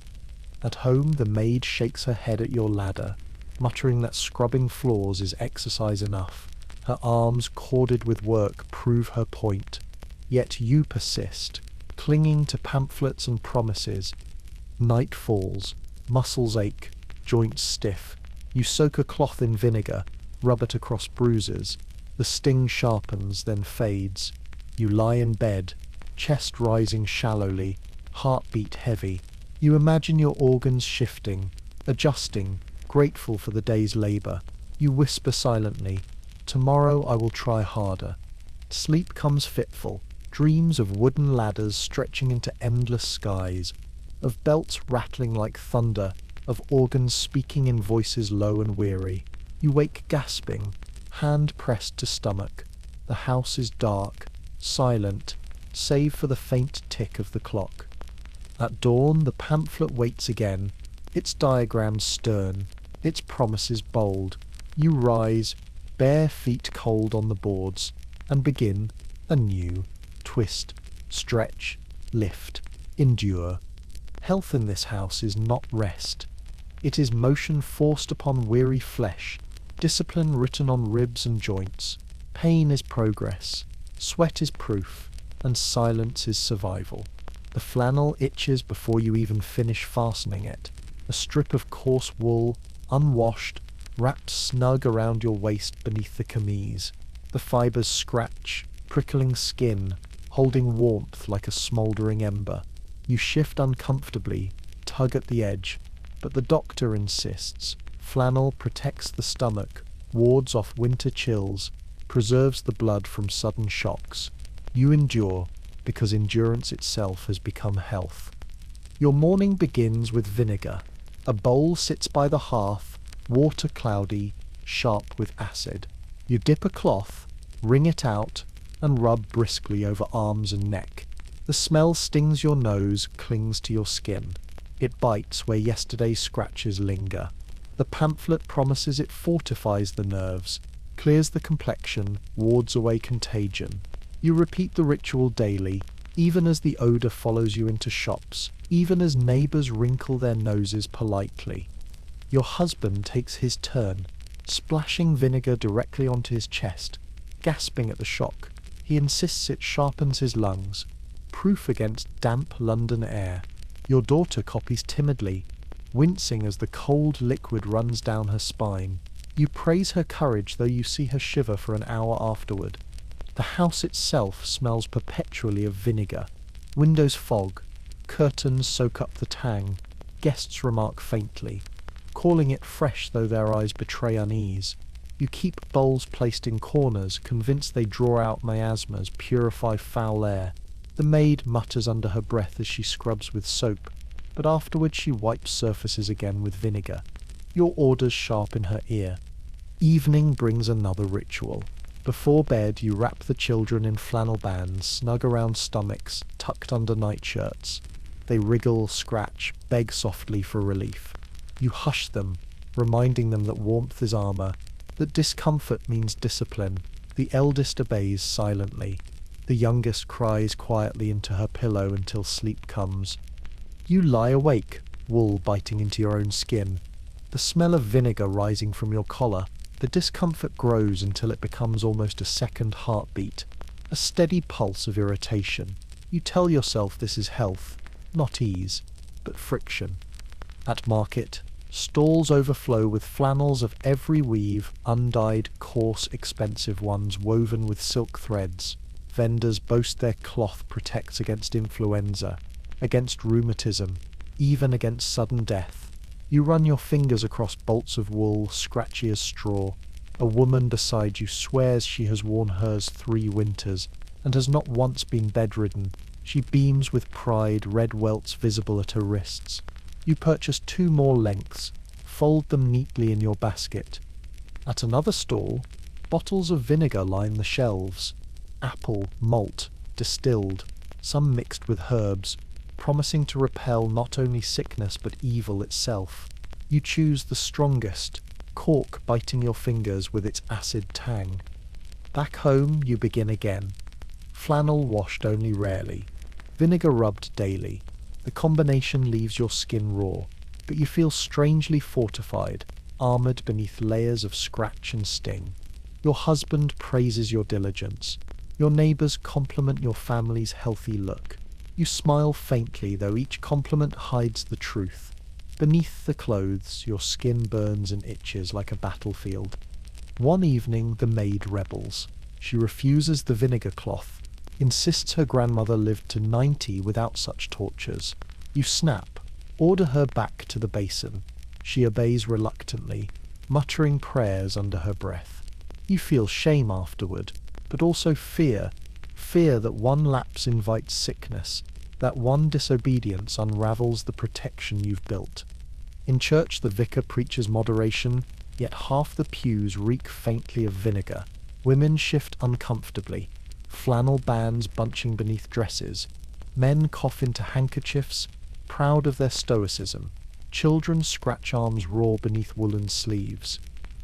At home, the maid shakes her head at your ladder, muttering that scrubbing floors is exercise enough. Her arms, corded with work, prove her point. Yet you persist, clinging to pamphlets and promises. Night falls, muscles ache, joints stiff. You soak a cloth in vinegar, rub it across bruises. The sting sharpens, then fades. You lie in bed, chest rising shallowly, heartbeat heavy. You imagine your organs shifting, adjusting, grateful for the day's labor. You whisper silently, "Tomorrow I will try harder." Sleep comes fitful, dreams of wooden ladders stretching into endless skies, of belts rattling like thunder, of organs speaking in voices low and weary. You wake gasping, hand pressed to stomach. The house is dark, silent, save for the faint tick of the clock. At dawn, the pamphlet waits again, its diagrams stern, its promises bold. You rise, bare feet cold on the boards, and begin anew. Twist, stretch, lift, endure. Health in this house is not rest. It is motion forced upon weary flesh, discipline written on ribs and joints. Pain is progress, sweat is proof, and silence is survival. The flannel itches before you even finish fastening it. A strip of coarse wool, unwashed, wrapped snug around your waist beneath the camise. The fibers scratch, prickling skin, holding warmth like a smouldering ember. You shift uncomfortably, tug at the edge, but the doctor insists. Flannel protects the stomach, wards off winter chills, preserves the blood from sudden shocks. You endure, because endurance itself has become health. Your morning begins with vinegar. A bowl sits by the hearth, water cloudy, sharp with acid. You dip a cloth, wring it out, and rub briskly over arms and neck. The smell stings your nose, clings to your skin. It bites where yesterday's scratches linger. The pamphlet promises it fortifies the nerves, clears the complexion, wards away contagion. You repeat the ritual daily, even as the odour follows you into shops, even as neighbours wrinkle their noses politely. Your husband takes his turn, splashing vinegar directly onto his chest. Gasping at the shock, he insists it sharpens his lungs, proof against damp London air. Your daughter copies timidly, wincing as the cold liquid runs down her spine. You praise her courage, though you see her shiver for an hour afterward. The house itself smells perpetually of vinegar. Windows fog, curtains soak up the tang. Guests remark faintly, calling it fresh though their eyes betray unease. You keep bowls placed in corners, convinced they draw out miasmas, purify foul air. The maid mutters under her breath as she scrubs with soap, but afterwards she wipes surfaces again with vinegar. Your orders sharpen her ear. Evening brings another ritual. Before bed, you wrap the children in flannel bands, snug around stomachs, tucked under nightshirts. They wriggle, scratch, beg softly for relief. You hush them, reminding them that warmth is armor, that discomfort means discipline. The eldest obeys silently. The youngest cries quietly into her pillow until sleep comes. You lie awake, wool biting into your own skin, the smell of vinegar rising from your collar. The discomfort grows until it becomes almost a second heartbeat, a steady pulse of irritation. You tell yourself this is health, not ease, but friction. At market, stalls overflow with flannels of every weave, undyed, coarse, expensive ones woven with silk threads. Vendors boast their cloth protects against influenza, against rheumatism, even against sudden death. You run your fingers across bolts of wool, scratchy as straw. A woman beside you swears she has worn hers 3 winters, and has not once been bedridden. She beams with pride, red welts visible at her wrists. You purchase 2 more lengths, fold them neatly in your basket. At another stall, bottles of vinegar line the shelves. Apple, malt, distilled, some mixed with herbs, promising to repel not only sickness but evil itself. You choose the strongest, cork biting your fingers with its acid tang. Back home you begin again. Flannel washed only rarely, vinegar rubbed daily. The combination leaves your skin raw, but you feel strangely fortified, armoured beneath layers of scratch and sting. Your husband praises your diligence. Your neighbours compliment your family's healthy look. You smile faintly, though each compliment hides the truth. Beneath the clothes, your skin burns and itches like a battlefield. One evening, the maid rebels. She refuses the vinegar cloth, insists her grandmother lived to 90 without such tortures. You snap, order her back to the basin. She obeys reluctantly, muttering prayers under her breath. You feel shame afterward, but also fear that one lapse invites sickness, that one disobedience unravels the protection you've built. In church the vicar preaches moderation, yet half the pews reek faintly of vinegar. Women shift uncomfortably, flannel bands bunching beneath dresses. Men cough into handkerchiefs, proud of their stoicism. Children scratch arms raw beneath woolen sleeves.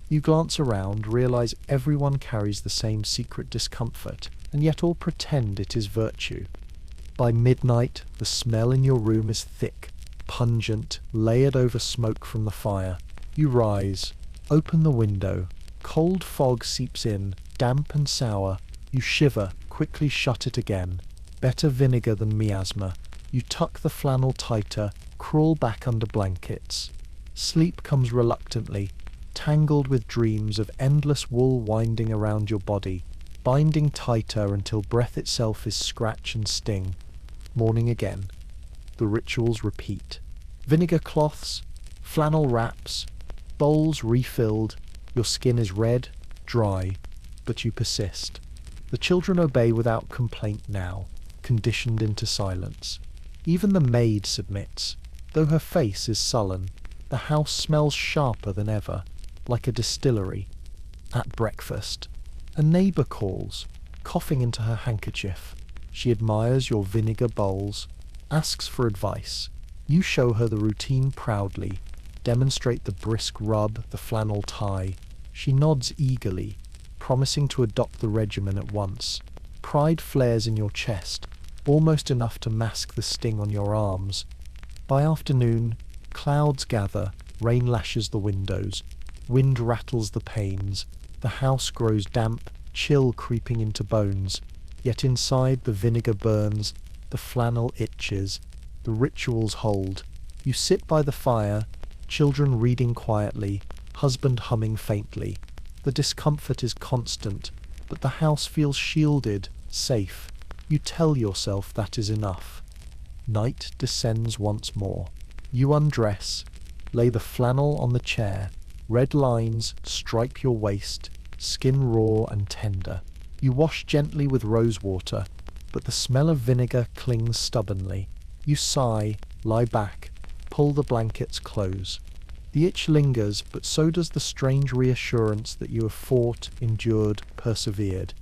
You glance around, realize everyone carries the same secret discomfort, and yet all pretend it is virtue. By midnight, the smell in your room is thick, pungent, layered over smoke from the fire. You rise, open the window. Cold fog seeps in, damp and sour. You shiver, quickly shut it again. Better vinegar than miasma. You tuck the flannel tighter, crawl back under blankets. Sleep comes reluctantly, tangled with dreams of endless wool winding around your body, binding tighter until breath itself is scratch and sting. Morning again. The rituals repeat. Vinegar cloths, flannel wraps, bowls refilled. Your skin is red, dry, but you persist. The children obey without complaint now, conditioned into silence. Even the maid submits, though her face is sullen. The house smells sharper than ever, like a distillery. At breakfast, a neighbour calls, coughing into her handkerchief. She admires your vinegar bowls, asks for advice. You show her the routine proudly, demonstrate the brisk rub, the flannel tie. She nods eagerly, promising to adopt the regimen at once. Pride flares in your chest, almost enough to mask the sting on your arms. By afternoon, clouds gather, rain lashes the windows, wind rattles the panes. The house grows damp, chill creeping into bones. Yet inside the vinegar burns, the flannel itches, the rituals hold. You sit by the fire, children reading quietly, husband humming faintly. The discomfort is constant, but the house feels shielded, safe. You tell yourself that is enough. Night descends once more. You undress, lay the flannel on the chair, Red lines stripe your waist, skin raw and tender. You wash gently with rose water, but the smell of vinegar clings stubbornly. You sigh, lie back, pull the blankets close. The itch lingers, but so does the strange reassurance that you have fought, endured, persevered.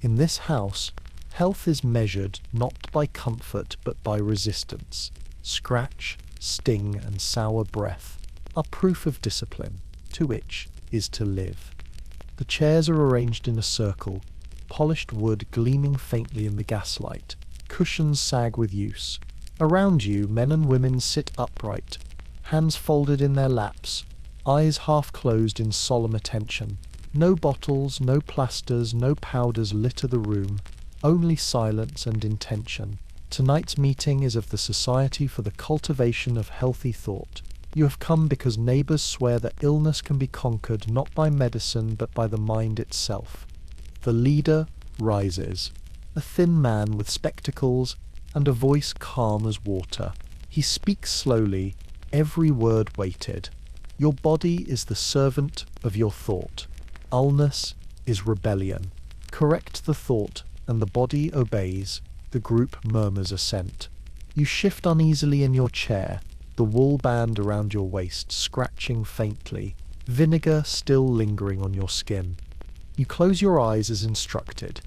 In this house, health is measured not by comfort but by resistance. Scratch, sting, and sour breath are proof of discipline. To itch is to live. The chairs are arranged in a circle, polished wood gleaming faintly in the gaslight. Cushions sag with use. Around you, men and women sit upright, hands folded in their laps, eyes half closed in solemn attention. No bottles, no plasters, no powders litter the room, only silence and intention. Tonight's meeting is of the Society for the Cultivation of Healthy Thought. You have come because neighbors swear that illness can be conquered not by medicine but by the mind itself. The leader rises, a thin man with spectacles and a voice calm as water. He speaks slowly, every word weighted. Your body is the servant of your thought. Illness is rebellion. Correct the thought, and the body obeys. The group murmurs assent. You shift uneasily in your chair, the wool band around your waist scratching faintly, vinegar still lingering on your skin. You close your eyes as instructed.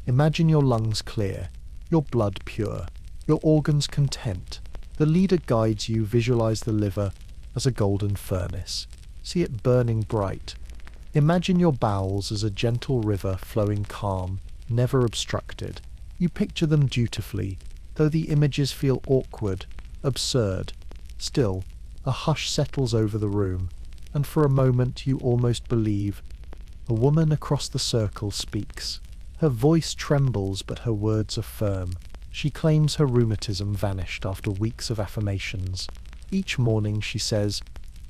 Imagine your lungs clear, your blood pure, your organs content. The leader guides you. Visualize the liver as a golden furnace. See it burning bright. Imagine your bowels as a gentle river flowing calm, never obstructed. You picture them dutifully, though the images feel awkward, absurd. Still, a hush settles over the room, and for a moment you almost believe. A woman across the circle speaks. Her voice trembles, but her words are firm. She claims her rheumatism vanished after weeks of affirmations. Each morning she says,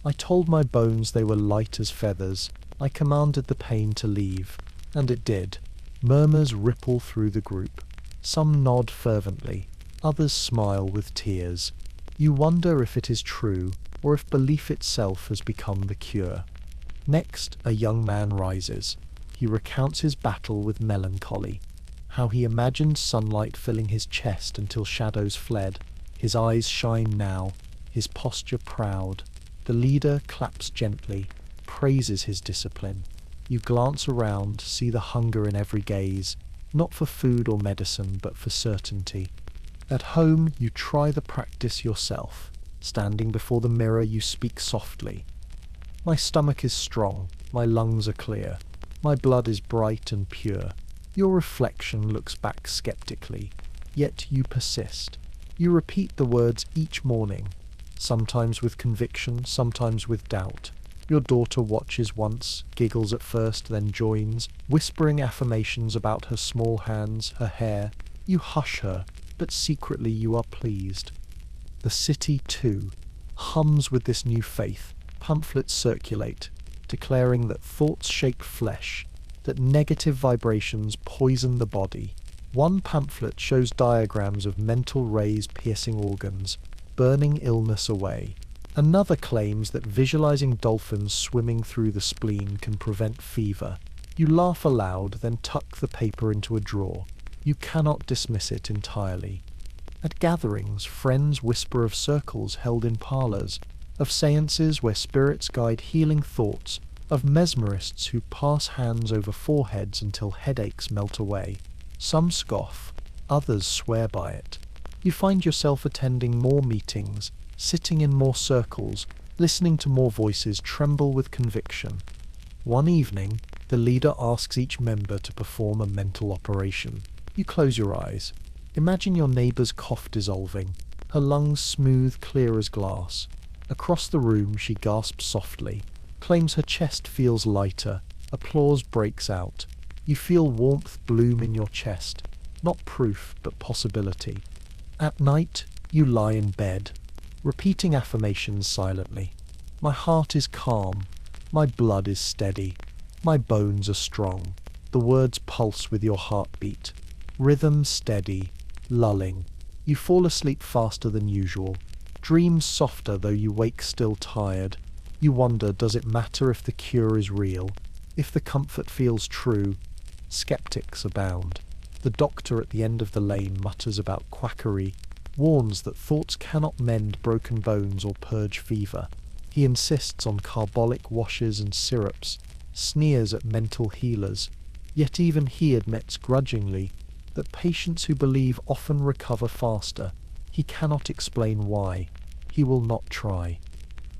"I told my bones they were light as feathers. I commanded the pain to leave." And it did. Murmurs ripple through the group. Some nod fervently. Others smile with tears. You wonder if it is true, or if belief itself has become the cure. Next, a young man rises. He recounts his battle with melancholy, how he imagined sunlight filling his chest until shadows fled. His eyes shine now, his posture proud. The leader claps gently, praises his discipline. You glance around, see the hunger in every gaze, not for food or medicine, but for certainty. At home, you try the practice yourself. Standing before the mirror, you speak softly. My stomach is strong, my lungs are clear, my blood is bright and pure. Your reflection looks back skeptically, yet you persist. You repeat the words each morning, sometimes with conviction, sometimes with doubt. Your daughter watches once, giggles at first, then joins, whispering affirmations about her small hands, her hair. You hush her, but secretly you are pleased. The city, too, hums with this new faith. Pamphlets circulate, declaring that thoughts shape flesh, that negative vibrations poison the body. One pamphlet shows diagrams of mental rays piercing organs, burning illness away. Another claims that visualizing dolphins swimming through the spleen can prevent fever. You laugh aloud, then tuck the paper into a drawer. You cannot dismiss it entirely. At gatherings, friends whisper of circles held in parlors, of seances where spirits guide healing thoughts, of mesmerists who pass hands over foreheads until headaches melt away. Some scoff, others swear by it. You find yourself attending more meetings, sitting in more circles, listening to more voices tremble with conviction. One evening, the leader asks each member to perform a mental operation. You close your eyes. Imagine your neighbor's cough dissolving, her lungs smooth, clear as glass. Across the room, she gasps softly, claims her chest feels lighter. Applause breaks out. You feel warmth bloom in your chest, not proof, but possibility. At night, you lie in bed, repeating affirmations silently. My heart is calm, my blood is steady, my bones are strong. The words pulse with your heartbeat. Rhythm steady, lulling. You fall asleep faster than usual. Dreams softer though you wake still tired. You wonder, does it matter if the cure is real? If the comfort feels true? Skeptics abound. The doctor at the end of the lane mutters about quackery, warns that thoughts cannot mend broken bones or purge fever. He insists on carbolic washes and syrups, sneers at mental healers, yet even he admits grudgingly that patients who believe often recover faster. He cannot explain why. He will not try.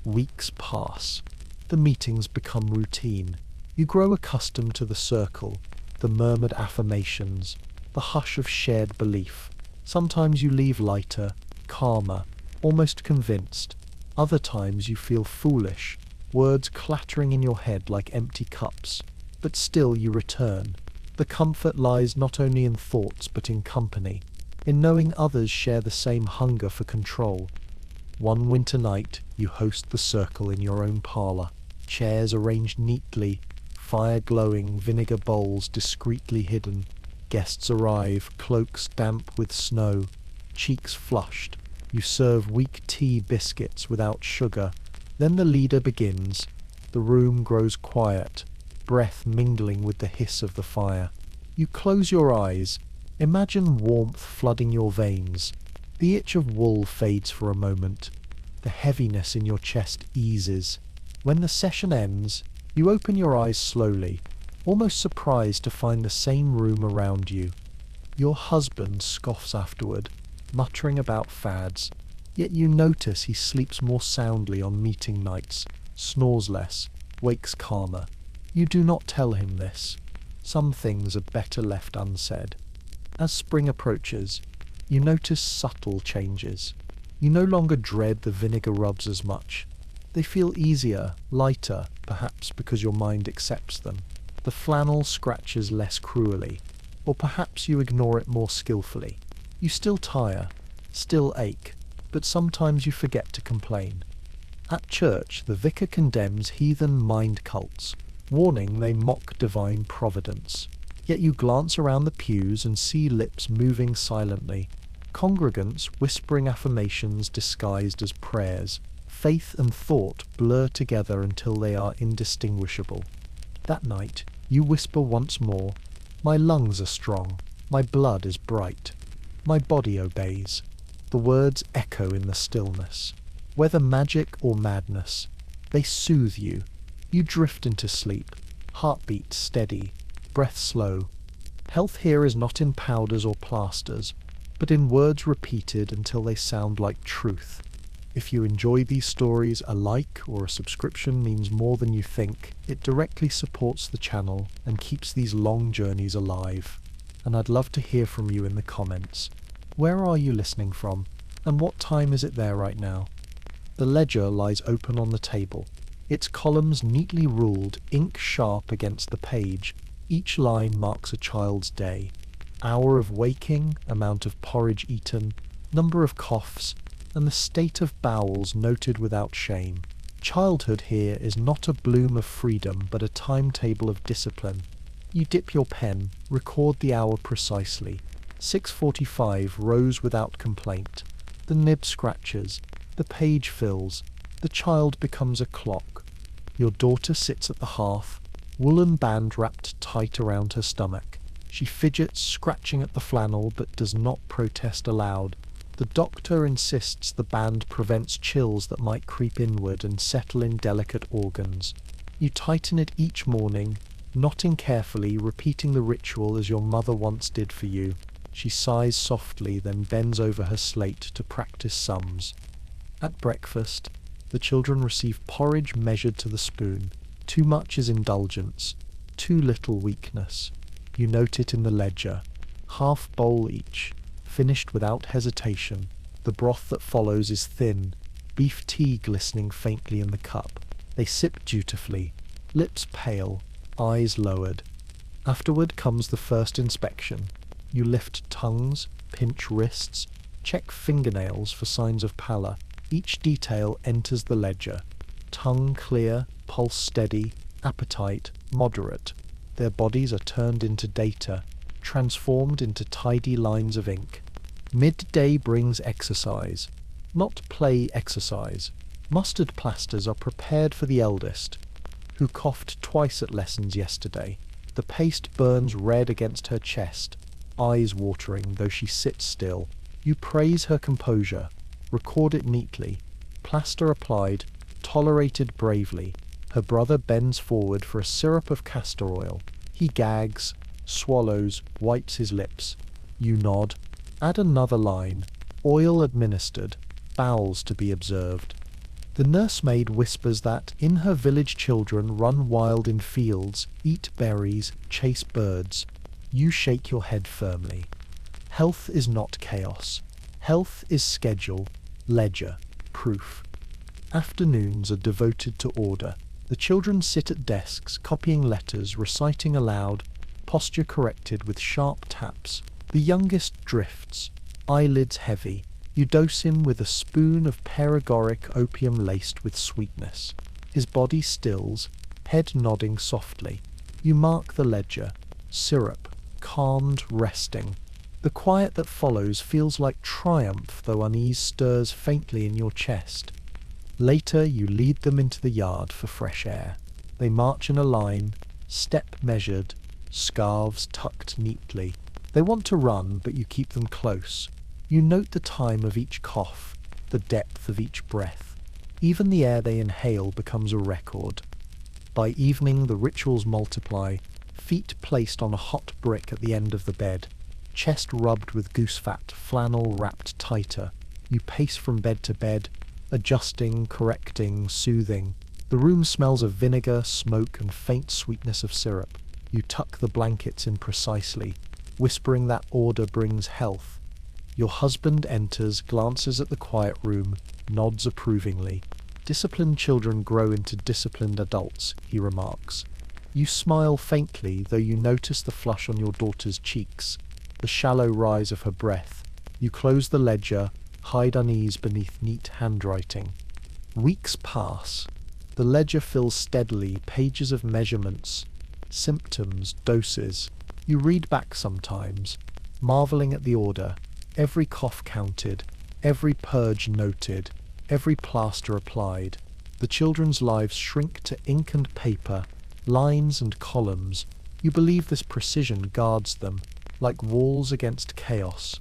Weeks pass. The meetings become routine. You grow accustomed to the circle, the murmured affirmations, the hush of shared belief. Sometimes you leave lighter, calmer, almost convinced. Other times you feel foolish, words clattering in your head like empty cups. But still you return. The comfort lies not only in thoughts but in company, in knowing others share the same hunger for control. One winter night, you host the circle in your own parlour. Chairs arranged neatly, fire glowing, vinegar bowls discreetly hidden. Guests arrive, cloaks damp with snow, cheeks flushed. You serve weak tea biscuits without sugar. Then the leader begins. The room grows quiet, breath mingling with the hiss of the fire. You close your eyes. Imagine warmth flooding your veins. The itch of wool fades for a moment. The heaviness in your chest eases. When the session ends, you open your eyes slowly, almost surprised to find the same room around you. Your husband scoffs afterward, muttering about fads, yet you notice he sleeps more soundly on meeting nights, snores less, wakes calmer. You do not tell him this. Some things are better left unsaid. As spring approaches, you notice subtle changes. You no longer dread the vinegar rubs as much. They feel easier, lighter, perhaps because your mind accepts them. The flannel scratches less cruelly, or perhaps you ignore it more skillfully. You still tire, still ache, but sometimes you forget to complain. At church, the vicar condemns heathen mind cults, warning they mock divine providence. Yet you glance around the pews and see lips moving silently, congregants whispering affirmations disguised as prayers. Faith and thought blur together until they are indistinguishable. That night, you whisper once more, "My lungs are strong, my blood is bright, my body obeys." The words echo in the stillness. Whether magic or madness, they soothe you. You drift into sleep, heartbeat steady, breath slow. Health here is not in powders or plasters, but in words repeated until they sound like truth. If you enjoy these stories, a like or a subscription means more than you think. It directly supports the channel and keeps these long journeys alive. And I'd love to hear from you in the comments. Where are you listening from? And what time is it there right now? The ledger lies open on the table, its columns neatly ruled, ink sharp against the page. Each line marks a child's day. Hour of waking, amount of porridge eaten, number of coughs, and the state of bowels noted without shame. Childhood here is not a bloom of freedom, but a timetable of discipline. You dip your pen, record the hour precisely. 6:45 rose without complaint. The nib scratches, the page fills, the child becomes a clock. Your daughter sits at the hearth, woolen band wrapped tight around her stomach. She fidgets, scratching at the flannel, but does not protest aloud. The doctor insists the band prevents chills that might creep inward and settle in delicate organs. You tighten it each morning, knotting carefully, repeating the ritual as your mother once did for you. She sighs softly, then bends over her slate to practice sums. At breakfast, the children receive porridge measured to the spoon. Too much is indulgence, too little weakness. You note it in the ledger. Half bowl each, finished without hesitation. The broth that follows is thin, beef tea glistening faintly in the cup. They sip dutifully, lips pale, eyes lowered. Afterward comes the first inspection. You lift tongues, pinch wrists, check fingernails for signs of pallor. Each detail enters the ledger. Tongue clear, pulse steady, appetite moderate. Their bodies are turned into data, transformed into tidy lines of ink. Midday brings exercise. Not play exercise, Mustard plasters are prepared for the eldest, who coughed twice at lessons yesterday. The paste burns red against her chest, eyes watering though she sits still. You praise her composure, record it neatly. Plaster applied, tolerated bravely. Her brother bends forward for a syrup of castor oil. He gags, swallows, wipes his lips. You nod. Add another line. Oil administered, bowels to be observed. The nursemaid whispers that in her village children run wild in fields, eat berries, chase birds. You shake your head firmly. Health is not chaos. Health is schedule, ledger, proof. Afternoons are devoted to order. The children sit at desks, copying letters, reciting aloud, posture corrected with sharp taps. The youngest drifts, eyelids heavy. You dose him with a spoon of paregoric opium laced with sweetness. His body stills, head nodding softly. You mark the ledger. Syrup, calmed, resting. The quiet that follows feels like triumph, though unease stirs faintly in your chest. Later you lead them into the yard for fresh air. They march in a line, step measured, scarves tucked neatly. They want to run, but you keep them close. You note the time of each cough, the depth of each breath. Even the air they inhale becomes a record. By evening the rituals multiply, feet placed on a hot brick at the end of the bed, chest rubbed with goose fat, flannel wrapped tighter. You pace from bed to bed, adjusting, correcting, soothing. The room smells of vinegar, smoke, and faint sweetness of syrup. You tuck the blankets in precisely, whispering that order brings health. Your husband enters, glances at the quiet room, nods approvingly. Disciplined children grow into disciplined adults, he remarks. You smile faintly, though you notice the flush on your daughter's cheeks, the shallow rise of her breath. You close the ledger, hide unease beneath neat handwriting. Weeks pass. The ledger fills steadily, pages of measurements, symptoms, doses. You read back sometimes, marveling at the order. Every cough counted, every purge noted, every plaster applied. The children's lives shrink to ink and paper, lines and columns. You believe this precision guards them, like walls against chaos.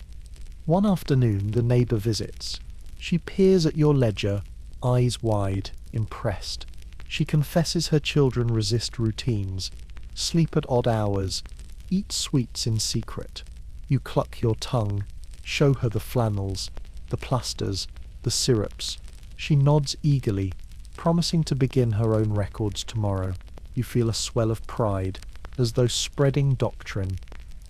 One afternoon the neighbour visits. She peers at your ledger, eyes wide, impressed. She confesses her children resist routines, sleep at odd hours, eat sweets in secret. You cluck your tongue, show her the flannels, the plasters, the syrups. She nods eagerly, promising to begin her own records tomorrow. You feel a swell of pride, as though spreading doctrine.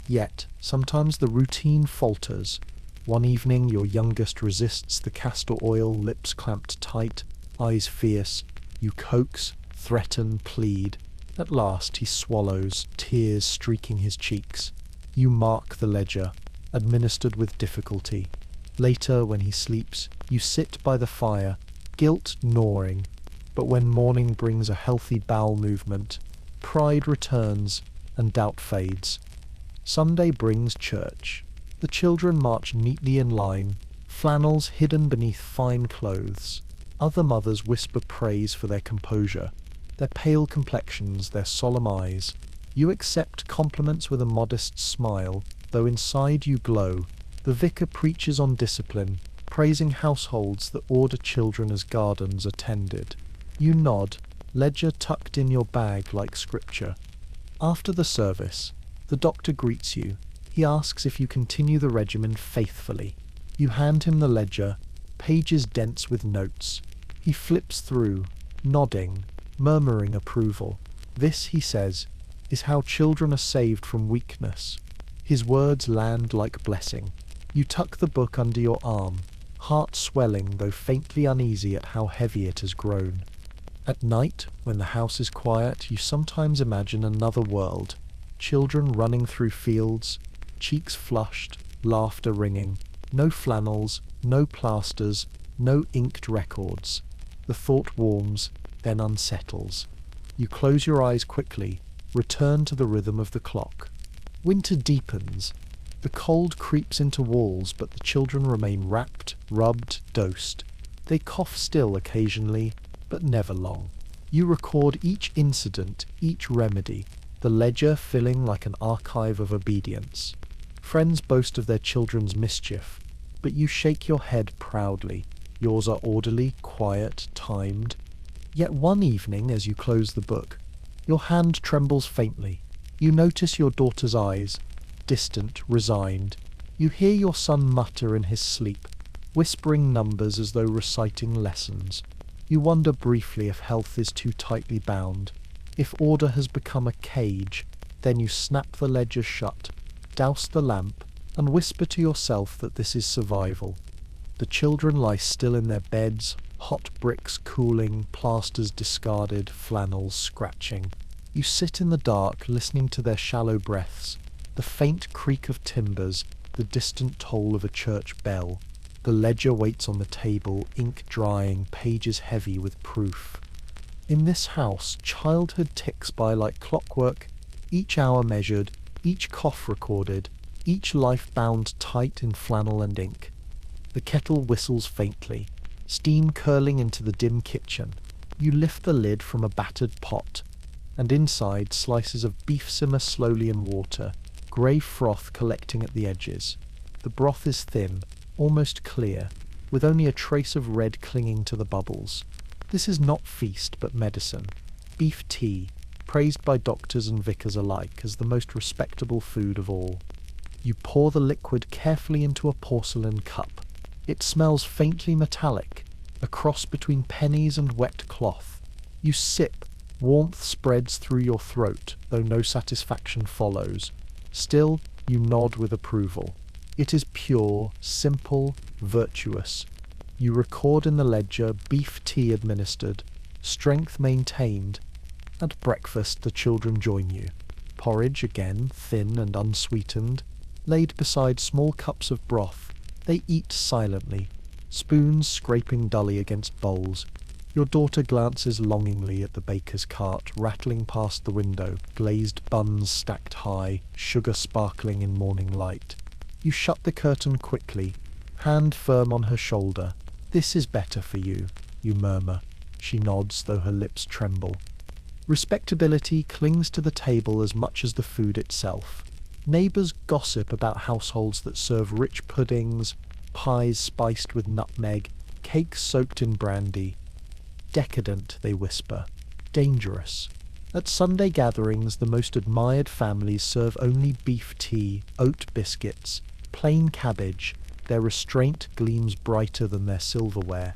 Yet, sometimes the routine falters. One evening your youngest resists the castor oil, lips clamped tight, eyes fierce. You coax, threaten, plead. At last he swallows, tears streaking his cheeks. You mark the ledger, administered with difficulty. Later, when he sleeps, you sit by the fire, guilt gnawing. But when morning brings a healthy bowel movement, pride returns and doubt fades. Sunday brings church. The children march neatly in line, flannels hidden beneath fine clothes. Other mothers whisper praise for their composure, their pale complexions, their solemn eyes. You accept compliments with a modest smile, though inside you glow. The vicar preaches on discipline, praising households that order children as gardens are tended. You nod, ledger tucked in your bag like scripture. After the service, the doctor greets you. He asks if you continue the regimen faithfully. You hand him the ledger, pages dense with notes. He flips through, nodding, murmuring approval. This, he says, is how children are saved from weakness. His words land like blessing. You tuck the book under your arm, heart swelling though faintly uneasy at how heavy it has grown. At night, when the house is quiet, you sometimes imagine another world. Children running through fields, cheeks flushed, laughter ringing. No flannels, no plasters, no inked records. The thought warms, then unsettles. You close your eyes quickly, return to the rhythm of the clock. Winter deepens. The cold creeps into walls, but the children remain wrapped, rubbed, dosed. They cough still occasionally, but never long. You record each incident, each remedy, the ledger filling like an archive of obedience. Friends boast of their children's mischief, but you shake your head proudly. Yours are orderly, quiet, timed. Yet one evening, as you close the book, your hand trembles faintly. You notice your daughter's eyes, distant, resigned. You hear your son mutter in his sleep, whispering numbers as though reciting lessons. You wonder briefly if health is too tightly bound, if order has become a cage. Then you snap the ledger shut, douse the lamp, and whisper to yourself that this is survival. The children lie still in their beds, hot bricks cooling, plasters discarded, flannels scratching. You sit in the dark, listening to their shallow breaths, the faint creak of timbers, the distant toll of a church bell. The ledger waits on the table, ink drying, pages heavy with proof. In this house, childhood ticks by like clockwork, each hour measured, each cough recorded, each life bound tight in flannel and ink. The kettle whistles faintly, steam curling into the dim kitchen. You lift the lid from a battered pot, and inside slices of beef simmer slowly in water, grey froth collecting at the edges. The broth is thin, almost clear, with only a trace of red clinging to the bubbles. This is not feast but medicine. Beef tea, praised by doctors and vicars alike as the most respectable food of all. You pour the liquid carefully into a porcelain cup. It smells faintly metallic, a cross between pennies and wet cloth. You sip, warmth spreads through your throat, though no satisfaction follows. Still, you nod with approval. It is pure, simple, virtuous. You record in the ledger beef tea administered, strength maintained. At breakfast the children join you. Porridge again, thin and unsweetened, laid beside small cups of broth. They eat silently, spoons scraping dully against bowls. Your daughter glances longingly at the baker's cart rattling past the window, glazed buns stacked high, sugar sparkling in morning light. You shut the curtain quickly, hand firm on her shoulder. "This is better for you," you murmur. She nods, though her lips tremble. Respectability clings to the table as much as the food itself. Neighbours gossip about households that serve rich puddings, pies spiced with nutmeg, cakes soaked in brandy. Decadent, they whisper. Dangerous. At Sunday gatherings, the most admired families serve only beef tea, oat biscuits, plain cabbage. Their restraint gleams brighter than their silverware.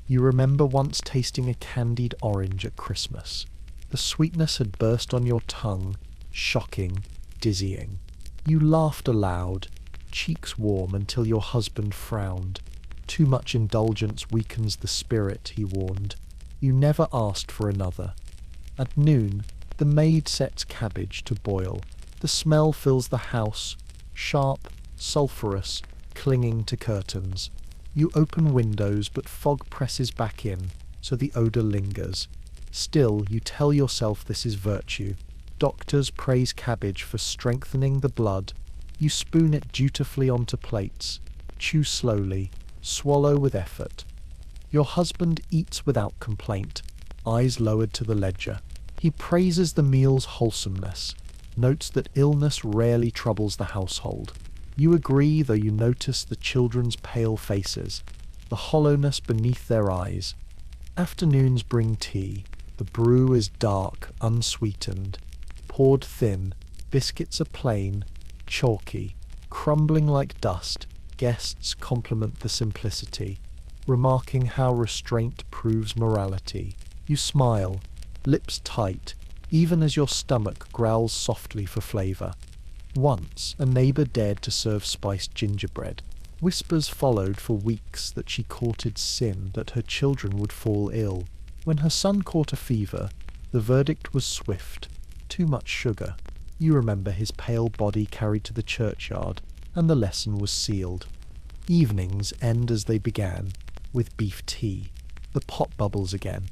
You remember once tasting a candied orange at Christmas. The sweetness had burst on your tongue, shocking, dizzying. You laughed aloud, cheeks warm until your husband frowned. Too much indulgence weakens the spirit, he warned. You never asked for another. At noon, the maid sets cabbage to boil. The smell fills the house, sharp, sulphurous, clinging to curtains. You open windows, but fog presses back in, so the odour lingers. Still, you tell yourself this is virtue. Doctors praise cabbage for strengthening the blood. You spoon it dutifully onto plates, chew slowly, swallow with effort. Your husband eats without complaint, eyes lowered to the ledger. He praises the meal's wholesomeness, notes that illness rarely troubles the household. You agree, though you notice the children's pale faces, the hollowness beneath their eyes. Afternoons bring tea. The brew is dark, unsweetened, poured thin. Biscuits are plain, chalky, crumbling like dust. Guests compliment the simplicity, remarking how restraint proves morality. You smile, lips tight, even as your stomach growls softly for flavour. Once, a neighbour dared to serve spiced gingerbread. Whispers followed for weeks that she courted sin, that her children would fall ill. When her son caught a fever, the verdict was swift. Too much sugar. You remember his pale body carried to the churchyard, and the lesson was sealed. Evenings end as they began, with beef tea. The pot bubbles again.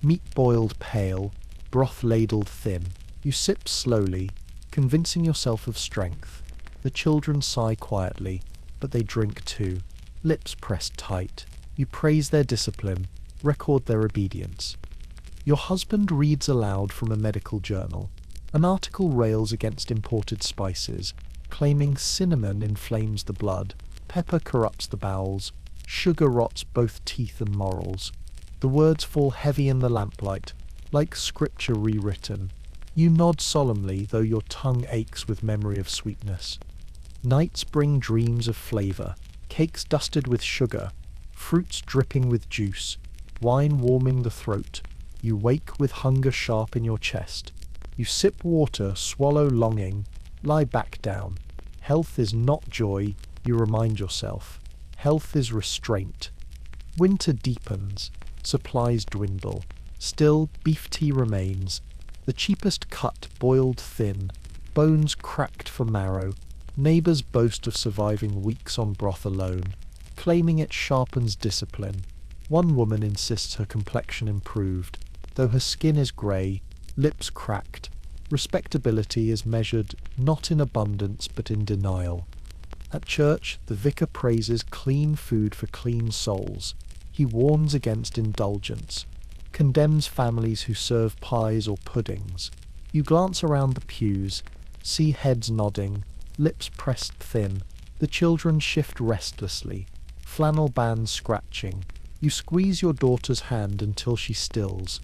Meat boiled pale, broth ladled thin. You sip slowly, convincing yourself of strength. The children sigh quietly, but they drink too, lips pressed tight. You praise their discipline, record their obedience. Your husband reads aloud from a medical journal. An article rails against imported spices, claiming cinnamon inflames the blood, pepper corrupts the bowels, sugar rots both teeth and morals. The words fall heavy in the lamplight, like scripture rewritten. You nod solemnly, though your tongue aches with memory of sweetness. Nights bring dreams of flavour, cakes dusted with sugar, fruits dripping with juice, wine warming the throat. You wake with hunger sharp in your chest. You sip water, swallow longing, lie back down. Health is not joy, you remind yourself. Health is restraint. Winter deepens, supplies dwindle. Still, beef tea remains. The cheapest cut boiled thin, bones cracked for marrow. Neighbours boast of surviving weeks on broth alone, claiming it sharpens discipline. One woman insists her complexion improved, though her skin is grey, lips cracked. Respectability is measured not in abundance but in denial. At church, the vicar praises clean food for clean souls. He warns against indulgence, condemns families who serve pies or puddings. You glance around the pews, see heads nodding, lips pressed thin. The children shift restlessly, flannel bands scratching. You squeeze your daughter's hand until she stills.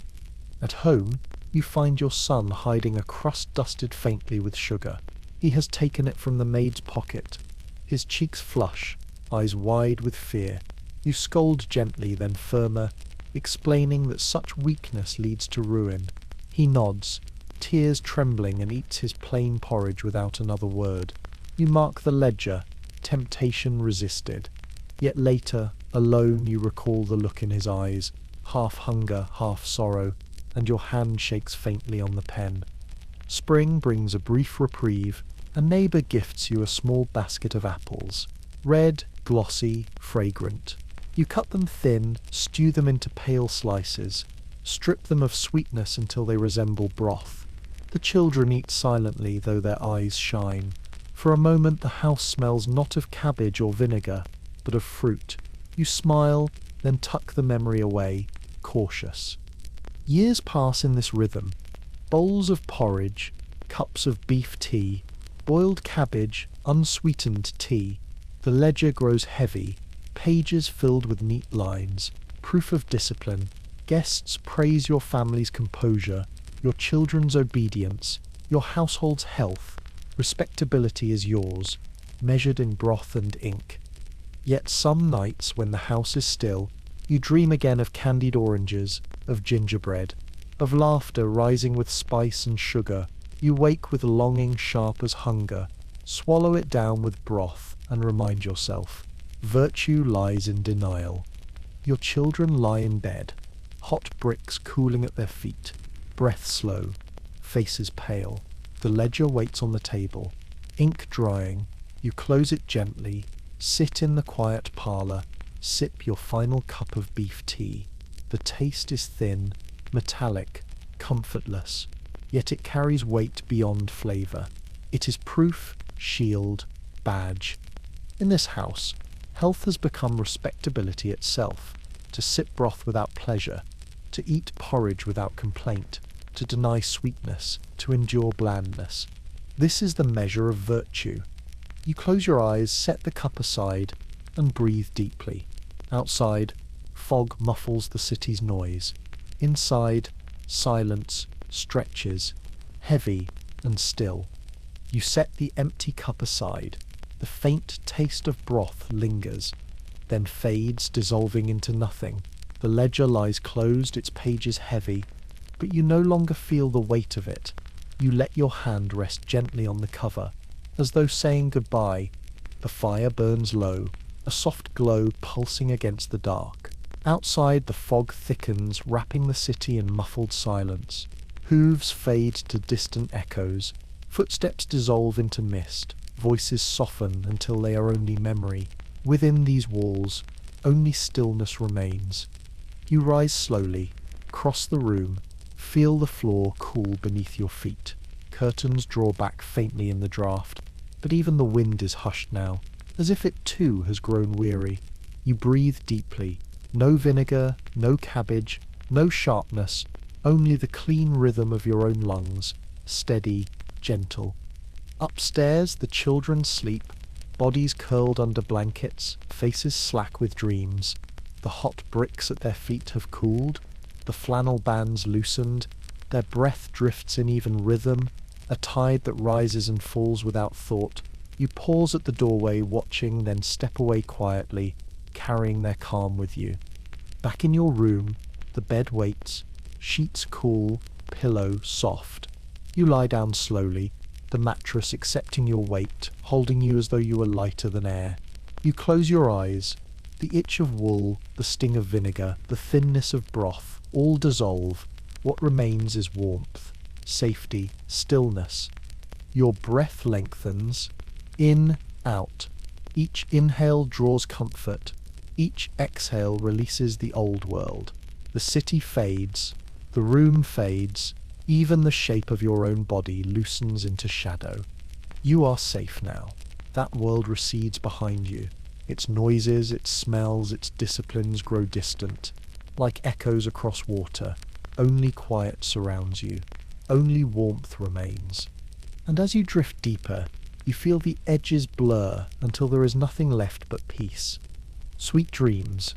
At home, you find your son hiding a crust dusted faintly with sugar. He has taken it from the maid's pocket. His cheeks flush, eyes wide with fear. You scold gently, then firmer, explaining that such weakness leads to ruin. He nods, tears trembling, and eats his plain porridge without another word. You mark the ledger, temptation resisted. Yet later, alone, you recall the look in his eyes, half hunger, half sorrow, and your hand shakes faintly on the pen. Spring brings a brief reprieve. A neighbour gifts you a small basket of apples, red, glossy, fragrant. You cut them thin, stew them into pale slices, strip them of sweetness until they resemble broth. The children eat silently, though their eyes shine. For a moment the house smells not of cabbage or vinegar, but of fruit. You smile, then tuck the memory away, cautious. Years pass in this rhythm. Bowls of porridge, cups of beef tea, boiled cabbage, unsweetened tea. The ledger grows heavy, pages filled with neat lines, proof of discipline. Guests praise your family's composure, your children's obedience, your household's health. Respectability is yours, measured in broth and ink. Yet some nights, when the house is still, you dream again of candied oranges, of gingerbread, of laughter rising with spice and sugar. You wake with longing sharp as hunger, swallow it down with broth, and remind yourself, virtue lies in denial. Your children lie in bed, hot bricks cooling at their feet, breath slow, faces pale. The ledger waits on the table, ink drying. You close it gently, sit in the quiet parlour, sip your final cup of beef tea. The taste is thin, metallic, comfortless, yet it carries weight beyond flavour. It is proof, shield, badge. In this house, health has become respectability itself. To sip broth without pleasure, to eat porridge without complaint, to deny sweetness, to endure blandness. This is the measure of virtue. You close your eyes, set the cup aside, and breathe deeply. Outside, fog muffles the city's noise. Inside, silence stretches, heavy and still. You set the empty cup aside. The faint taste of broth lingers, then fades, dissolving into nothing. The ledger lies closed, its pages heavy, but you no longer feel the weight of it. You let your hand rest gently on the cover, as though saying goodbye. The fire burns low, a soft glow pulsing against the dark. Outside, the fog thickens, wrapping the city in muffled silence. Hooves fade to distant echoes. Footsteps dissolve into mist. Voices soften until they are only memory. Within these walls, only stillness remains. You rise slowly, cross the room, feel the floor cool beneath your feet. Curtains draw back faintly in the draught, but even the wind is hushed now, as if it too has grown weary. You breathe deeply, No vinegar, no cabbage, no sharpness, only the clean rhythm of your own lungs, steady, gentle. Upstairs, the children sleep, bodies curled under blankets, faces slack with dreams. The hot bricks at their feet have cooled, the flannel bands loosened, their breath drifts in even rhythm, a tide that rises and falls without thought. You pause at the doorway, watching, then step away quietly, carrying their calm with you. Back in your room, the bed waits, sheets cool, pillow soft. You lie down slowly, the mattress accepting your weight, holding you as though you were lighter than air. You close your eyes. The itch of wool, the sting of vinegar, the thinness of broth, all dissolve. What remains is warmth, safety, stillness. Your breath lengthens. In, out. Each inhale draws comfort. Each exhale releases the old world. The city fades. The room fades. Even the shape of your own body loosens into shadow. You are safe now. That world recedes behind you. Its noises, its smells, its disciplines grow distant, like echoes across water. Only quiet surrounds you. Only warmth remains. And as you drift deeper, you feel the edges blur until there is nothing left but peace. Sweet dreams,